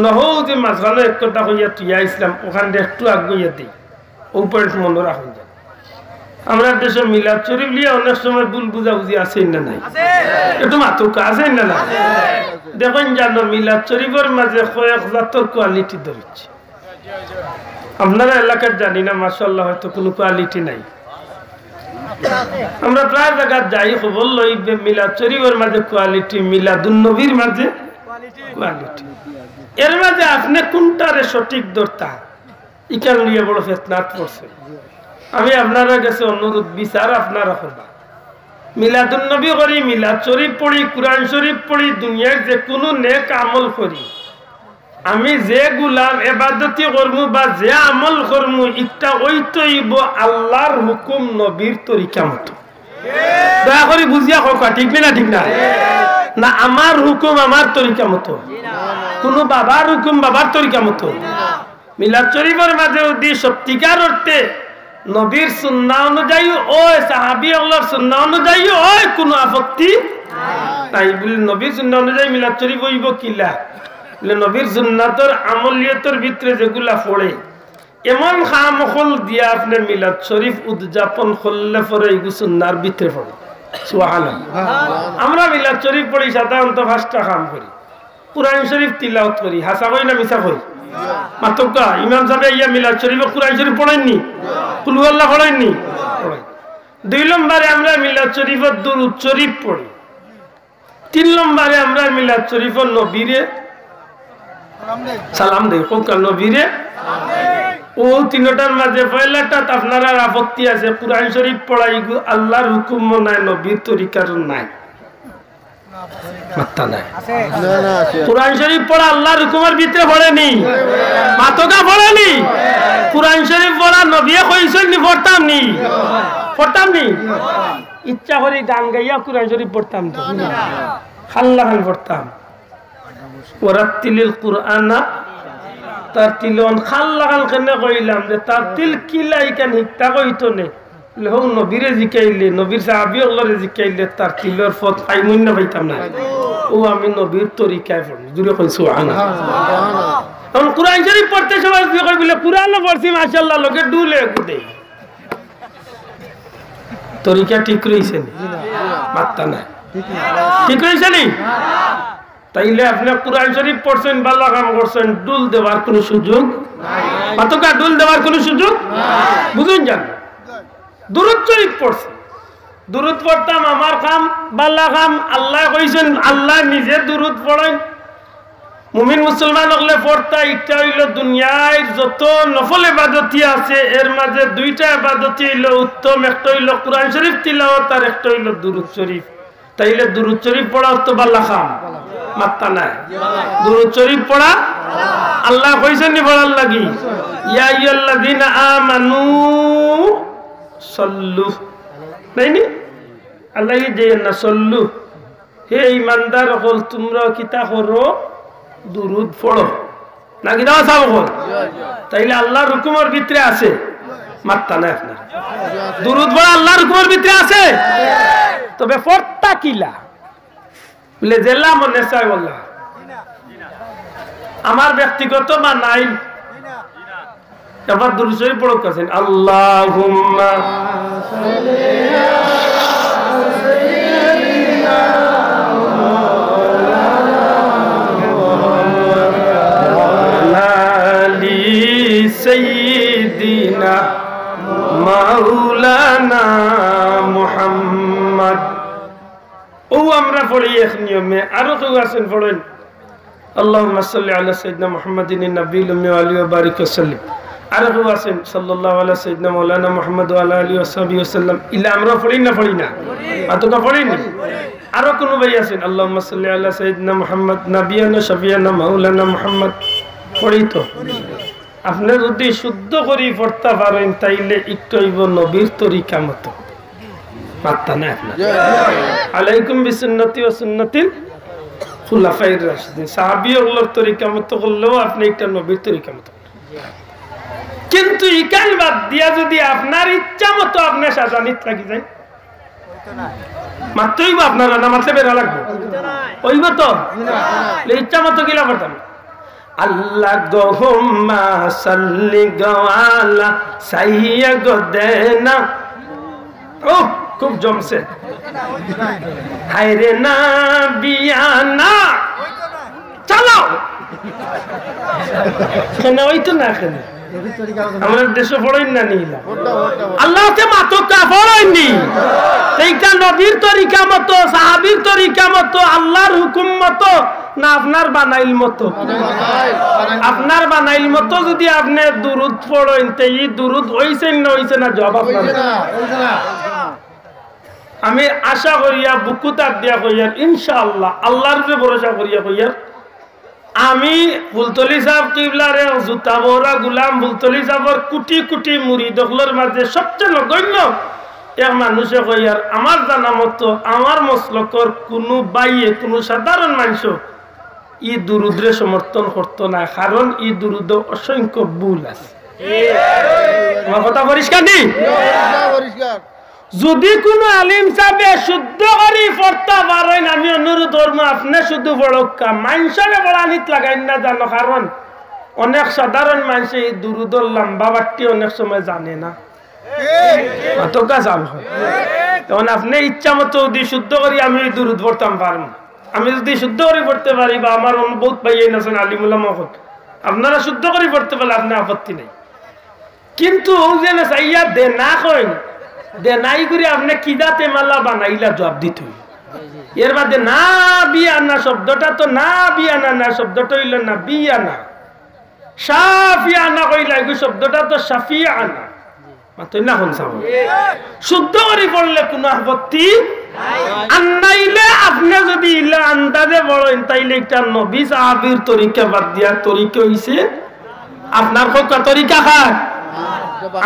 নহো যে মাঝখানে এক কথা কইয়া তুইয়া ইসলাম ওখান দিয়ে একটু আগুইয়া দিই, ও পয়েন্ট মনে রাখুন জানো। আমরা দেশে মিলাদ শরীফ লিয়ে অনেক সময় ভুল বুঝাবুঝি আছে না নাই? একটু মাতুকা আছে না না? দেখুন জানো মিলাদ শরীফের মাঝে কয়েক জাতর কোয়ালিটি ধরেছে। আপনারা এলাকার জানি না, মাশাআল্লাহ হয়তো কোনো কোয়ালিটি নাই। আমরা প্রায় জায়গা যাই খবর লই মিলাদ শরীফের মাঝে কোয়ালিটি, মিলাদুন নবীর মাঝে কোয়ালিটি। এর মাঝে আপনি কোনটারে সঠিক ধরতা ইকান লিয়ে বড় ফেতনাত পড়ছে। আমি আপনারা কাছে অনুরোধ বিচার আপনারা করবা। মিলাদুন নবী করি, মিলাদ শরীফ পড়ি, কুরআন শরীফ পড়ি, দুনিয়ার যে কোনো নেক আমল করি, আমি যে গুলাম ইবাদতি করমু বা যে আমল করমু ইটা ওইতইব আল্লাহর হুকুম নবীর তরিকা মতো। দয়া করে বুঝিয়া কথা ঠিক না? ঠিক না? না আমার হুকুম আমার তরিকা মতো, কোন বাবার হুকুম বাবার তরিকা মতো। মিলাদ শরীফের মাঝে যদি সত্যিকার অর্থে নবীর সুন্নাহ অনুযায়ী ওই সাহাবী আল্লাহর সুন্নাহ অনুযায়ী ওই কোনো আপত্তি নাই। বলে নবীর সুন্নাহ অনুযায়ী মিলাদ শরীফ হইব কিলা? বলে নবীর সুন্নাতর আমলিয়তের ভিতরে যেগুলা পড়ে এমন খামখল দিয়া আপনি মিলাদ শরীফ উদযাপন করলে পরে এইগুলো সুন্নাহর ভিতরে পড়ে। সুবহানাল্লাহ। আমরা মিলাদ শরীফ পড়ি সাধারণত 5টা কাম করি। কুরআন শরীফ তিলাওয়াত করি, হাসা কই না মিছা কই? মাতকা ইমাম সাহেব ইয়া মিলাদ শরীফে কুরআন শরীফ পড়েননি, কুল হুয়াল্লাহ পড়েননি। 2 নম্বরে আমরা মিলাদ শরীফের দুরূদ শরীফ পড়ি। 3 নম্বরে আমরা মিলাদ শরীফের নবীরে সালাম দেই। কোন নবীরে ও তিনটার মাঝে পয়লাটা আপনারা আপত্তি আছে, কুরআন শরীফ পড়াই আল্লাহর হুকুম নাই, নবীর তরিকার নাই। মাত্তা নাই কুরআন শরীফ পড়া আল্লাহর হুকুমের ভিতরে পড়েনি, মাতকা পড়েনি। কুরআন শরীফ পড়া নবী কইছেন নি পড়তাম নি, পড়তাম নি। ইচ্ছা করে গান গাইয়া কুরআন শরীফ পড়তাম তো খাল্লা খান পড়তাম। ওয়ারাতিলিল কুরআনা তারতিলন খাল্লা খান কেনে কইলাম যে তারতিল কিলাই কেন হিকতা কইতো নে লহ নবীরে জিকাইলে, নবীর সাহাবী আল্লাহরে জিকাইলে তার তিলর পথ পাইমুন না পাইতাম না। ও আমি নবীর তরিকায় পড়ি, জুরে কই সুবহানাল্লাহ। এখন কুরআন শরীফ পড়তে সময় কি কই বলে কুরআনও পড়ছি মাশাআল্লাহ, লোকে ডুলে কুদে। তরিকা ঠিক রইছে নি? মাত্তা না ঠিক রইছে নি? তাইলে আপনি কুরআন শরীফ পড়ছেন, ভালো কাম করছেন, ডুল দেওয়ার কোনো সুযোগ নাই। মাতকা ডুল দেওয়ার কোনো সুযোগ নাই। বুঝুন জান দুরূদ শরীফ পড়ছি, দুরূদ পড়তাম আমার কাম বাল্লা কাম। আল্লাহ কইছেন, আল্লাহ নিজে দুরূদ পড়েন। মুমিন মুসলমান হলে পড়তা ইটা হইল দুনিয়ায় যত নফল ইবাদতি আছে এর মাঝে 2টা ইবাদতি হইল উত্তম, একটা হইল কুরআন শরীফ তিলাওয়াত আর একটা হইল দুরূদ শরীফ। তাইলে দুরূদ শরীফ পড়া তো বাল্লা কাম, মাত্তা নাই। দুরূদ শরীফ পড়া আল্লাহ কইছেন নি পড়ার লাগি, ইয়া আইয়ুহাল্লাযীনা আমানু সল্লু নাইনি আল্লাহ যে না সল্লু, হে ইমানদার হল তোমরা কিতা করো দুরূদ পড়ো না কিতা সাব কর। তাইলে আল্লাহর হুকুমের ভিতরে আছে, মাত্তা নাই আপনার। দুরূদ পড়া আল্লাহর হুকুমের ভিতরে আছে, তবে পড়তা কিলা বলে জেলা মনে চাই বললা আমার ব্যক্তিগত বা নাই। এবার দুরূদ শরীফ পড়ো কাছেন আল্লাহুম্মা সাল্লি سيدنا مولانا محمد ও আমরা পড়ি এক নিয়মে আরো কেউ আছেন পড়েন আল্লাহুম্মা সাল্লি আলা সাইয়্যিদিনা মুহাম্মাদিন নবিয়্যিল উম্মি ওয়া আলিহি ওয়া বারিক ওয়া সাল্লিম আরো কেউ আছেন সাল্লাল্লাহু আলা সাইয়্যিদিনা মাওলানা মুহাম্মদ ওয়া আলা আলিহি ওয়া সাহবিহি ওয়া সাল্লাম ইলা আমরা পড়ি না এতটা পড়ি না আরো কোন ভাই আছেন আল্লাহুম্মা সাল্লি আলা সাইয়্যিদিনা মুহাম্মদ নাবিয়ানা শাফিয়ানা মাওলানা মুহাম্মদ পড়ি তো আপনি যদি শুদ্ধ করে পড়তে পারেন তাইলে একটু হইব নবীর তরিকা মতো মাত্তা না আপনার আলাইকুম বিসুন্নতি ওয়া সুন্নাতিল খুলাফায়ে রাশিদিন সাহাবীদের তরিকা মতো করলেও আপনি একটা নবীর তরিকা মতো কিন্তু ইকান বাদ দিয়া যদি আপনার ইচ্ছা মতো আপনি সাজানিত থাকি যায় মাত্রই বা আপনারা না মাত্রে বেরা লাগবে ওইব তো ইচ্ছা মতো গিলা পড়তাম আল্লাহ গোহুম্মা সাল্লি গাওয়ালা সাইয়া গো দেনা ও খুব জমছে হায়রে না বিয়ানা চালাও কেন ওই তো না কেন আমরা দেশে পড়াই না নিলা আল্লাহতে মাতো কা পড়াইনি এইটা নবীর তরিকা মতো সাহাবীর তরিকা মতো আল্লাহর হুকুম মতো না আপনার বানাইল মতো আপনার বানাইল মতো যদি আপনি দুরুদ পড়েন তে এই দুরুদ হইছেন না হইছে না জবাব না আমি আশা করিয়া বুকুতার দিয়া কইয়ার ইনশাআল্লাহ আল্লাহর উপরে ভরসা করিয়া কইয়ার আমি ফুলতলি সাহেব কিবলারে জুতা বড়া গোলাম ফুলতলি সাহেবের কোটি কোটি মুরিদগুলোর মাঝে সবচেয়ে নগণ্য এক মানুষে কইয়ার আমার জানা মতো আমার মসলকর কোনো বাইয়ে কোনো সাধারণ মানুষ ই দুরুদ্রে সমর্থন করতো না কারণ ই দুরুদ অসংখ্য ভুল আছে আমার কথা পরিষ্কার নেই যদি কোনো আলিম সাহেবে শুদ্ধ করে পড়তে পারেন আমি অনুরোধ করব আপনি শুধু পড়কা মানুষের পড়ানিত লাগাই না জানো কারণ অনেক সাধারণ মানুষ এই দুরুদর লম্বা বাট্টি অনেক সময় জানে না অতটা জাল হয় তখন আপনি ইচ্ছা মতো যদি শুদ্ধ করি আমি এই দুরুদ পড়তাম পারবো আমি যদি শুদ্ধ করে পড়তে পারি বা আমার বহুত ভাইয়াই আছেন আলিমুল্লাহ মহল আপনারা শুদ্ধ করে পড়তে পারলে আপনার আপত্তি নেই কিন্তু যে না চাইয়া দে না কইন দে নাই করে আপনি কিদাতে মালা বানাইলা জবাব দিতে এর বাদে না বিয়ানা শব্দটা তো না বিয়ানা না শব্দটা হইল না বিয়ানা সাফিয়ানা কইলা এই শব্দটা তো সাফিয়ানা মাতই না কোন সাব শুদ্ধ করে পড়লে কোনো আপত্তি আনাইলে আপনি যদি ইলা আন্দাজে বলেন তাইলে একটা নবী সাহাবীর তরিকা বাদ দিয়া তরিকা হইছে আপনার কোন তরিকা খায়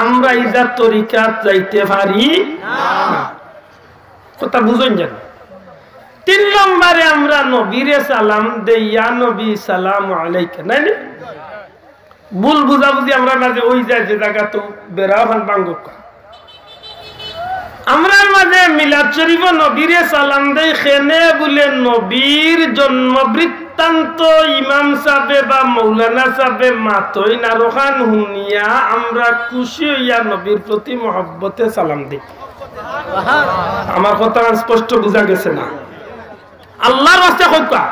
আমরা ইজার তরিকা যাইতে পারি না কথা বুঝেন যেন 3 নম্বরে আমরা নবীরে সালাম দেই ইয়া নবী সালাম আলাইকা নাই ভুল বুঝাবুঝি আমরা মাঝে ওই যায় যে জায়গা তো বেরাহান বাঙ্গক আমরা মাঝে মিলাদ শরীফ নবীরে সালাম দেই খেনে বলে নবীর জন্ম বৃত্তান্ত ইমাম সাহেব বা মৌলানা সাহেব মাতই না রোহান হুনিয়া আমরা খুশি হইয়া নবীর প্রতি মহব্বতে সালাম দিই আমার কথা স্পষ্ট বুঝা গেছে না আল্লাহর রাস্তায় কইবা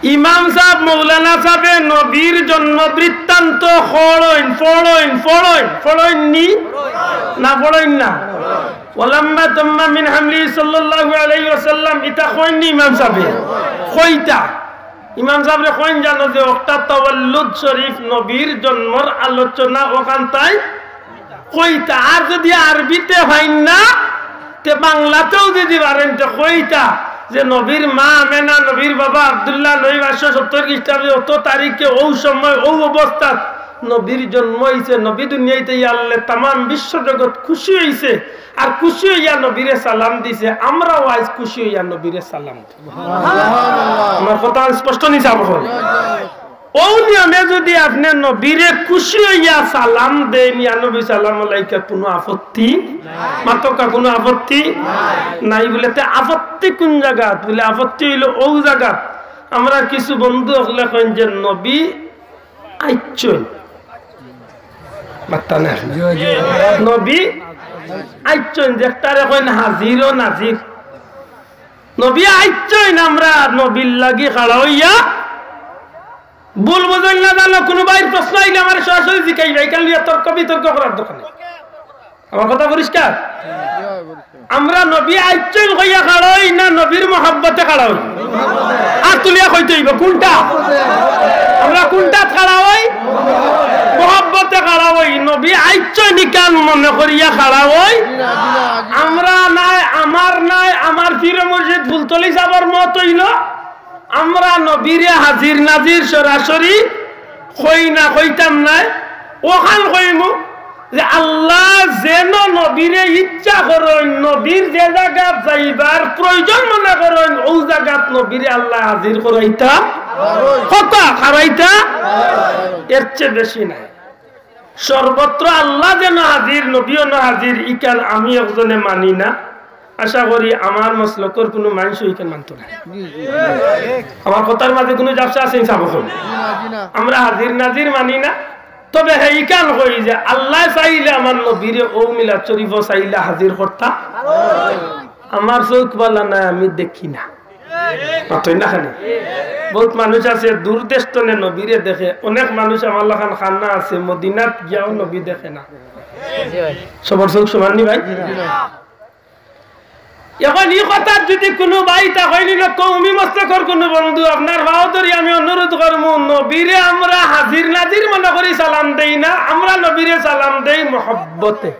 ইমাম সাহেব মৌলানা সাহেব নবীর জন্ম বৃত্তান্ত ফড়ইন নি না ফড়ইন না ওয়ালাম্মা তাম্মা মিন হামলি সাল্লাল্লাহু আলাইহি ওয়াসাল্লাম ইতা কইনি ইমাম সাহেব কইতা ইমাম সাহেব রে কইন জানো যে ওয়াক্তা তাওয়াল্লুদ শরীফ নবীর জন্মের আলোচনা ওখান তাই কইতা আর যদি আরবিতে হইন না তে বাংলাতেও যদি পারেন তো কইতা যে নবীর মা আমেনা নবীর বাবা আব্দুল্লাহ নবী 570 খ্রিস্টাব্দে অত তারিখে ও সময় ও অবস্থা নবীর জন্ম হইছে নবী দুনিয়াতে আল্লাহ तमाम বিশ্ব জগৎ খুশি হইছে আর খুশি হইয়া নবীরে সালাম দিছে আমরাও আজ খুশি হইয়া নবীরে সালাম দিই সুবহানাল্লাহ আমার কথা স্পষ্ট নি যাব ও নিয়মে যদি আপনি নবীরে খুশি হইয়া সালাম দেন ইয়া নবী সালাম আলাইকা কোনো আপত্তি মাত্র কোনো আপত্তি নাই বলেতে আপত্তি কোন জায়গা বলে আপত্তি হইলো ও জায়গা আমরা কিছু বন্ধু হলে কইন যে নবী আইছন মাত্তা না নবী আইছন যেটারে কইন হাজির ও নাজির নবী আইছন আমরা নবীর লাগি খাড়া হইয়া ভুল বুঝল না জানো কোনো ভাইয়ের প্রশ্ন আইলে আমার সরাসরি জিজ্ঞাসা এখান নিয়ে তর্ক বিতর্ক করার দরকার নেই। আমার কথা পরিষ্কার? আমরা নবী আইচল হইয়া খাড়াই না নবীর মহব্বতে খাড়াই? আর তুলিয়া কইতে হইব কোনটা? আমরা কোনটা খাড়া হই? মহব্বতে খাড়া হই। নবী আইচল নিকান মনে করিয়া খাড়া হই। আমরা নাই আমার পীর মুর্শিদ ফুলতলি সাহেবের মত হইল আমরা নবীরে হাজির নাজির সরাসরি কই না, কইতাম নাই। ওখান কইমু যে আল্লাহ যেন নবীরে ইচ্ছা করেন, নবীর যে জায়গাত যাইবার প্রয়োজন মনে করেন ও জায়গাত নবীরে আল্লাহ হাজির করাইতা কথা খারাইতা, এর চেয়ে বেশি নাই। সর্বত্র আল্লাহ যেন হাজির, নবীও না হাজির, ইকান আমি একজনে মানি না। আশা করি আমার মসলকর কোনো মানুষ ইকান মানত না। আমার কথার মাঝে কোনো ব্যবসা আছে? আমরা হাজির নাজির মানি না। তবে এইখান কই যে আল্লাহ চাইলে আমার নবীরে ও মিলাদ শরীফ চাইলে হাজির করতাম। আমার চোখ বলা নাই, আমি দেখি না। বহুত মানুষ আছে দূরদেশ তনে নবীরে দেখে। অনেক মানুষ আমার লাখান খান্না আছে মদিনাত গিয়াও নবী দেখে না। সবার চোখ সমান নি ভাই? এখন এই কথা যদি কোনো ভাই তা কইল কওমি মস্তকর কোনো বন্ধু আপনার বাহাদুরি আমি অনুরোধ করব, নবীরে আমরা হাজির নাজির মনে করি সালাম দেই না, আমরা নবীরে সালাম দেই মহব্বতে।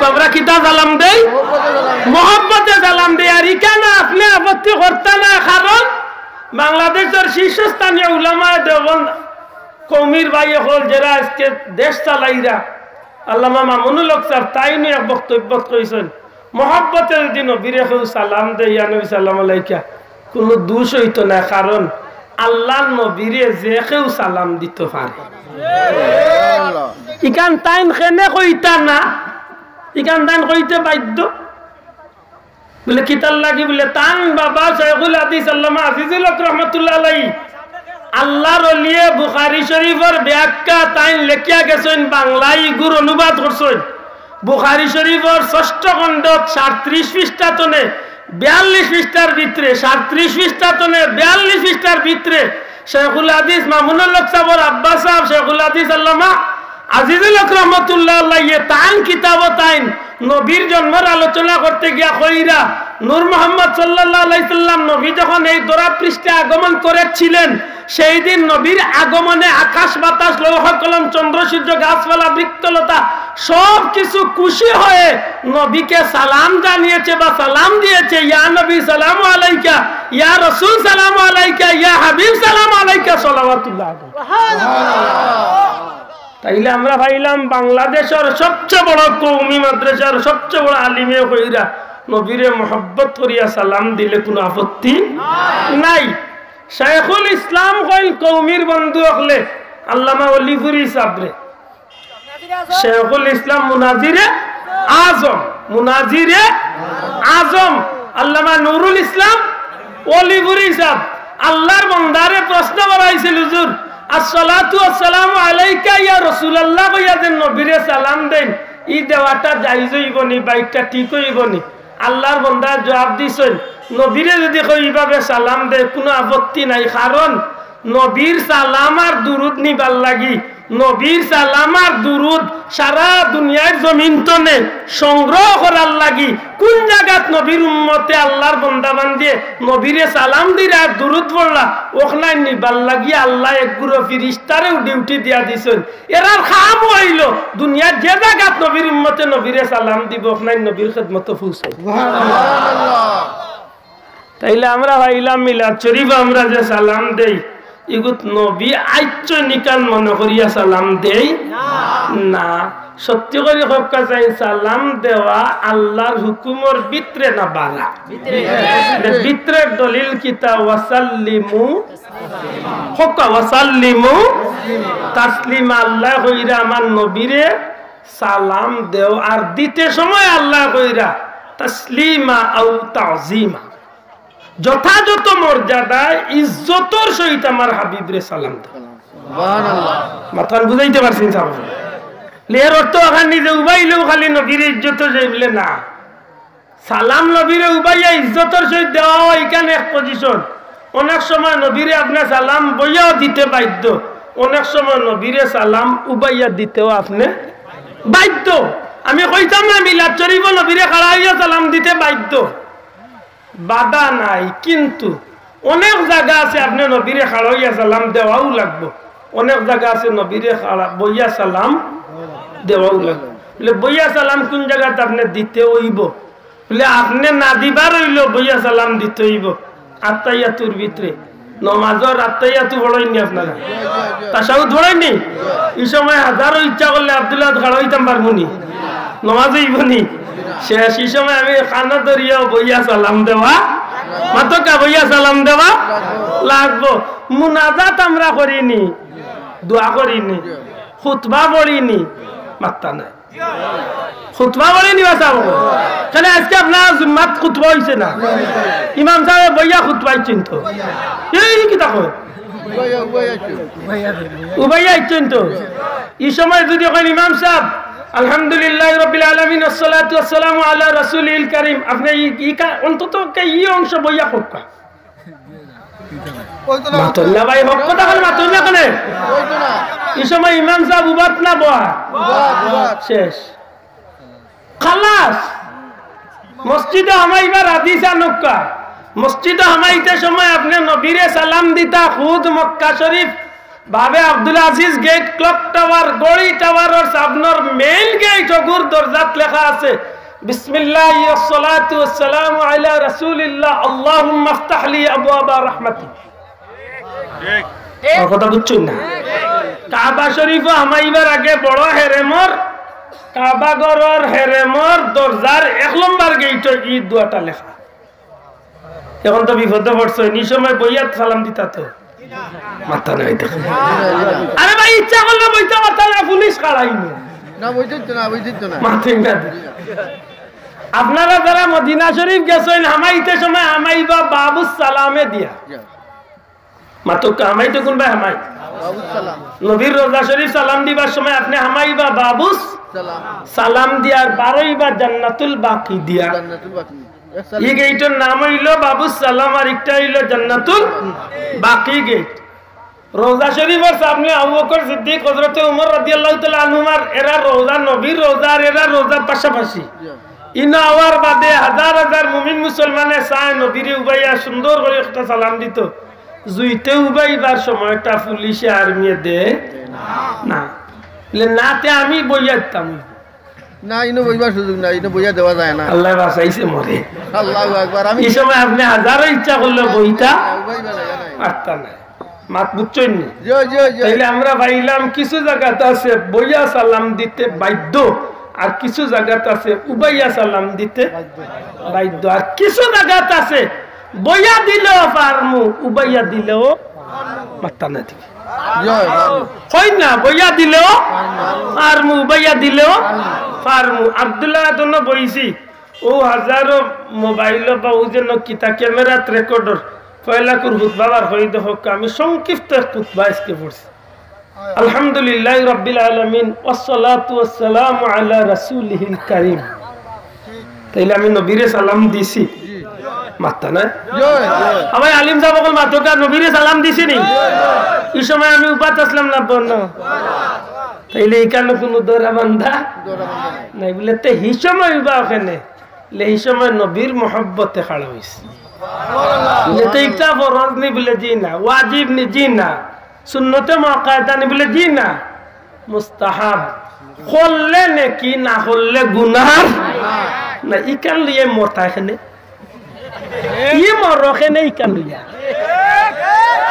আমরা কিতা সালাম দেই? মহব্বতে সালাম দেই। আর ইকানা আপনি আপত্তি করতেন না, কারণ বাংলাদেশের শীর্ষস্থানীয় উলামায়ে দেওবন্দ কওমির ভাই হল যারা আজকে দেশ চালাইরা, আল্লামা মামুনুল হক স্যার তাই নিয়ে বক্তব্য কইছেন মহব্বতের যদি নবীরে কেউ সালাম দেয় ইয়া নবী সালাম আলাইকা কোনো দোষ হইতো না, কারণ আল্লাহ নবীরে যে কেউ সালাম দিতে পারে। ইকান তাইন কেনে কইতা না, ইকান তাইন কইতে বাধ্য বলে কিতার লাগি বলে তান বাবা শাইখুল হাদিস আল্লামা আজিজুল হক রাহমাতুল্লাহ আলাইহি আল্লাহর ওলিয়ে বুখারী শরীফের ব্যাখ্যা তাইন লেখিয়া গেছেন, বাংলায় গুর অনুবাদ করছেন। বুখারী শরীফের ৬ষ্ঠ খণ্ড ৩৭ পৃষ্ঠা তনে ৪২ পৃষ্ঠার ভিতরে ৩৭ পৃষ্ঠা তনে ৪২ পৃষ্ঠার ভিতরে শাইখুল হাদিস মামুনুল হক সাহেবের আব্বা সাহেব শাইখুল হাদিস আল্লামা আজিজুল হক রাহমাতুল্লাহ আলাইহি তান কিতাব তাইন নবীর জন্মের আলোচনা করতে গিয়া কইরা নূর মুহাম্মদ সাল্লাল্লাহু আলাইহি সাল্লাম নবী যখন এই দরা পৃষ্ঠে আগমন করেছিলেন সেই দিন নবীর আগমনে আকাশ বাতাস লৌহ কলম চন্দ্র সূর্য গাছপালা বৃক্ষলতা সব কিছু খুশি হয়ে নবীকে সালাম জানিয়েছে বা সালাম দিয়েছে, ইয়া নবী সালামু আলাইকা, ইয়া রাসূল সালামু আলাইকা, ইয়া হাবিব সালামু আলাইকা সালাওয়াতুল্লাহ সুবহানাল্লাহ। তাইলে আমরা ভাইলাম বাংলাদেশের সবচেয়ে বড় কওমি মাদ্রাসার সবচেয়ে বড় আলিমে কইরা নবীরে মহব্বত করিয়া সালাম দিলে কোনো আপত্তি নাই। শাইখুল ইসলাম কইল কওমির বন্ধু হলে আল্লামা ওলিপুরি সাবরে শাইখুল ইসলাম মুনাজিরে আজম আল্লামা নুরুল ইসলাম ওলিপুরি সাহেব আল্লাহর বান্দারে প্রশ্ন করাইছিল, হুজুর আসসালাতু ওয়াসসালামু আলাইকা ইয়া রাসূলুল্লাহ কইয়া যে নবীরে সালাম দেন ই দেওয়াটা জায়েজ হইব নি, বাইকটা ঠিক হইব নি? আল্লাহর বান্দা জবাব দিছেন, নবীরে যদি কইভাবে সালাম দেয় কোনো আপত্তি নাই, কারণ নবীর সালাম আর দুরুদ নিবার লাগি নবীর সালাম আর দুরুদ সারা দুনিয়ার জমিন তনে সংগ্রহ করার লাগি কোন জায়গাত নবীর উম্মতে আল্লাহর বান্দা বান্দিয়ে নবীরে সালাম দিরা আর দুরুদ পড়লা ওখানে নিবার লাগি আল্লাহ একগুলো ফিরিস্তারেও ডিউটি দিয়া দিছেন। এরার কাম হইল দুনিয়ার যে জায়গাত নবীর উম্মতে নবীরে সালাম দিব ওখানে নবীর খেদমত পৌঁছাই। সুবহানাল্লাহ। তাইলে আমরা ভাইলাম মিলাদ শরীফ আমরা যে সালাম দেই ইগুত নবী আইচ্ছ নিকান মনে করিয়া সালাম দেই না। সত্যি করে হক্কা চাই সালাম দেওয়া আল্লাহর হুকুমর ভিতরে না বালা ভিতরের দলিল কিতা ওয়াসাল্লিমু হক্কা ওয়াসাল্লিমু তাসলিমা আল্লাহ কইরা আমার নবীরে সালাম দেও আর দিতে সময় আল্লাহ কইরা তাসলিমা আও তাজিমা যথাযথ মর্যাদায় ইজ্জতর সহিত আমার হাবিবরে সালাম দাও। সুবহানাল্লাহ। মাথান বুঝাইতে পারছেন সাহেব? এর অর্থ এখন নিজে উবাইলেও খালি নবীর ইজ্জত যাইবলে না, সালাম নবীরে উবাইয়া ইজ্জতর সহিত দেওয়া এখানে এক পজিশন, অনেক সময় নবীরে আপনি সালাম বইয়াও দিতে বাধ্য, অনেক সময় নবীরে সালাম উবাইয়া দিতেও আপনি বাধ্য। আমি কইতাম না মিলাদ শরীফ নবীরে খাড়া হইয়া সালাম দিতে বাধ্য, বাধা নাই, কিন্তু অনেক জায়গা আছে আপনি নবীরে খাড়া হইয়া সালাম দেওয়াও লাগবো, অনেক জায়গা আছে নবীরে খাড়া বইয়া সালাম দেওয়াও লাগবে। বলে বইয়া সালাম কোন জায়গাতে আপনি দিতে হইব, বলে আপনি না দিবার হইল বইয়া সালাম দিতে হইব আত্তাইয়াতুর ভিতরে। নমাজর আত্তাইয়াতু পড়াইনি আপনারা, তাশাহুদ পড়াইনি? এই সময় হাজারো ইচ্ছা করলে আব্দুল্লাহ খাড়া হইতাম পারবনি, নমাজ হইবনি শেষ। এই সময় আমি খানা ধরিয়া বইয়া সালাম দেওয়া মাতকা বইয়া সালাম দেওয়া লাগবো। মুনাজাত আমরা করিনি, দোয়া করিনি, খুতবা পড়িনি, মাত্তা নাই খুতবা পড়িনি। বাসাবো কেন আজকে আপনার জুম্মাত খুতবা হইছে না? ইমাম সাহেব বইয়া খুতবাই চিন্ত এই কি তাকো উবাইয়া চিন্ত। এই সময় যদি এখন ইমাম সাহেব আলহামদুলিল্লাহ রাব্বিল আলামিন ওয়াসসালাতু ওয়াসসালামু আলা রাসূলিল কারীম, আপনি অন্তত এই অংশ বইয়া খুতবা মাতল্লা ভাই হক কথা বলে মাতল্লা কেন? এই সময় ইমাম সাহেব উবাত না বয়া শেষ খালাস। মসজিদে হামাইবার হাদিসা নক্কা, মসজিদে হামাইতে সময় আপনি নবীরে সালাম দিতা খুদ মক্কা শরীফ বাবে Abdul Aziz gate, clock tower, গড়ি টাওয়ার আর সাবনর মেইন গেট ওগুর দরজাত লেখা আছে বিসমিল্লাহি ওয়াসসালাতু ওয়াসসালামু আলা রাসূলিল্লাহ আল্লাহুম্মা ইফতাহ লি আবওয়াবা রাহমাতিক। ঠিক কথা বুঝছেন না? কাবা শরীফ হামাইবার আগে বড় হেরেমর কাবা ঘরের হেরেমর দরজার 1 নম্বর গেট এই দুয়াটা লেখা। এখন তো বিপদে পড়ছে, এই সময় বইয়া সালাম দিতা তো মাথা নাই দেখে। আরে ভাই ইচ্ছা করলে বইতে মাথা না, পুলিশ কাড়াইনি না, বইতে না, বইতে না মাথায় না। আপনারা যারা মদিনা শরীফ গেছেন হামাইতে সময় হামাইবা বাবুস সালামে দিয়া মাতক হামাইতে কোন ভাই হামাই বাবুস সালাম। নবীর রোজা শরীফ সালাম দিবার সময় আপনি হামাইবা বাবুস সালাম দিয়ার 12বার জান্নাতুল বাকি দিয়া। এই গেটের নাম হইল বাবুস সালাম আর একটা হইল জান্নাতুল বাকি গেট। রোজা শরীফের সামনে আবু বকর সিদ্দিক, হযরত ওমর রাদিয়াল্লাহু তাআলা আনহুমার এরা রোজা নবীর রোজা আর এরা রোজার পাশাপাশি ইনা আওয়ার বাদে হাজার হাজার মুমিন মুসলমানে চায় নবীরে উবাইয়া সুন্দর করে একটা সালাম দিত। জুইতে উবাইবার সময়টা পুলিশে আর্মিয়ে দে না, নাতে আমি বইয়া দিতাম না, ইনো বইবার সুযোগ নাই, ইনো বইয়া দেওয়া যায় না। আল্লাহ বাঁচাইছে মরে, আল্লাহু আকবার। আমি এই সময় আপনি হাজারো ইচ্ছা করলে বইটা পারতা না, মাত বুঝছেন নি? তাইলে আমরা ভাইলাম কিছু জায়গাতে আছে বইয়া সালাম দিতে বাধ্য, আর কিছু জায়গাতে আছে উবাইয়া সালাম দিতে বাধ্য, আর কিছু জায়গাতে আছে বইয়া দিলেও পারমু উবাইয়া দিলেও মাত্তা না দিবে কই না, বইয়া দিলেও পারমু উবাইয়া দিলেও পারমু। আব্দুল্লাহ জন্য বইছি ও হাজারো মোবাইল বা ও যেন কিতা ক্যামেরাত রেকর্ডর পয়লা কুর হুতবাবার হই দেখো আমি সংক্ষিপ্ত খুতবা আজকে পড়ছি। আলহামদুলিল্লাহ রাব্বিল আলামিন ওয়াসসালাতু ওয়াসসালামু আলা রাসূলিল কারীম। তাইলে আমি নবীরে সালাম দিছি মাত্তা না আমার আলিম সাহেব বল মাতকা নবীরে সালাম দিছি নি? এই সময় আমি উপাত আসলাম না বন্য, তাইলে এখানে কোনো দরা বান্ধা নাই বলে তে এই সময় বা ওখানে এই সময় নবীর মহব্বতে খাড়া হয়েছে। এটা ফরজ নি বলে জি না, ওয়াজিব নি জি না, সুন্নতে মুআক্কাদা নি বলে জি না, মুস্তাহাব। করলে নাকি না করলে গুনাহ না, ইকান লিয়ে মরতা এখানে ই মরখানে ইকান লিয়া।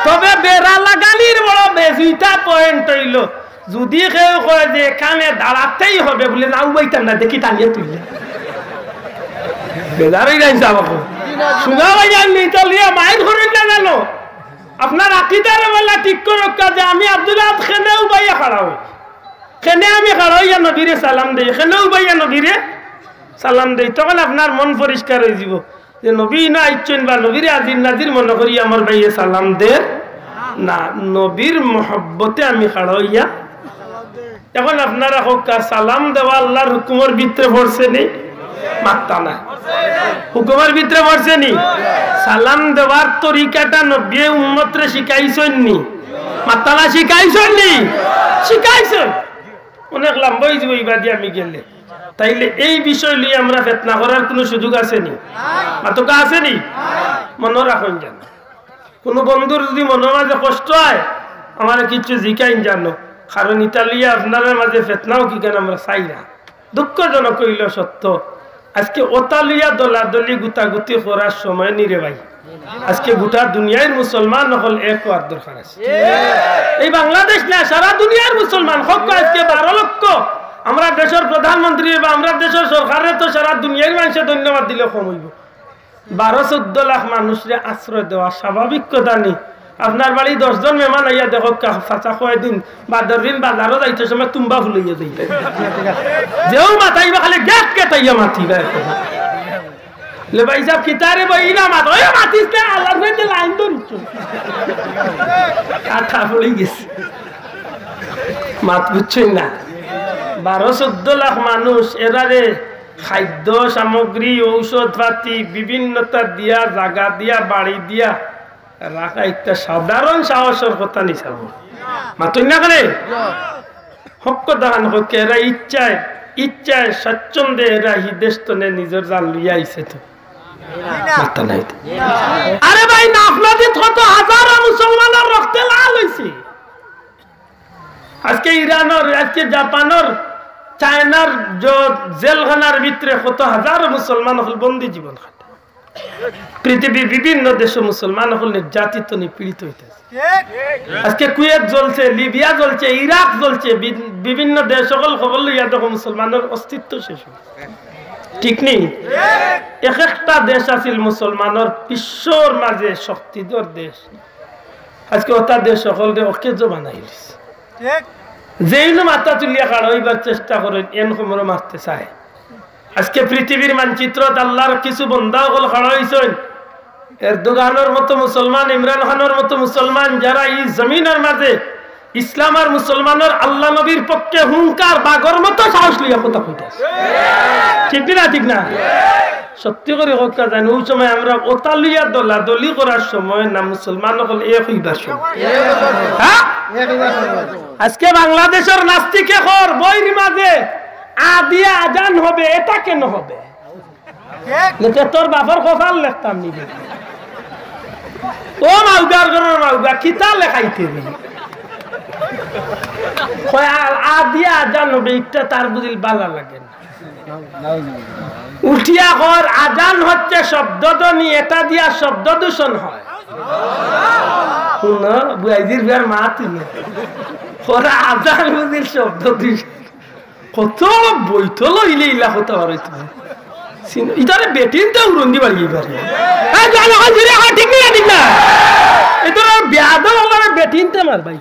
তবে বেড়া লাগালির বড় বেজুইটা পয়েন্ট হইল যদি কেউ কয় যে এখানে দাঁড়াতেই হবে বলে না উবাইতাম না, দেখি টানিয়ে তুইলে বেজারই যাই যাব সুগা ভাই জানি তালিয়া মাইর করেন না জানো। আপনার আকীদার বলা ঠিক করে যে আমি আব্দুল্লাহ খেনে উবাইয়া খাড়া হই, খেনে আমি খাড়া হইয়া নবীরে সালাম দেই, খেনে উবাইয়া নবীরে সালাম দেই, তখন আপনার মন পরিষ্কার হয়ে যাব যে নবী না আইছেন বা নবীরে আজির নাজির মনে করি আমার ভাইয়ে সালাম দে না, নবীর মহব্বতে আমি খাড়া হইয়া। এখন আপনারা হোক সালাম দেওয়া আল্লাহর হুকুমের ভিতরে পড়ছে নেই মাত্তা না। হুকুমের ভিতরে পড়ছে নি সালাম দেওয়ার তরিকাটা নবী উম্মতরে শিখাইছেন নি মাতালা শিখাইছেন নি শিখাইছেন অনেক লম্বা হয়ে যাবে ইবাদি আমি গেলে তাইলে এই বিষয় নিয়ে আমরা ফিতনা করার কোনো সুযোগ আছে নি মাতকা আছে নি মনে রাখুন জানো কোনো বন্ধুর যদি মনের মাঝে কষ্ট হয় আমার কিছু জিকাইন জানো কারণ ইতালিয়া আপনার মাঝে ফিতনাও কি কেন আমরা চাই না দুঃখজনক হইল সত্য আজকে ওতালিয়া দলাদলি গুতাগুতি করার সময় নিরে ভাই আজকে গোটা দুনিয়ার মুসলমান হল এক হওয়ার দরকার আছে এই বাংলাদেশ না সারা দুনিয়ার মুসলমান হক আজকে 12 লক্ষ আমরা দেশের প্রধানমন্ত্রী বা আমরা দেশের সরকারের তো সারা দুনিয়ার মানুষে ধন্যবাদ দিলে কম হইব 12-14 লাখ মানুষরে আশ্রয় দেওয়া স্বাভাবিক কথা নেই আপনার বাড়ি 10 জন মেহমান আইয়া দেখো ফাঁচা খোয়াই দিন বাদর দিন বাজারও যাইতে সময় তুম্বা ফুলাইয়া যাইতে যেও মাথাইবা খালি গ্যাট কেটাইয়া মাতিবা লে ভাই সাহেব কিতারে বইলা মাত ওই মাতিস না আল্লাহর মধ্যে লাইন ধরিছ কাটা পড়ে গেছে মাত বুঝছই না 12-14 লাখ মানুষ এরারে খাদ্য সামগ্রী ঔষধ পাতি বিভিন্নতা দিয়া জায়গা দিয়া বাড়ি দিয়া রাখা একটা সাধারণ সাহসের কথা নিছাব মাতুই না করে হক দান হোক এরা ইচ্ছায় স্বচ্ছন্দে এরা হিদেস্তনে নিজের জাল লইয়া আইছে তো আরে ভাই নাফলাদি কত হাজারো মুসলমানের রক্তে লাল হইছে আজকে ইরানের আজকে জাপানের চায়নার জেলখানার ভিতরে কত হাজারো মুসলমান হল বন্দী জীবন খাটে পৃথিবীর বিভিন্ন দেশে মুসলমান হল নির্যাতিত নিপীড়িত হইতেছে আজকে কুয়েত জ্বলছে লিবিয়া জ্বলছে ইরাক জ্বলছে বিভিন্ন দেশ সকল খবর লইয়া দেখো মুসলমানের অস্তিত্ব শেষ ঠিক নেই এক একটা দেশ আছিল মুসলমানের বিশ্বর মাঝে শক্তিধর দেশ আজকে ওটা দেশ সকল অকেজ বানাইলিস যেইনো মাথা তুলিয়া কাড়াইবার চেষ্টা করেন এন সময় মারতে চায় আজকে পৃথিবীর মানচিত্রত আল্লাহর কিছু বন্ধা সকল খাড়াইছেন এরদোগানের মতো মুসলমান ইমরান খানের মতো মুসলমান যারা এই জমিনের মাঝে ইসলাম আর মুসলমানের আল্লাহ নবীর পক্ষে হুঙ্কার বাগর মতো সাহস লিয়া কথা কইতাছে ঠিক না সত্যি করে হকা জানি ওই সময় আমরা ওতালিয়া দলাদলি করার সময় না মুসলমান হল এক হইবার সময় আজকে বাংলাদেশের নাস্তিকে খর বইর মাঝে আদিয়া আজান হবে এটা কেন হবে তোর বাবার কপাল লেখতাম নিবে ও মাউগার ঘরের মাউগা কিতা লেখাইতে আদিয়া আজান হবে এটা তার বুঝিল বালা লাগে না উঠিয়া ঘর আজান হচ্ছে শব্দধ্বনি এটা দিয়া শব্দ দূষণ হয় শুনো বুয়াইজির বিয়ার মা তুমি ওরা আজান বুঝিল শব্দ দূষণ কত বইতল ইলে ইলা কথা পারে তুমি ইতারে বেটিন তো উড়ন্দি বাড়িয়ে পারে ঠিক না এটা বেয়াদ বেটিনতে মার ভাই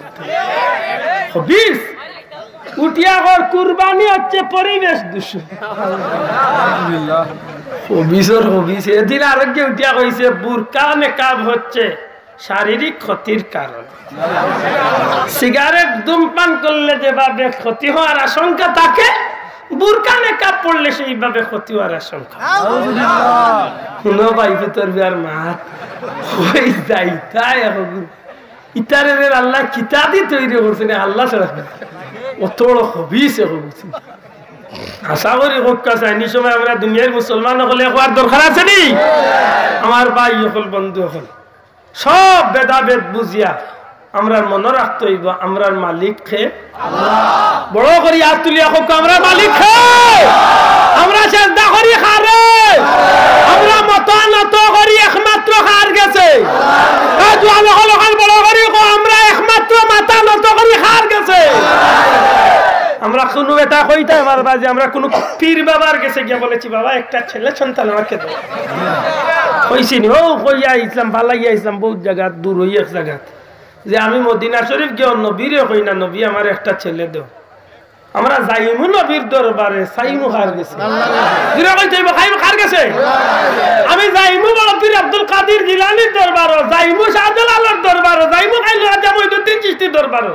হবিস উঠিয়া ঘর কুরবানি হচ্ছে পরিবেশ দূষণ হবিস এদিন আরোগ্য উঠিয়া কইছে বুরকা নেকাব হচ্ছে শারীরিক ক্ষতির কারণ সিগারেট ধূমপান করলে যেভাবে ক্ষতি হওয়ার আশঙ্কা থাকে বুরকা নেকাব পড়লে সেইভাবে ক্ষতি হওয়ার আশঙ্কা শুনো ভাই ভিতর বিয়ার মাত হই যাই তাই এখন ইতারে আল্লাহ কিতাবই তৈরি করছে না আল্লাহ ছাড়া অত বড় হবিস হবিস আশা করি হকা চাইনি সময় আমরা দুনিয়ার মুসলমান হলে হওয়ার দরকার আছে নি আমার ভাই হল বন্ধু হল সব ভেদাভেদ বুঝিয়া আমরা মনে রাখতে হইব আমরা মালিক খে বড় করি হাত তুলিয়া হোক আমরা মালিক খে আমরা চেষ্টা করি খারে আমরা মতানত করি একমাত্র খার গেছে বড় করি আমরা একমাত্র মাথা নত করি খার গেছে আমরা কোনো এটা কইতে আমার বাজে আমরা কোনো পীর বাবার কাছে গিয়ে বলেছি বাবা একটা ছেলে সন্তান আমাকে দাও কইছি নি ও কইয়া ইসলাম ভালাইয়া ইসলাম বহুত জায়গা দূর হই এক জায়গা যে আমি মদিনা শরীফ গিয়ে নবীরে কই না নবী আমার একটা ছেলে দাও আমরা যাইমু নবীর দরবারে সাইমু খার গেছে দিরা কইতে খাইমু খার গেছে আমি যাইমু বড় পীর আব্দুল কাদের জিলানীর দরবারে যাইমু শাহজালালের দরবারে যাইমু খাইলু রাজা মঈনুদ্দিন চিশতির দরবারে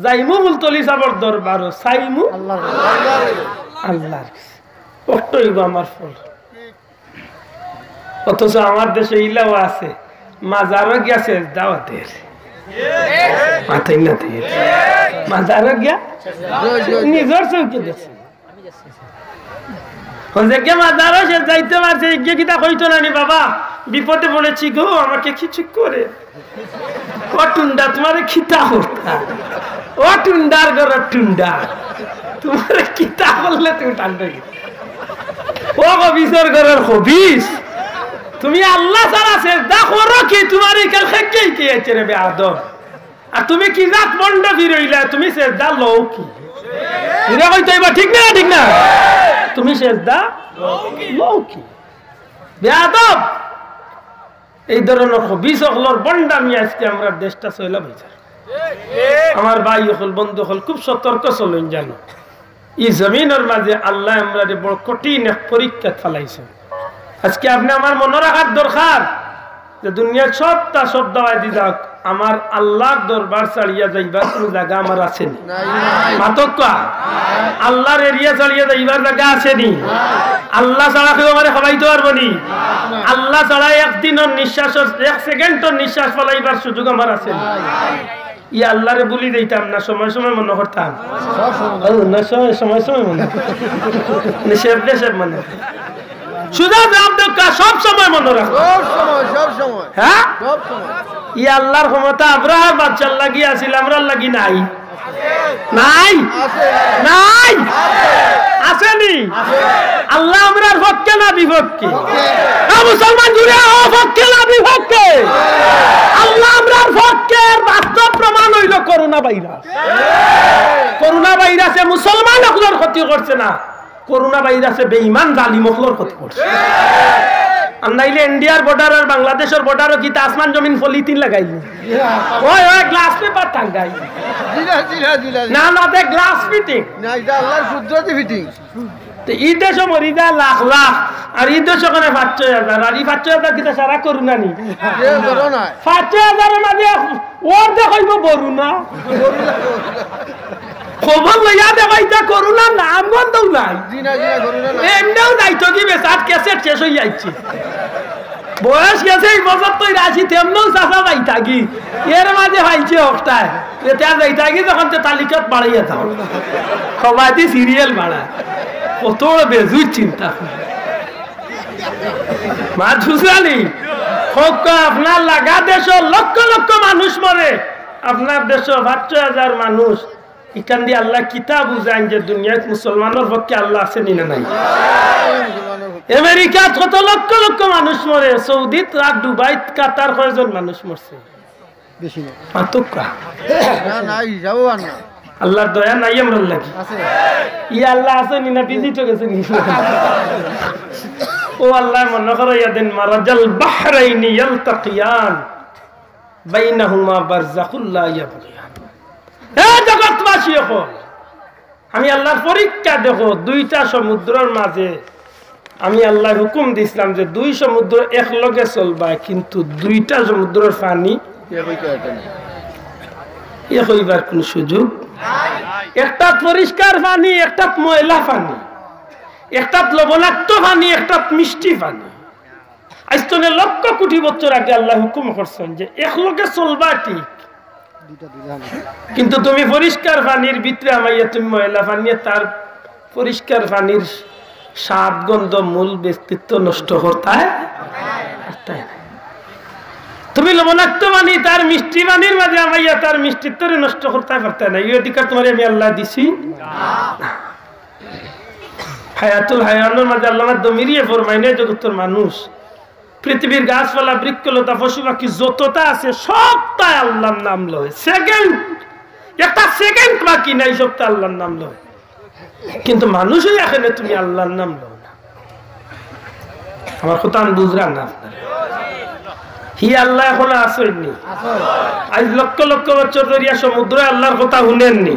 যাইমু মুলতলি সাবর দরবারে সাইমু আল্লাহর কষ্টইব আমার ফল অথচ আমার দেশে ইলাও আছে মাজারও গেছে দাওয়াতের মাথায় না থেকে মাজারও গিয়া নিজের চৌকি দেখছে মাজারও সে যাইতে পারছে গিয়ে কিতা কইতো না নি বাবা বিপদে পড়েছি গো আমাকে কিছু করে ও টুন্ডা তোমার খিতা হতা ও টুন্ডার ঘর টুন্ডা তোমার কিতা বললে তুমি টান্ডা ও হবিসের ঘরের হবিস তুমি আল্লাহ ছাড়া সেজদা করো কি তোমার এখান থেকে কি আছে রে বেয়াদব আর তুমি কি জাত মন্ড ফিরইলা তুমি সেজদা লও কি এরা কইতো এবার ঠিক না তুমি সেজদা লও কি বেয়াদব এই ধরনের হবিস হলর বন্ডামি আজকে আমরা দেশটা চইলা বইছা আমার ভাই হল বন্ধু হল খুব সতর্ক চলুন জানো এই জমিনের মাঝে আল্লাহ আমরা বড় কঠিন এক পরীক্ষা ফেলাইছেন আজকে আপনি আমার মনে রাখার দরকার যে দুনিয়ার সবটা সব দাওয়াই দি যাক আমার আল্লাহর দরবার ছাড়িয়া যাইবার কোন জায়গা আমার আছে নি মাতকা আল্লাহর এরিয়া ছাড়িয়া যাইবার জায়গা আছে নি আল্লাহ ছাড়া কেউ আমারে খাওয়াইতে পারবো নি আল্লাহ ছাড়া একদিনের নিঃশ্বাস এক সেকেন্ডের নিঃশ্বাস ফলাইবার সুযোগ আমার আছে নি ই আল্লাহরে বলি দিতাম না সময় সময় মনে করতাম না সময় সময় মনে দেশের মনে সুদা সব সময় মনে রাখো হ্যাঁ ই আল্লাহর ক্ষমতা আব্রাহার বাচ্চার লাগি আছিল আমরা লাগি নাই নাই নাই আসেনি আল্লাহ আমরার পক্ষে না বিপক্ষে মুসলমান জুড়ে পক্ষে না বিপক্ষে আল্লাহ আমরার পক্ষের বাস্তব প্রমাণ হইল করোনা ভাইরাসে মুসলমান সকলের ক্ষতি করছে না করোনা ভাইরাসে বেঈমান জালিম সকলের ক্ষতি করছে আর নাইলে ইন্ডিয়ার বর্ডার আর বাংলাদেশের বর্ডারও কি আসমান জমিন পলিথিন লাগাইল ওই ওই গ্লাস পেপার টাঙ্গাই না না তে গ্লাস ফিটিং না এটা আল্লাহর কুদরতি ফিটিং তে এই দেশে মরি যা লাখ লাখ আর এই দেশে কোনে ৫০০০০ আর এই ৫০০০০ কিটা সারা করুণা নি এ ধরো না ৫০০০০ এর মাঝে ওর দেখাইবো বরুণা খবর লইয়া দেখাইতা করুণা নাম গন্ধও নাই এমনিও নাই তো কি বেসাত ক্যাসেট শেষ হয়ে যাচ্ছে বয়স গেছে এই বছর তো রাশি তেমনও চাষা পাই থাকি এর মাঝে পাইছে হকটায় এটা যাই থাকি যখন তো তালিকাত বাড়াইয়া থাও সবাই সিরিয়াল বাড়া কত বেজুর চিন্তা মা ঝুসানি আপনার লাগা দেশ লক্ষ লক্ষ মানুষ মরে আপনার দেশ ৫০০০০ মানুষ এখান দিয়ে আল্লাহ কিতাব বুঝান যে দুনিয়ায় মুসলমানের পক্ষে আল্লাহ আছে না নাই আমেরিকা কত লক্ষ লক্ষ মানুষ মরে সৌদি দুবাই কাতার কয়জন মানুষ মরছে বেশি না পাতকা না নাই যাবো না আল্লাহর দয়া নাই আমরা লাগি আছে ই আল্লাহ আছে না বিজিট গেছে নি ও আল্লাহ মনে করো ইয়াদিন মারাজাল বাহরাইন ইয়ালতাকিয়ান বাইনাহুমা বারযাখুল লা ইয়াবগিয়ান এ জগৎবাসী হো আমি আল্লাহর পরীক্ষা দেখো দুইটা সমুদ্রের মাঝে আমি আল্লাহর হুকুম দিছিলাম যে দুই সমুদ্র একলগে চলবা কিন্তু দুইটা সমুদ্রের পানি এক হইবার কোন সুযোগ একটা পরিষ্কার পানি একটা ময়লা পানি একটা লবণাক্ত পানি একটা মিষ্টি পানি আজ তো লক্ষ কোটি বছর আগে আল্লাহ হুকুম করছেন যে একলগে চলবা ঠিক কিন্তু তুমি পরিষ্কার পানির ভিতরে আমাইয়া তুমি ময়লা পানি তার পরিষ্কার পানির স্বাদ গন্ধ মূল ব্যক্তিত্ব নষ্ট করতে তুমি লবণাক্ত পানি তার মিষ্টি পানির মাঝে আমাইয়া তার মিষ্টিত্ব নষ্ট করতে পারতে না এই অধিকার তোমার আমি আল্লাহ দিছি হায়াতুল হায়ানের মাঝে আল্লাহ দমিরিয়ে ফরমাইনে জগতের মানুষ পৃথিবীর গাছপালা বৃক্ষলতা পশু পাখি যতটা আছে সবটাই আল্লাহর নাম লয় সেকেন্ড একটা সেকেন্ড বাকি নাই সবটা আল্লাহর নাম লয় কিন্তু মানুষই এখানে তুমি আল্লাহর নাম লও না আমার কথা বুঝলাম না আপনার হি আল্লাহ এখন আসেননি আজ লক্ষ লক্ষ বছর ধরিয়া সমুদ্রে আল্লাহর কথা শুনেননি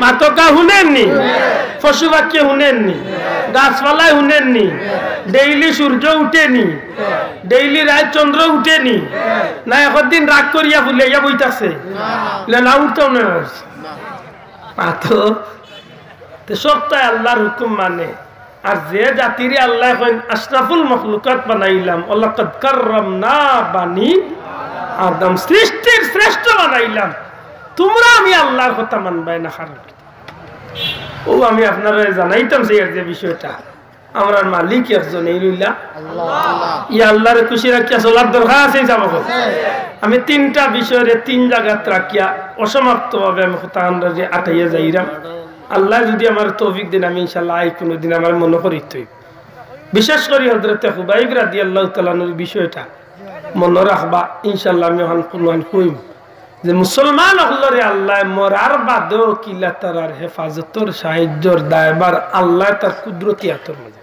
মাতকা শুনেননি পশু পাখি শুনেননি গাছপালায় শুনেননি ডেইলি সূর্য উঠেনি ডেইলি রাত চন্দ্র উঠেনি না একদিন রাগ করিয়া ফুলাইয়া বইতাছে না উঠতেও না মাতো সবটাই আল্লাহর হুকুম মানে আর যে জাতিরে আল্লাহ কইন আশরাফুল মখলুকাত বানাইলাম ওয়ালাকাদ কাররামনা বানি আদম, সৃষ্টির শ্রেষ্ঠ বানাইলাম, তোমরা আমি আল্লাহর কথা মানবাই না কারণ ও আমি আপনারা জানাইতাম যে বিষয়টা আমার মালিক একজন এই লইলা ইয়া আল্লাহর খুশি রাখিয়া চলার দরকার আছে যাব। আমি তিনটা বিষয়ের তিন জায়গা রাখিয়া অসমাপ্ত ভাবে আমি কথা আন্দাজে আটাইয়া যাইরাম। আল্লাহ যদি আমার তৌফিক দেন আমি ইনশাআল্লাহ আই কোনোদিন আমার মনে করিত হইব। বিশেষ করে হযরত খুবাইব রাদিয়াল্লাহু তাআলা আনহুর বিষয়টা মনে রাখবা ইনশাআল্লাহ। আমি কোন কইব যে মুসলমান হলরে আল্লাহ মরার বাদেও কিলা তার হেফাজতর সাহায্যর দায়বার আল্লাহ তার কুদরতি হাতের মধ্যে।